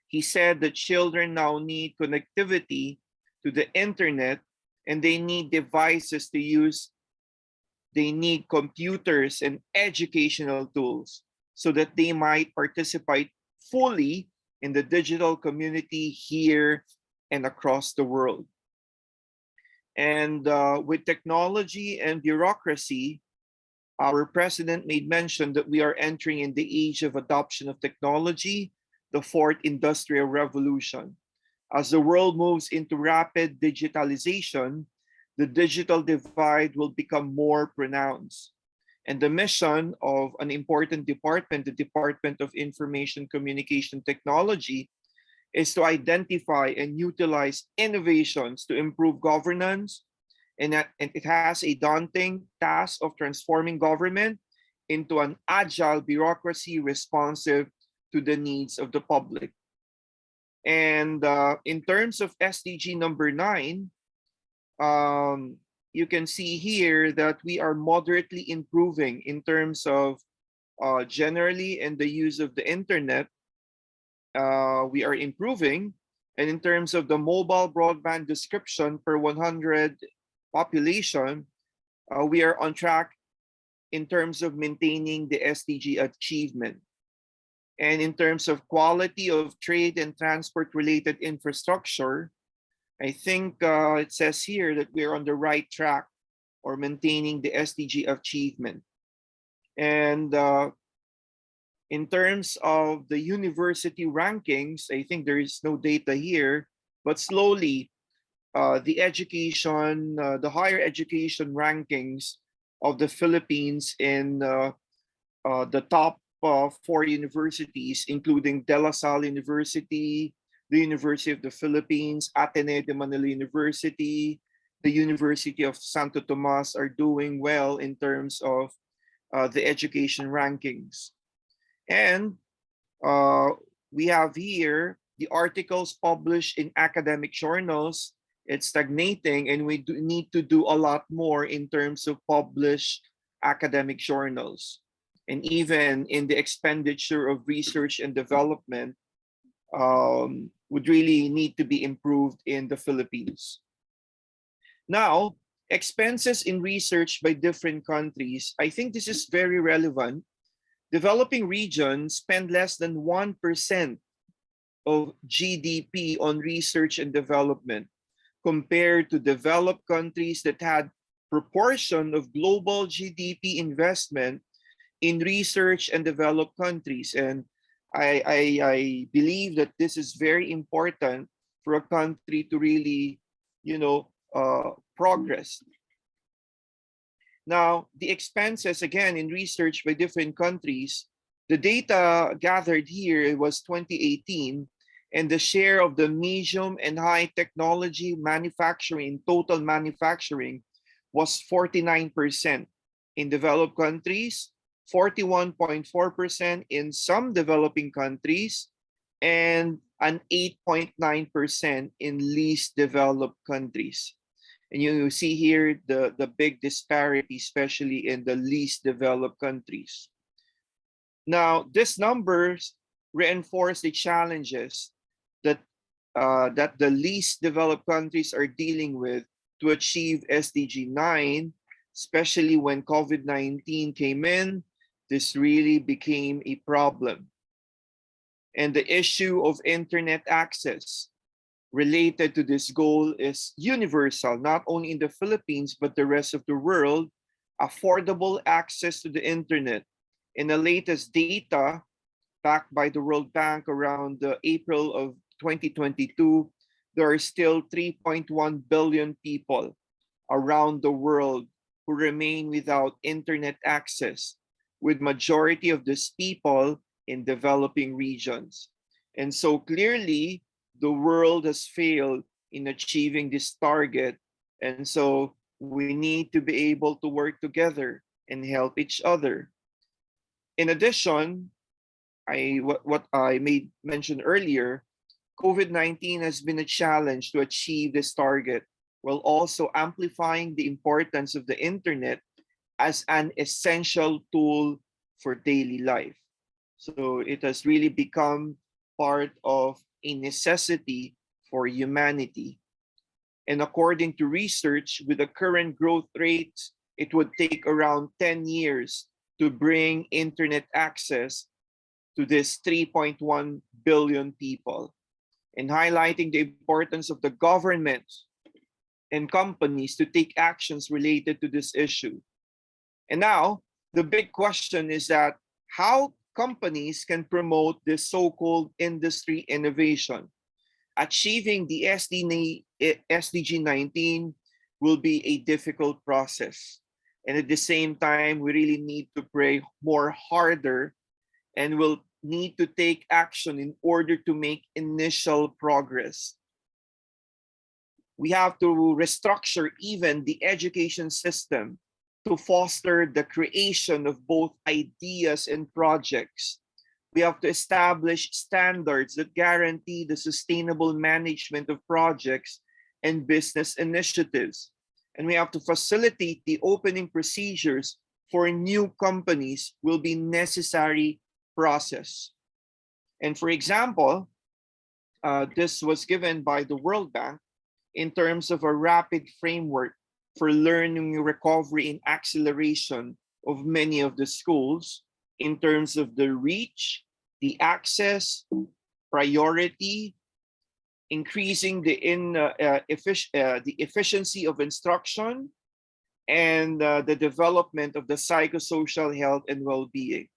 He said that children now need connectivity to the internet, and they need devices to use. They need computers and educational tools so that they might participate fully in the digital community here and across the world. And with technology and bureaucracy, our president made mention that we are entering in the age of adoption of technology, the fourth industrial revolution. As the world moves into rapid digitalization, the digital divide will become more pronounced. And the mission of an important department, the Department of Information Communication Technology, is to identify and utilize innovations to improve governance. And it has a daunting task of transforming government into an agile bureaucracy responsive to the needs of the public. And in terms of SDG number 9, you can see here that we are moderately improving in terms of generally in the use of the internet. We are improving, and in terms of the mobile broadband description per 100 population, we are on track in terms of maintaining the SDG achievement. And in terms of quality of trade and transport related infrastructure, I think it says here that we're on the right track or maintaining the SDG achievement. And in terms of the university rankings, I think there is no data here, but slowly the education, the higher education rankings of the Philippines in the top 4 universities, including De La Salle University, the University of the Philippines, Ateneo de Manila University, the University of Santo Tomas are doing well in terms of the education rankings. And we have here the articles published in academic journals. It's stagnating, and we need to do a lot more in terms of published academic journals. And even in the expenditure of research and development would really need to be improved in the Philippines. Now, expenses in research by different countries. I think this is very relevant. Developing regions spend less than 1% of GDP on research and development compared to developed countries that had proportion of global GDP investment in research and developed countries. And I believe that this is very important for a country to really, progress. Now, the expenses, again, in research by different countries, the data gathered here was 2018, and the share of the medium and high technology manufacturing, total manufacturing, was 49% in developed countries, 41.4% in some developing countries, and an 8.9% in least developed countries. And you see here the big disparity, especially in the least developed countries. Now, these numbers reinforce the challenges that the least developed countries are dealing with to achieve SDG 9, especially when COVID-19 came in. This really became a problem. And the issue of internet access related to this goal is universal, not only in the Philippines, but the rest of the world. Affordable access to the internet. In the latest data backed by the World Bank around April of 2022, there are still 3.1 billion people around the world who remain without internet access, with majority of these people in developing regions. And so clearly, the world has failed in achieving this target. And so we need to be able to work together and help each other. In addition, what I made mention earlier, COVID-19 has been a challenge to achieve this target, while also amplifying the importance of the internet as an essential tool for daily life. So it has really become part of a necessity for humanity. And according to research, with the current growth rates, it would take around 10 years to bring internet access to this 3.1 billion people, and highlighting the importance of the government and companies to take actions related to this issue. And now, the big question is that how companies can promote this so-called industry innovation. Achieving the SDG 19 will be a difficult process. And at the same time, we really need to pray more harder and will need to take action in order to make initial progress. We have to restructure even the education system to foster the creation of both ideas and projects. We have to establish standards that guarantee the sustainable management of projects and business initiatives. And we have to facilitate the opening procedures for new companies will be necessary process. And for example, this was given by the World Bank in terms of a rapid framework for learning recovery and acceleration of many of the schools in terms of the reach, the access, priority, increasing the efficiency of instruction, and the development of the psychosocial health and well-being.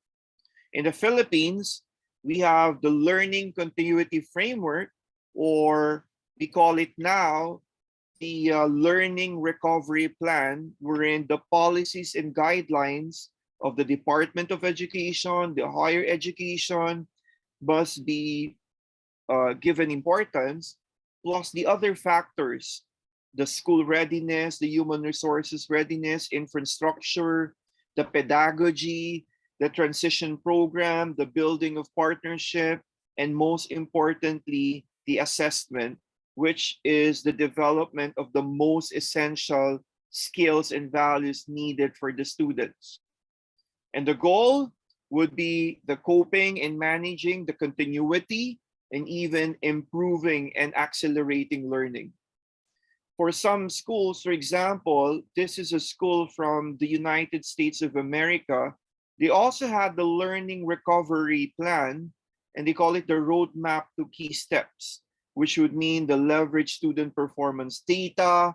In the Philippines, we have the Learning Continuity Framework, or we call it now the Learning Recovery Plan, wherein the policies and guidelines of the Department of Education, the higher education, must be given importance, plus the other factors, the school readiness, the human resources readiness, infrastructure, the pedagogy, the transition program, the building of partnership, and most importantly, the assessment, which is the development of the most essential skills and values needed for the students. And the goal would be the coping and managing the continuity and even improving and accelerating learning. For some schools, for example, this is a school from the United States of America. They also had the learning recovery plan, and they call it the roadmap to key steps, which would mean the leverage student performance data,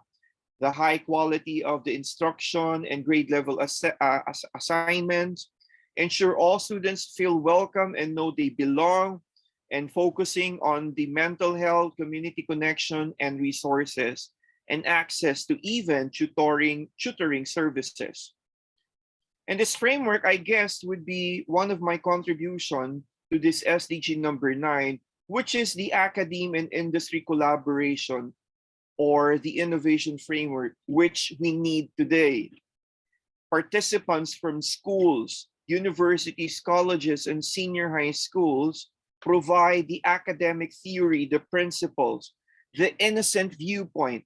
the high quality of the instruction and grade level assignments, ensure all students feel welcome and know they belong, and focusing on the mental health, community connection, and resources, and access to even tutoring services. And this framework, I guess, would be one of my contribution to this SDG number 9, which is the academe and industry collaboration, or the innovation framework, which we need today. Participants from schools, universities, colleges, and senior high schools provide the academic theory, the principles, the innocent viewpoint,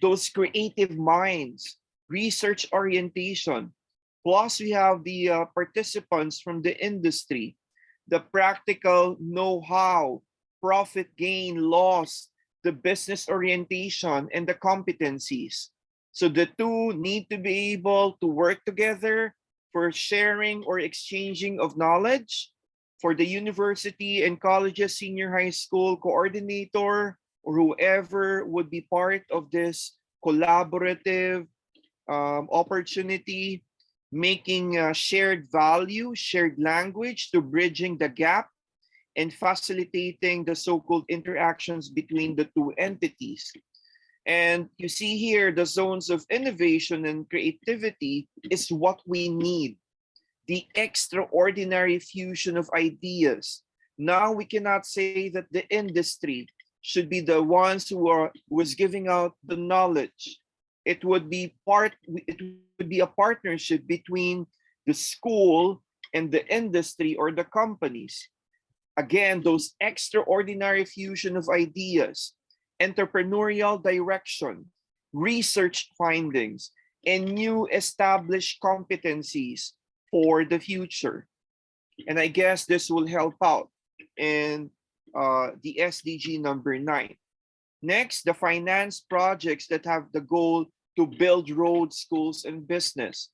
those creative minds, research orientation. Plus, we have the participants from the industry, the practical know-how, profit gain, loss, the business orientation, and the competencies. So the two need to be able to work together for sharing or exchanging of knowledge. For the university and colleges, senior high school coordinator, or whoever would be part of this collaborative opportunity, making shared value, shared language to bridging the gap, and facilitating the so-called interactions between the two entities. And you see here, the zones of innovation and creativity is what we need. The extraordinary fusion of ideas. Now we cannot say that the industry should be the ones was giving out the knowledge. It would be a partnership between the school and the industry or the companies. Again, those extraordinary fusion of ideas, entrepreneurial direction, research findings, and new established competencies for the future. And I guess this will help out in the SDG number 9. Next, the finance projects that have the goal to build roads, schools, and business.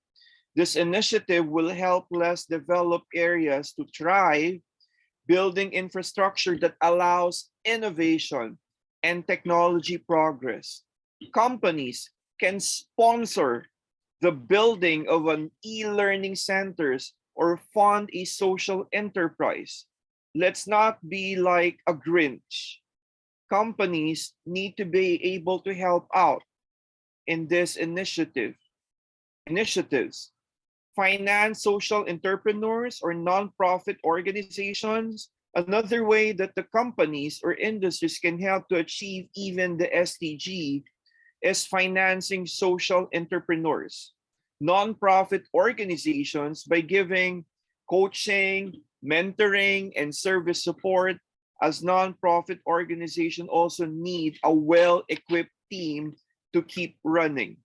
This initiative will help less developed areas to thrive, building infrastructure that allows innovation and technology progress. Companies can sponsor the building of an e-learning centers or fund a social enterprise. Let's not be like a Grinch. Companies need to be able to help out in this initiatives. Finance social entrepreneurs or nonprofit organizations. Another way that the companies or industries can help to achieve even the SDG is financing social entrepreneurs, nonprofit organizations by giving coaching, mentoring, and service support, as nonprofit organizations also need a well-equipped team to keep running.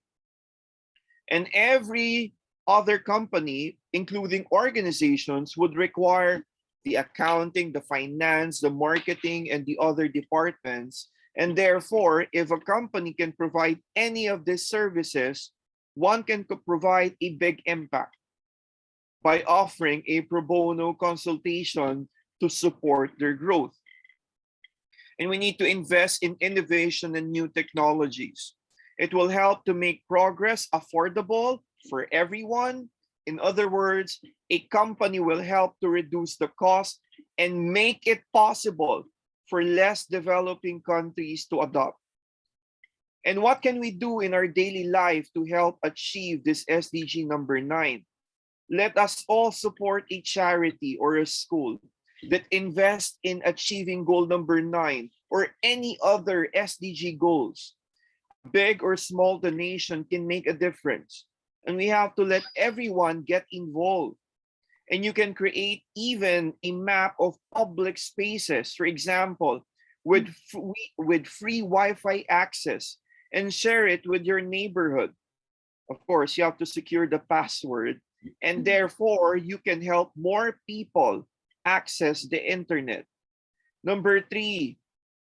And every other company, including organizations, would require the accounting, the finance, the marketing, and the other departments. And therefore, if a company can provide any of these services, one can provide a big impact by offering a pro bono consultation to support their growth. And we need to invest in innovation and new technologies. It will help to make progress affordable for everyone. In other words, a company will help to reduce the cost and make it possible for less developing countries to adopt. And what can we do in our daily life to help achieve this SDG number 9? Let us all support a charity or a school that invests in achieving goal number 9 or any other SDG goals. Big or small donation can make a difference. And we have to let everyone get involved. And you can create even a map of public spaces, for example, with free Wi-Fi access, and share it with your neighborhood. Of course, you have to secure the password, and therefore you can help more people access the internet. Number 3,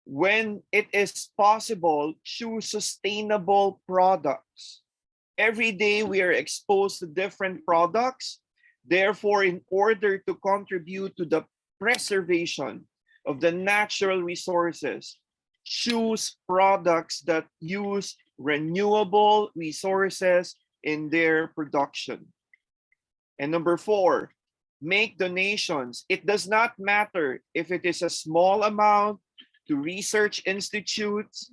when it is possible, choose sustainable products. Every day we are exposed to different products. Therefore, in order to contribute to the preservation of the natural resources, choose products that use renewable resources in their production. And number 4, make donations. It does not matter if it is a small amount to research institutes.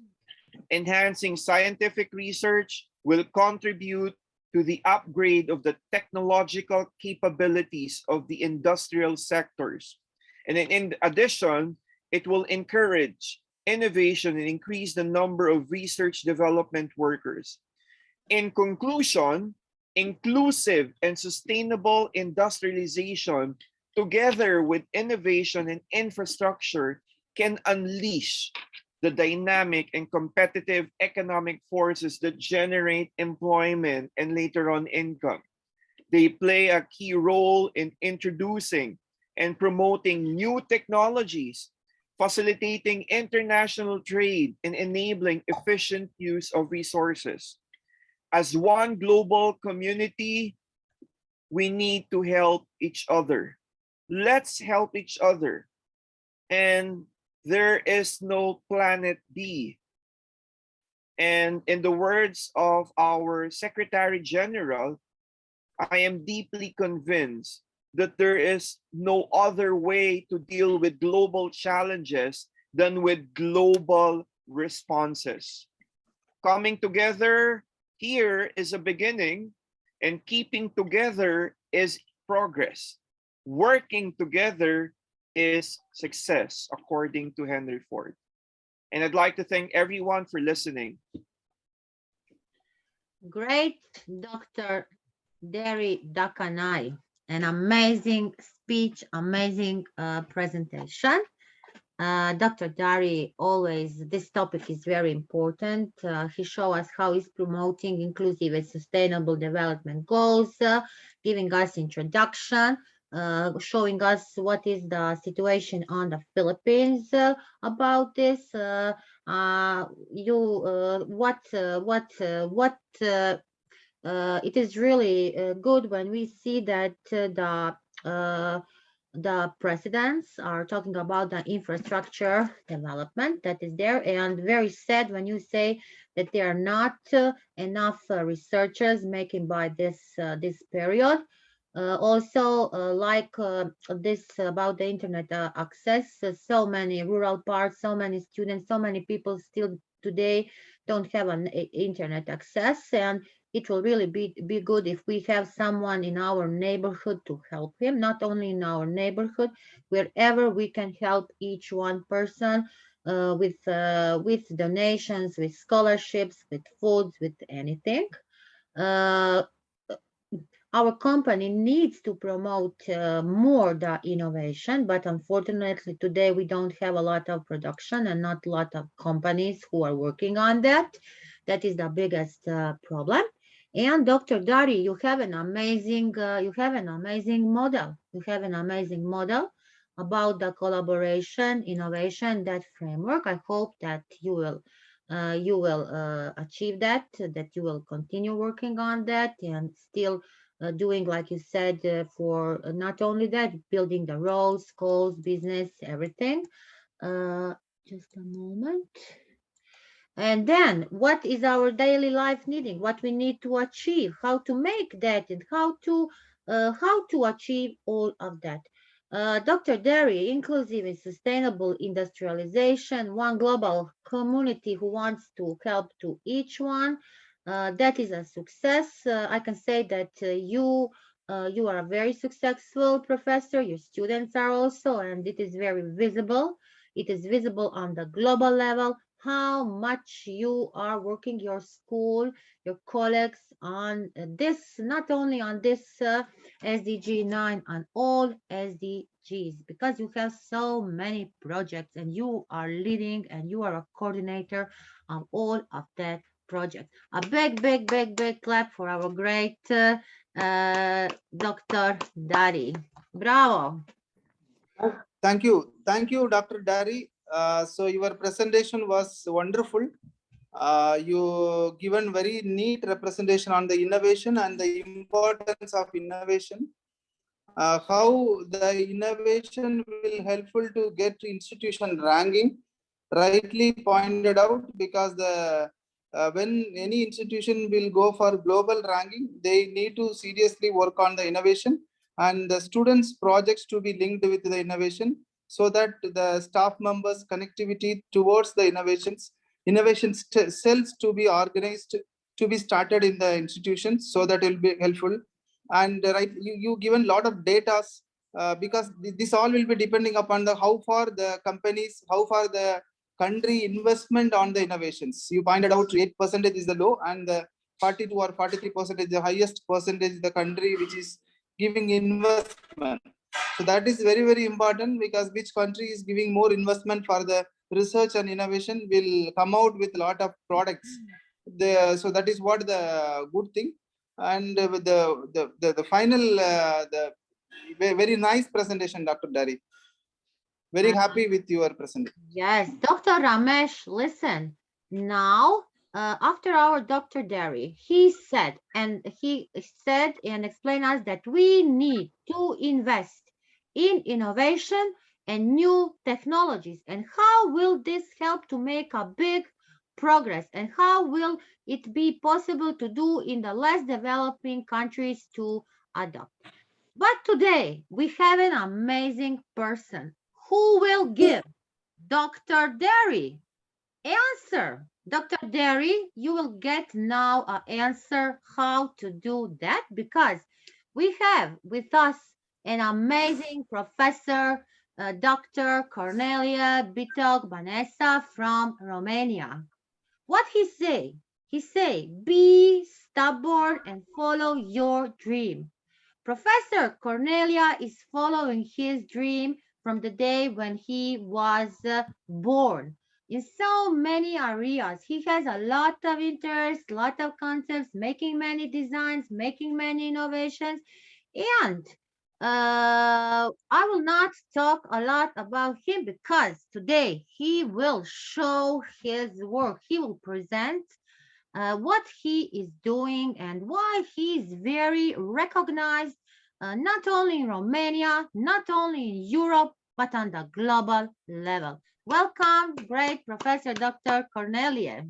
Enhancing scientific research will contribute to the upgrade of the technological capabilities of the industrial sectors. And in addition, it will encourage innovation and increase the number of research development workers. In conclusion, inclusive and sustainable industrialization together with innovation and infrastructure can unleash the dynamic and competitive economic forces that generate employment and later on income. They play a key role in introducing and promoting new technologies, facilitating international trade, and enabling efficient use of resources. As one global community, we need to help each other. Let's help each other. And there is no planet B. And in the words of our Secretary General, I am deeply convinced that there is no other way to deal with global challenges than with global responses. Coming together here is a beginning, and keeping together is progress. Working together is success, according to Henry Ford. And I'd like to thank everyone for listening. Great, Dr. Derry Dakanai. An amazing speech, amazing presentation. Dr. Dari, always, this topic is very important. He showed us how he's promoting inclusive and sustainable development goals, giving us introduction, showing us what is the situation on the Philippines about this. It is really good when we see that the presidents are talking about the infrastructure development that is there, and very sad when you say that there are not enough researchers making by this period. Also, like this about the internet access, so many rural parts, so many students, so many people still today don't have an internet access, and it will really be good if we have someone in our neighborhood to help him, not only in our neighborhood, wherever we can help each one person with donations, with scholarships, with foods, with anything. Our company needs to promote more the innovation, but unfortunately today we don't have a lot of production and not a lot of companies who are working on that. That is the biggest problem. And Dr. Dari, you have an amazing model. You have an amazing model about the collaboration, innovation, that framework. I hope that you will achieve that you will continue working on that and still doing, like you said, for not only that, building the roads, schools, business, everything. Just a moment. And then what is our daily life needing, what we need to achieve, how to make that, and how to achieve all of that. Dr. Derry, inclusive and sustainable industrialization, one global community who wants to help to each one. That is a success. I can say that you are a very successful professor. Your students are also, and it is very visible. It is visible on the global level how much you are working your school, your colleagues on this, not only on this SDG 9, on all SDGs, because you have so many projects and you are leading and you are a coordinator of all of that project. A big clap for our great Dr. Dari. Bravo. Thank you, Dr. Dari. So your presentation was wonderful. You given very neat representation on the innovation and the importance of innovation. How the innovation will helpful to get institution ranking, rightly pointed out, because the when any institution will go for global ranking, they need to seriously work on the innovation and the students projects to be linked with the innovation, so that the staff members connectivity towards the innovation cells to be organized, to be started in the institutions, so that will be helpful. And right, you given lot of data, because this all will be depending upon the how far the companies, how far the country investment on the innovations. You pointed out 8% is the low, and the 42 or 43% is the highest percentage the country which is giving investment. So that is very important, because which country is giving more investment for the research and innovation will come out with a lot of products. So that is what the good thing. And with the final the very nice presentation, Dr. Dari. Very happy with your presentation. Yes, Dr. Ramesh, listen. Now, after our Dr. Derry, he said and explained us that we need to invest in innovation and new technologies. And how will this help to make a big progress? And how will it be possible to do in the less developing countries to adopt? But today we have an amazing person who will give Dr. Derry answer. Dr. Derry, you will get now an answer how to do that because we have with us an amazing professor, Dr. Cornelia Bitok Banesa from Romania. What he say? He say, be stubborn and follow your dream. Professor Cornelia is following his dream from the day when he was born. In so many areas, he has a lot of interest, lot of concepts, making many designs, making many innovations, and I will not talk a lot about him because today he will show his work. He will present what he is doing and why he is very recognized, not only in Romania, not only in Europe, but on the global level. Welcome, great Professor Dr. Cornelia.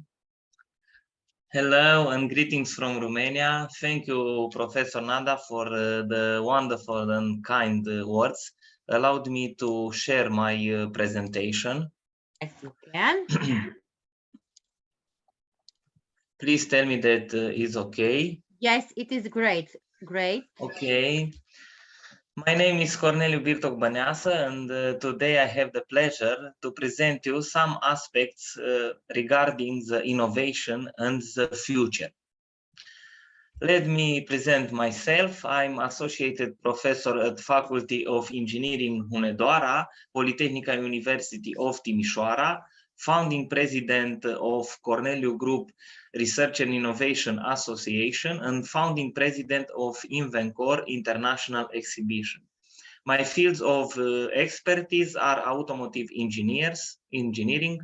Hello and greetings from Romania. Thank you, Professor Nada, for the wonderful and kind words. Allowed me to share my presentation. Yes, you can. Please tell me that is okay. Yes, it is great. Great. Okay. My name is Corneliu Birtoc Băneasă, and today I have the pleasure to present you some aspects regarding the innovation and the future. Let me present myself. I'm Associated Professor at Faculty of Engineering Hunedoara, Polytechnica University of Timișoara, founding president of Corneliu Group Research and Innovation Association, and founding president of Invencor International Exhibition. My fields of expertise are automotive engineering,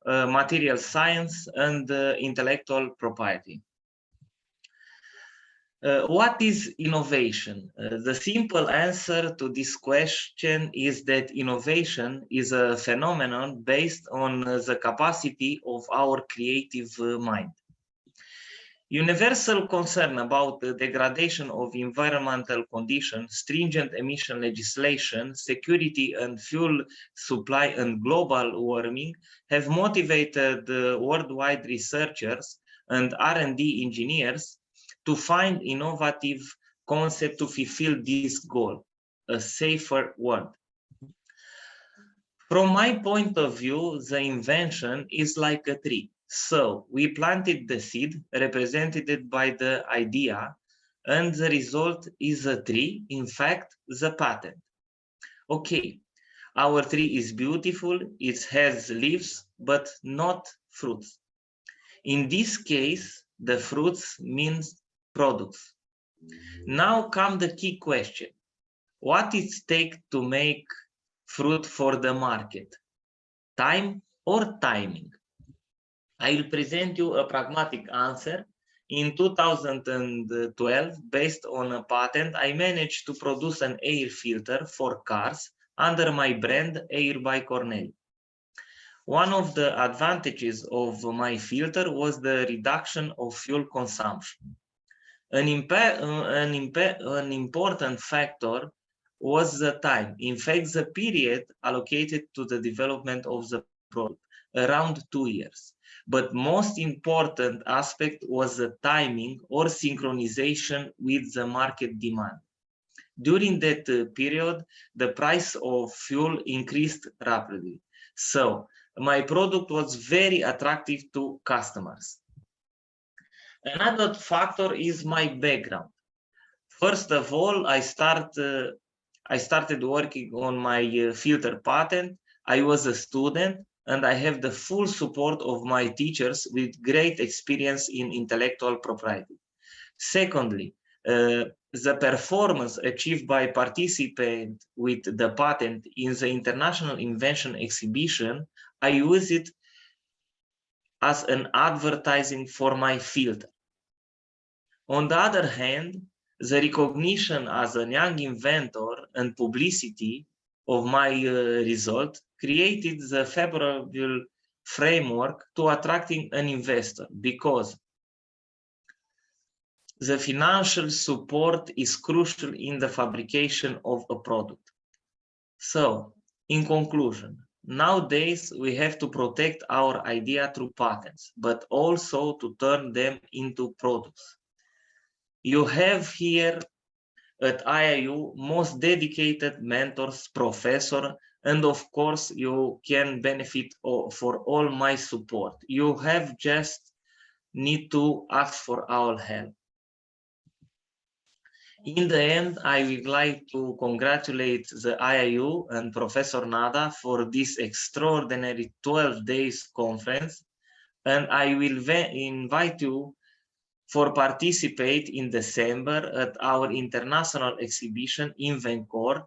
material science, and intellectual property. What is innovation? The simple answer to this question is that innovation is a phenomenon based on the capacity of our creative mind. Universal concern about the degradation of environmental conditions, stringent emission legislation, security and fuel supply, and global warming have motivated worldwide researchers and R&D engineers to find innovative concepts to fulfill this goal, a safer world. From my point of view, the invention is like a tree. So we planted the seed represented by the idea, and the result is a tree, in fact, the patent. Okay, our tree is beautiful, it has leaves, but not fruits. In this case, the fruits means products. Now comes the key question. What it takes to make fruit for the market? Time or timing? I will present you a pragmatic answer. In 2012, based on a patent, I managed to produce an air filter for cars under my brand Air by Corneliu. One of the advantages of my filter was the reduction of fuel consumption. An important factor was the time, in fact, the period allocated to the development of the product, around 2 years. But most important aspect was the timing or synchronization with the market demand. During that period, the price of fuel increased rapidly. So my product was very attractive to customers. Another factor is my background. First of all, I started working on my filter patent. I was a student, and I have the full support of my teachers with great experience in intellectual property. Secondly, the performance achieved by participants with the patent in the International Invention Exhibition, I use it as an advertising for my filter. On the other hand, the recognition as a young inventor and publicity of my result created the favorable framework to attracting an investor, because The financial support is crucial in the fabrication of a product. So, in conclusion, nowadays we have to protect our idea through patents, but also to turn them into products. You have here at IIU most dedicated mentors, professor, and of course you can benefit for all my support. You have just need to ask for our help. In the end, I would like to congratulate the IIU and Professor Nada for this extraordinary 12 days conference, and I will invite you for participate in December at our international exhibition in Vancouver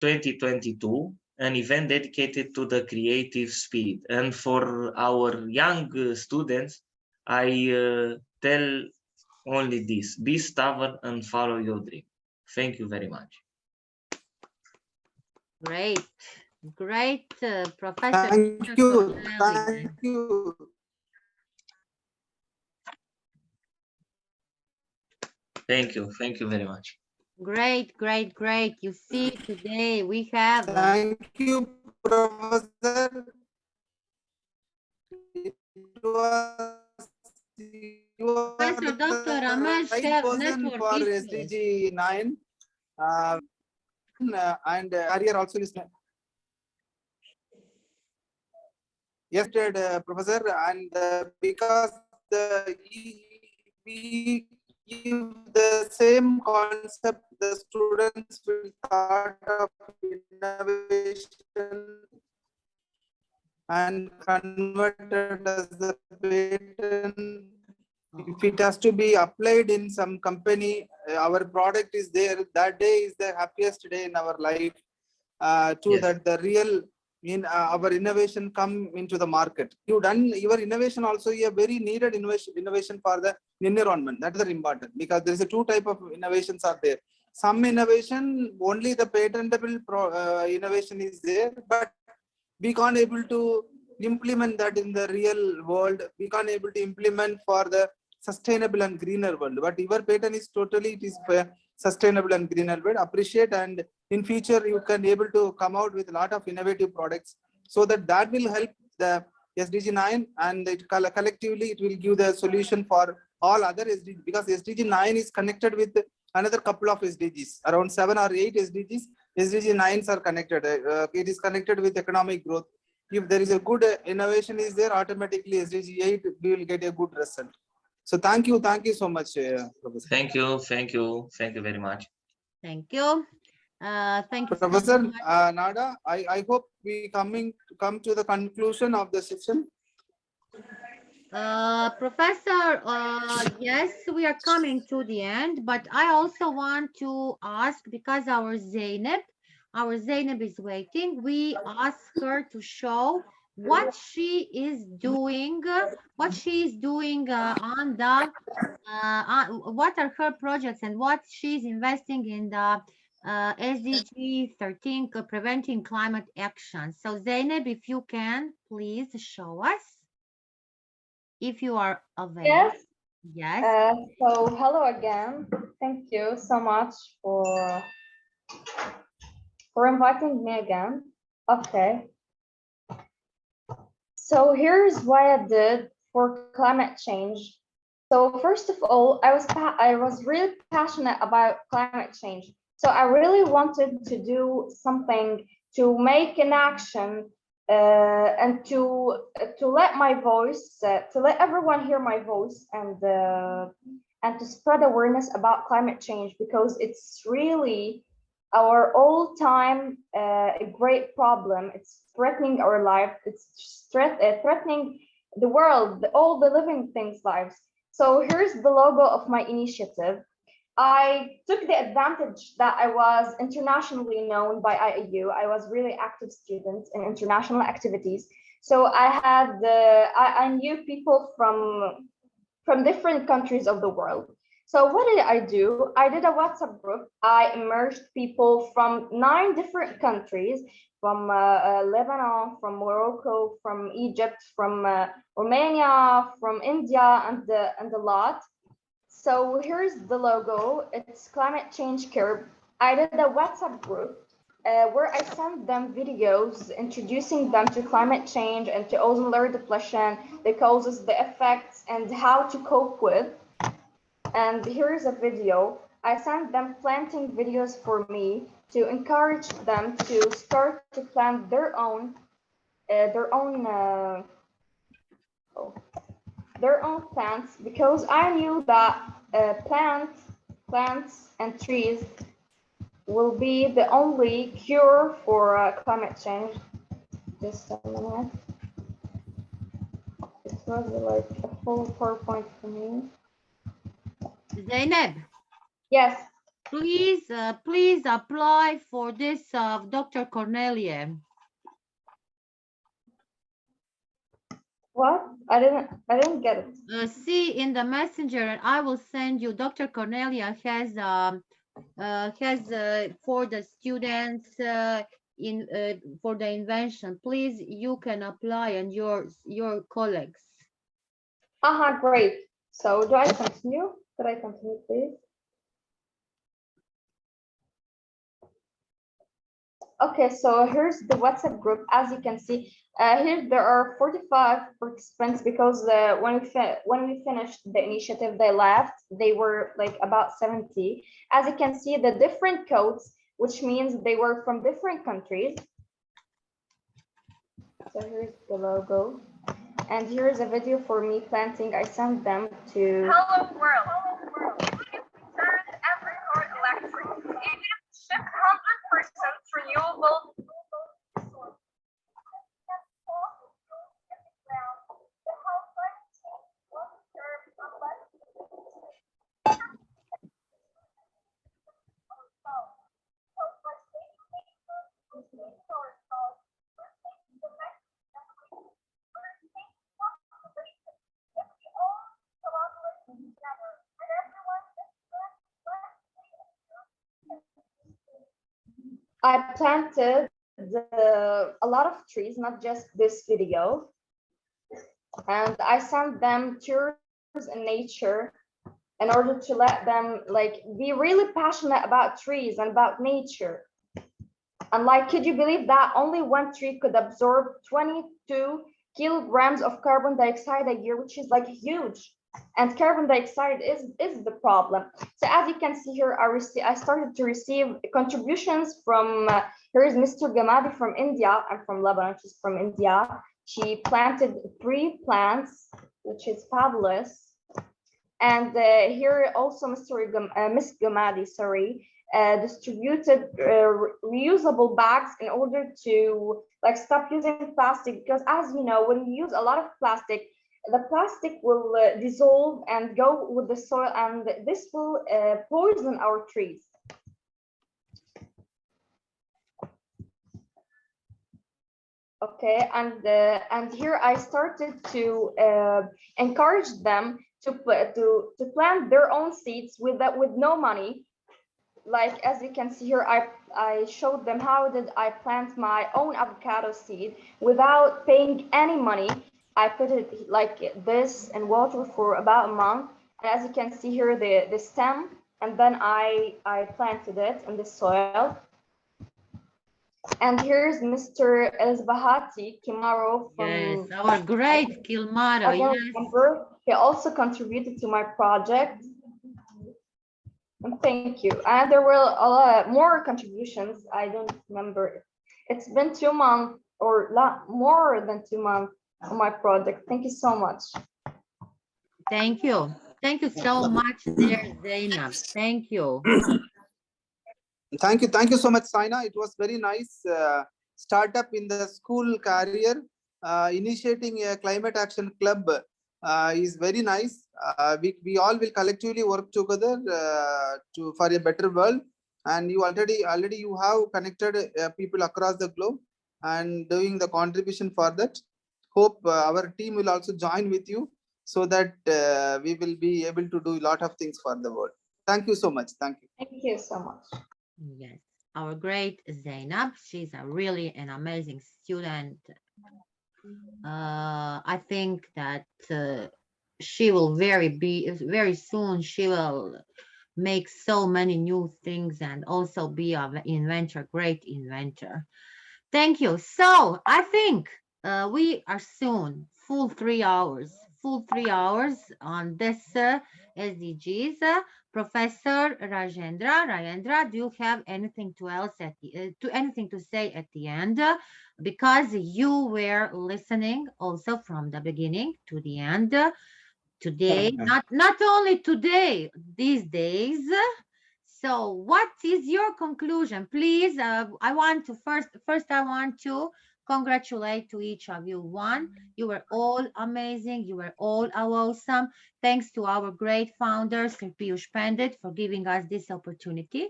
2022, an event dedicated to the creative spirit. And for our young students, I tell only this: be stubborn and follow your dream. Thank you very much. Great, great, Professor. Thank you. Thank you. Thank you. Thank you very much. Great, great, great. You see, today we have. Thank you, Professor. Professor Dr. Ramesh Right have person network for issues. SDG 9 and career also listener. Yes, Professor, and because we give the same concept, the students will start of innovation and converted as the patent. If it has to be applied in some company, our product is there. That day is the happiest day in our life. Yes. That the real our innovation come into the market. You done your innovation also a very needed innovation for the environment. That is important because there is a two type of innovations are there. Some innovation only the patentable innovation is there, but we can't able to implement that in the real world. We can't able to implement for the sustainable and greener world. But your patent is totally it is sustainable and greener world. Appreciate, and in future you can able to come out with a lot of innovative products, so that will help the SDG 9, and it collectively it will give the solution for all other SDGs, because SDG 9 is connected with another couple of SDGs, around 7 or 8 SDGs. SDG 9s are connected. It is connected with economic growth. If there is a good innovation is there, automatically SDG 8 we will get a good result. So thank you so much, Professor. Thank you very much. Thank you. Thank you, Professor so much. Nada. I hope we come to the conclusion of the session. Professor, yes, we are coming to the end, but I also want to ask, because our Zainab is waiting. We ask her to show what she is doing, on the, what are her projects and what she's investing in the SDG 13, preventing climate action. So Zainab, if you can, please show us, if you are available. Yes. Yes. So hello again. Thank you so much for inviting me again. Okay. So here's what I did for climate change. So first of all, I was really passionate about climate change. So I really wanted to do something to make an action and to let my voice, to let everyone hear my voice, and to spread awareness about climate change, because it's really our all-time a great problem. It's threatening our life. It's threatening the world, all the living things' lives. So here's the logo of my initiative. I took the advantage that I was internationally known by IIU. I was really active student in international activities. So I knew people from different countries of the world. So what did I do? I did a WhatsApp group. I immersed people from 9 different countries, from Lebanon, from Morocco, from Egypt, from Romania, from India, and a lot. So here's the logo. It's climate change curve. I did a WhatsApp group where I sent them videos introducing them to climate change and to ozone layer depletion, the causes, the effects, and how to cope with. And here's a video. I sent them planting videos for me to encourage them to start to plant their own plants, because I knew that plants and trees will be the only cure for climate change. Just a minute. It was like a full PowerPoint for me. Zainab, Yes. please apply for this Dr. Cornelia. What? I didn't get it. See in the messenger, and I will send you. Dr. Cornelia has for the students for the invention. Please, you can apply, and your colleagues. Great. So do I continue? Could I continue, please? Okay, so here's the WhatsApp group. As you can see, here there are 45 participants, because when we finished the initiative, they left. They were like about 70. As you can see, the different codes, which means they were from different countries. So here's the logo. And here's a video for me planting. I sent them to... Hello world. Turn every car electric. Egypt ship 100% renewable. I planted a lot of trees, not just this video. And I sent them tours in nature in order to let them like be really passionate about trees and about nature. And like, could you believe that only one tree could absorb 22 kilograms of carbon dioxide a year, which is like huge. And carbon dioxide is the problem. So as you can see here, I started to receive contributions from, here is Mr. Gamadi from India. I'm from Lebanon, she's from India. She planted 3 plants, which is fabulous. And here also Miss Gamadi, sorry, distributed reusable bags in order to like stop using plastic, because as you know, when you use a lot of plastic, the plastic will dissolve and go with the soil, and this will poison our trees. Okay, and here I started to encourage them to plant their own seeds with no money. Like as you can see here, I showed them how did I plant my own avocado seed without paying any money. I put it like this in water for about a month, and as you can see here, the stem, and then I planted it in the soil. And here's Mr. Elzbahati Kimaro from... Yes, our great Kilmaro, yes. He also contributed to my project. And thank you. And there were a lot more contributions. I don't remember. It's been 2 months or more than 2 months on my project. Thank you so much. Thank you. Thank you so much, dear Zainab. Thank you. Thank you so much, Saina. It was very nice startup in the school career. Initiating a climate action club is very nice. We all will collectively work together for a better world. And you already you have connected people across the globe and doing the contribution for that. Hope our team will also join with you so that we will be able to do a lot of things for the world. Thank you so much. Thank you. Thank you so much. Yes, our great Zainab. She's a really an amazing student. I think that she will very soon she will make so many new things and also be an inventor, great inventor. Thank you. So I think we are soon full 3 hours on this SDGs. Professor Rajendra, do you have anything to say at the end? Because you were listening also from the beginning to the end. Today, not only today, these days. So what is your conclusion? Please, I want to first I want to congratulate to each of you. One, you were all amazing. You were all awesome. Thanks to our great founder, Sir Piyush Pandit, for giving us this opportunity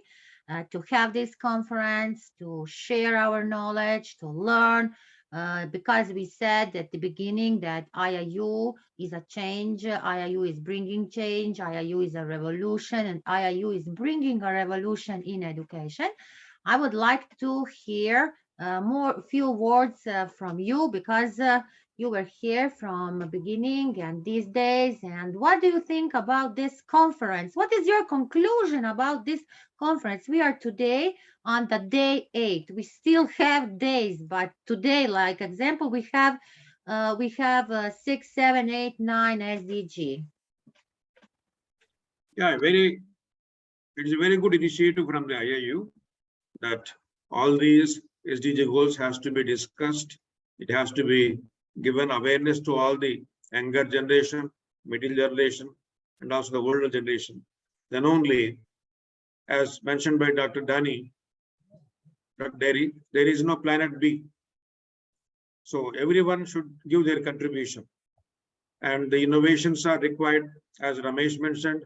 to have this conference, to share our knowledge, to learn. Because we said at the beginning that IIU is a change, IIU is bringing change, IIU is a revolution, and IIU is bringing a revolution in education. I would like to hear few words from you, because you were here from the beginning and these days. And what do you think about this conference? What is your conclusion about this conference? We are today on the day 8. We still have days, but today, like example, we have 6, 7, 8, 9 SDG. Yeah, it's a very good initiative from the IIU that all these SDG goals has to be discussed. It has to be given awareness to all the younger generation, middle generation, and also the older generation. Then only, as mentioned by Dr. Dani, there is no planet B. So everyone should give their contribution. And the innovations are required, as Ramesh mentioned,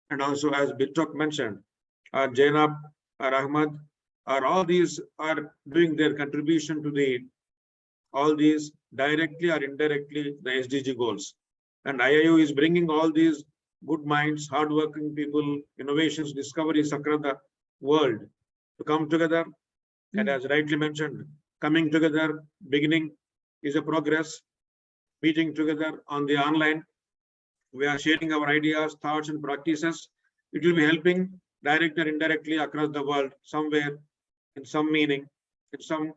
and also as Bitok mentioned, or Jainab, or Ahmad, or all these are doing their contribution to all these directly or indirectly the SDG goals. And IIU is bringing all these good minds, hardworking people, innovations, discoveries across the world to come together. And as rightly mentioned, coming together, beginning is a progress, meeting together on the online. We are sharing our ideas, thoughts, and practices. It will be helping directly or indirectly across the world, somewhere, in some meaning, in some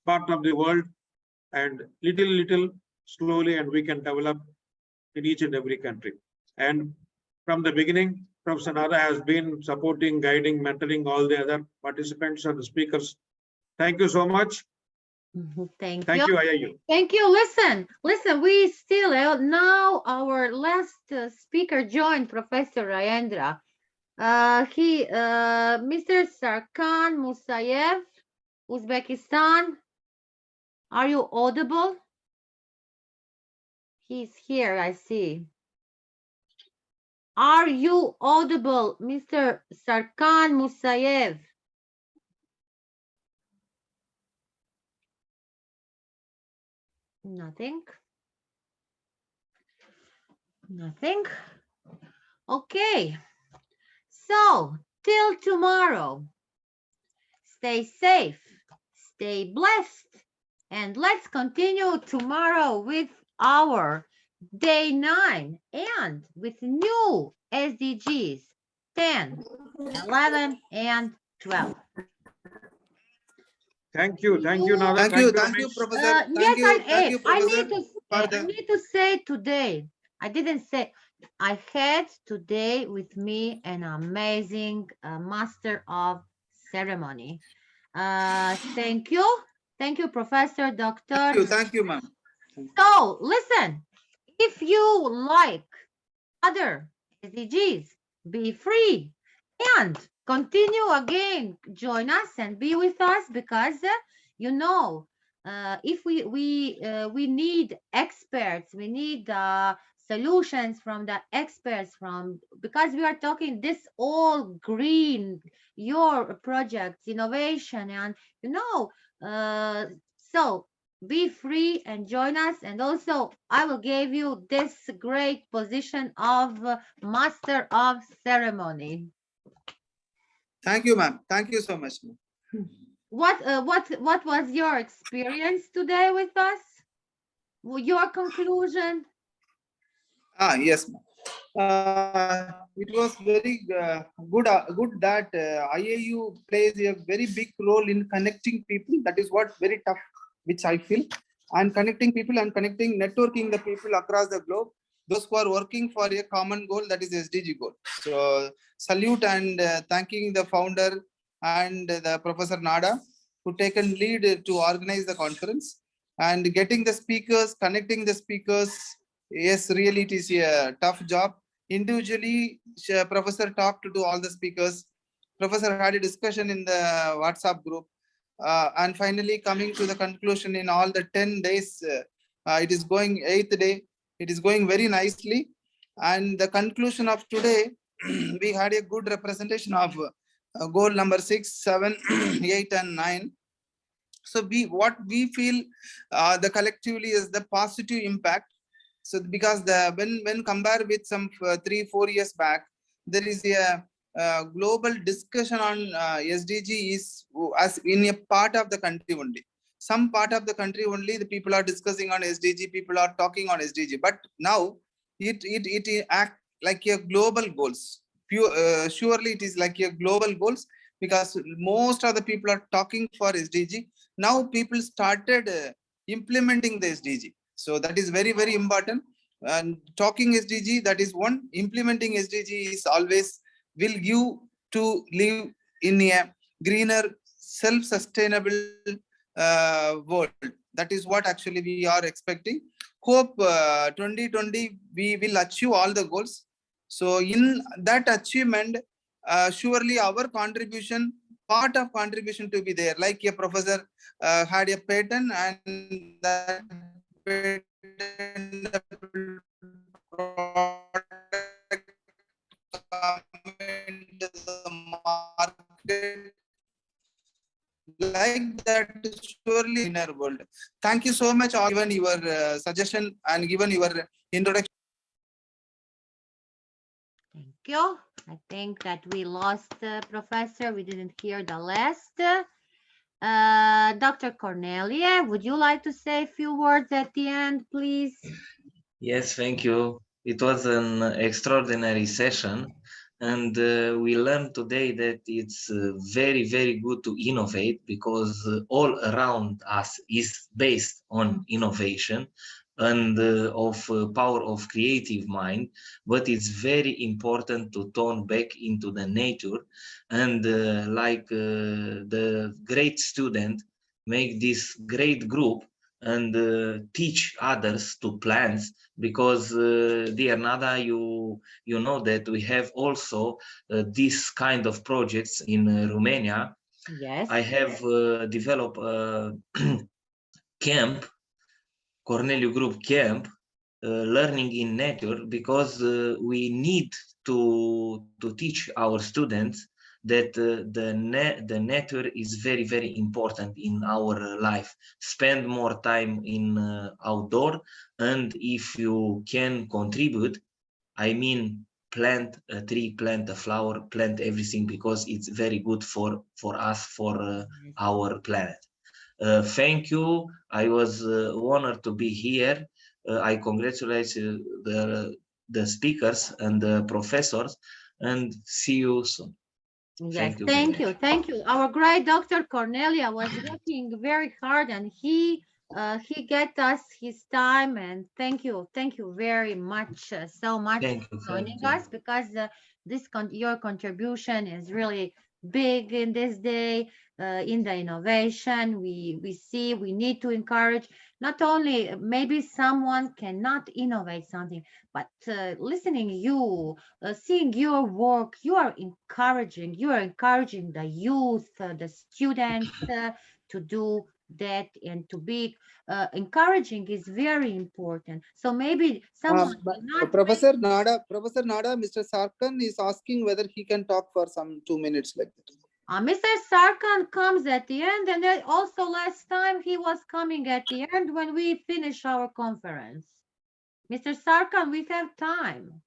part of the world, and little slowly, and we can develop in each and every country. And from the beginning, Professor Nada has been supporting, guiding, mentoring all the other participants and the speakers. Thank you so much. Thank you, IIU. Thank you. Listen, we still now our last speaker joined, Professor Rajendra. Mr. Sarkan Musayev, Uzbekistan. Are you audible? He's here, I see. Are you audible, Mr. Sarkan Musayev? Nothing. Okay. So, till tomorrow, stay safe, stay blessed, and let's continue tomorrow with our day 9 and with new SDGs 10, 11, and 12. Thank you, Nada. Thank you, Professor. I need to say today, I didn't say, I had today with me an amazing master of ceremony. Thank you, Professor, Doctor. Thank you, ma'am. So listen, if you like other SDGs, be free and continue again, join us and be with us, because you know, if we need experts, we need solutions from the experts, because we are talking this all green, your projects, innovation, and you know, so be free and join us. And also I will give you this great position of master of ceremony. Thank you, ma'am. Thank you so much. What was your experience today with us? Your conclusion? Yes. It was very good that IAU plays a very big role in connecting people. That is what very tough, which I feel, and connecting people and connecting, networking the people across the globe. Those who are working for a common goal, that is SDG goal. So salute and thanking the founder and the Professor Nada who taken lead to organize the conference and getting the speakers, connecting the speakers. Yes, really it is a tough job. Individually, Professor talked to all the speakers. Professor had a discussion in the WhatsApp group. And finally coming to the conclusion in all the 10 days, it is going 8th day. It is going very nicely. And the conclusion of today, we had a good representation of goal number 6, 7, 8, and 9. So what we feel the collectively is the positive impact. So because the when compared with some 3-4 years back, there is a global discussion on SDG is as in a part of the country only. Some part of the country only the people are discussing on SDG, people are talking on SDG. But now it act like a global goals. Surely it is like a global goals because most of the people are talking for SDG. Now people started implementing the SDG. So that is very, very important. And talking SDG, that is one. Implementing SDG is always will you to live in a greener, self-sustainable world. That is what actually we are expecting. Hope 2020 we will achieve all the goals. So in that achievement, surely our contribution, part of contribution to be there. Like a professor had a patent and that into the market like that surely in our world. Thank you so much all given your suggestion and given your introduction. Thank you. I think that we lost Professor. We didn't hear the last. Dr. Cornelia, would you like to say a few words at the end, please? Yes, thank you. It was an extraordinary session, and we learned today that it's very, very good to innovate because all around us is based on innovation and of power of creative mind, but it's very important to turn back into the nature and like the great student make this great group and teach others to plant because dear Nada, you know that we have also this kind of projects in Romania. Yes. I have developed a camp, Corneliu Group camp, learning in nature because we need to teach our students that the nature is very, very important in our life. Spend more time in outdoor, and if you can contribute, I mean, plant a tree, plant a flower, plant everything because it's very good for us, for our planet. Thank you. I was honored to be here. I congratulate the speakers and the professors, and see you soon. Yes, thank you, thank you. Our great Dr. Cornelia was working very hard, and he get us his time, and thank you very much, so much for joining us because your contribution is really big in this day in the innovation. We see we need to encourage not only maybe someone cannot innovate something, but listening you, seeing your work, you are encouraging the youth, the students to do that, and to be encouraging is very important. So maybe someone Professor Nada, Mr. Sarkan is asking whether he can talk for some 2 minutes like that. Mr. Sarkan comes at the end, and then also last time he was coming at the end when we finish our conference. Mr. Sarkan, we have time.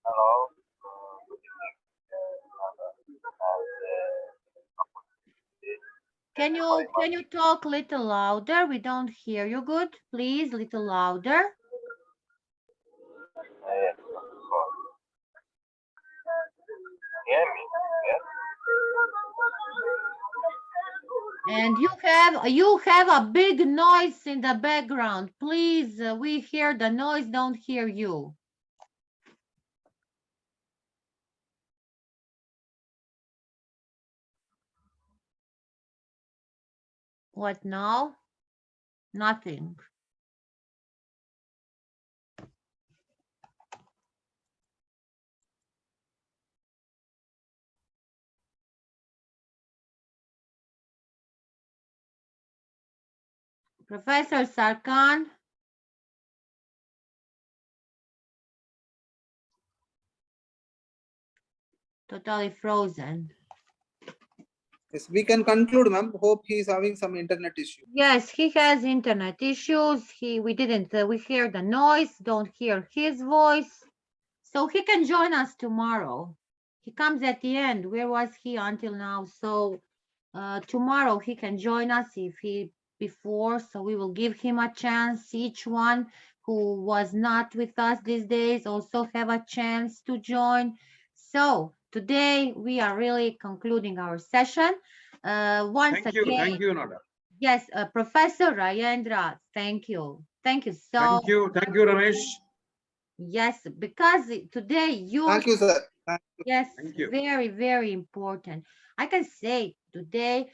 Hello. Can you talk a little louder? We don't hear you good. Please, little louder. Yes, of course. Hear me? Yes. And you have a big noise in the background. Please, we hear the noise, don't hear you. What now? Nothing. Professor Sarkan. Totally frozen. Yes, we can conclude, ma'am. Hope he is having some internet issue. Yes, he has internet issues. We hear the noise, don't hear his voice. So he can join us tomorrow. He comes at the end. Where was he until now? So tomorrow he can join us if he before. So we will give him a chance. Each one who was not with us these days also have a chance to join. So today we are really concluding our session. Once again, Thank you, Nada. yes, Professor Rajendra, thank you. Thank you so. Thank you, Ramesh. Yes, because today you. Thank you, sir. Yes, Thank you. very, very important. I can say today,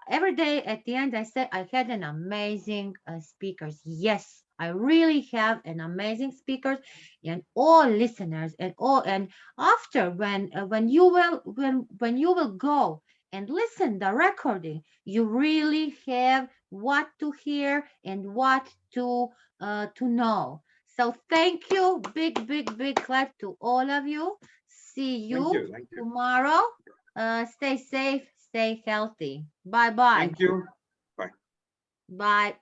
every day at the end, I said I had an amazing speakers. Yes, I really have an amazing speakers and all listeners and all. And after when you will go and listen the recording, you really have what to hear and what to know. So thank you, big clap to all of you. See you tomorrow. Stay safe, stay healthy. Bye-bye. Thank you. Bye. Bye.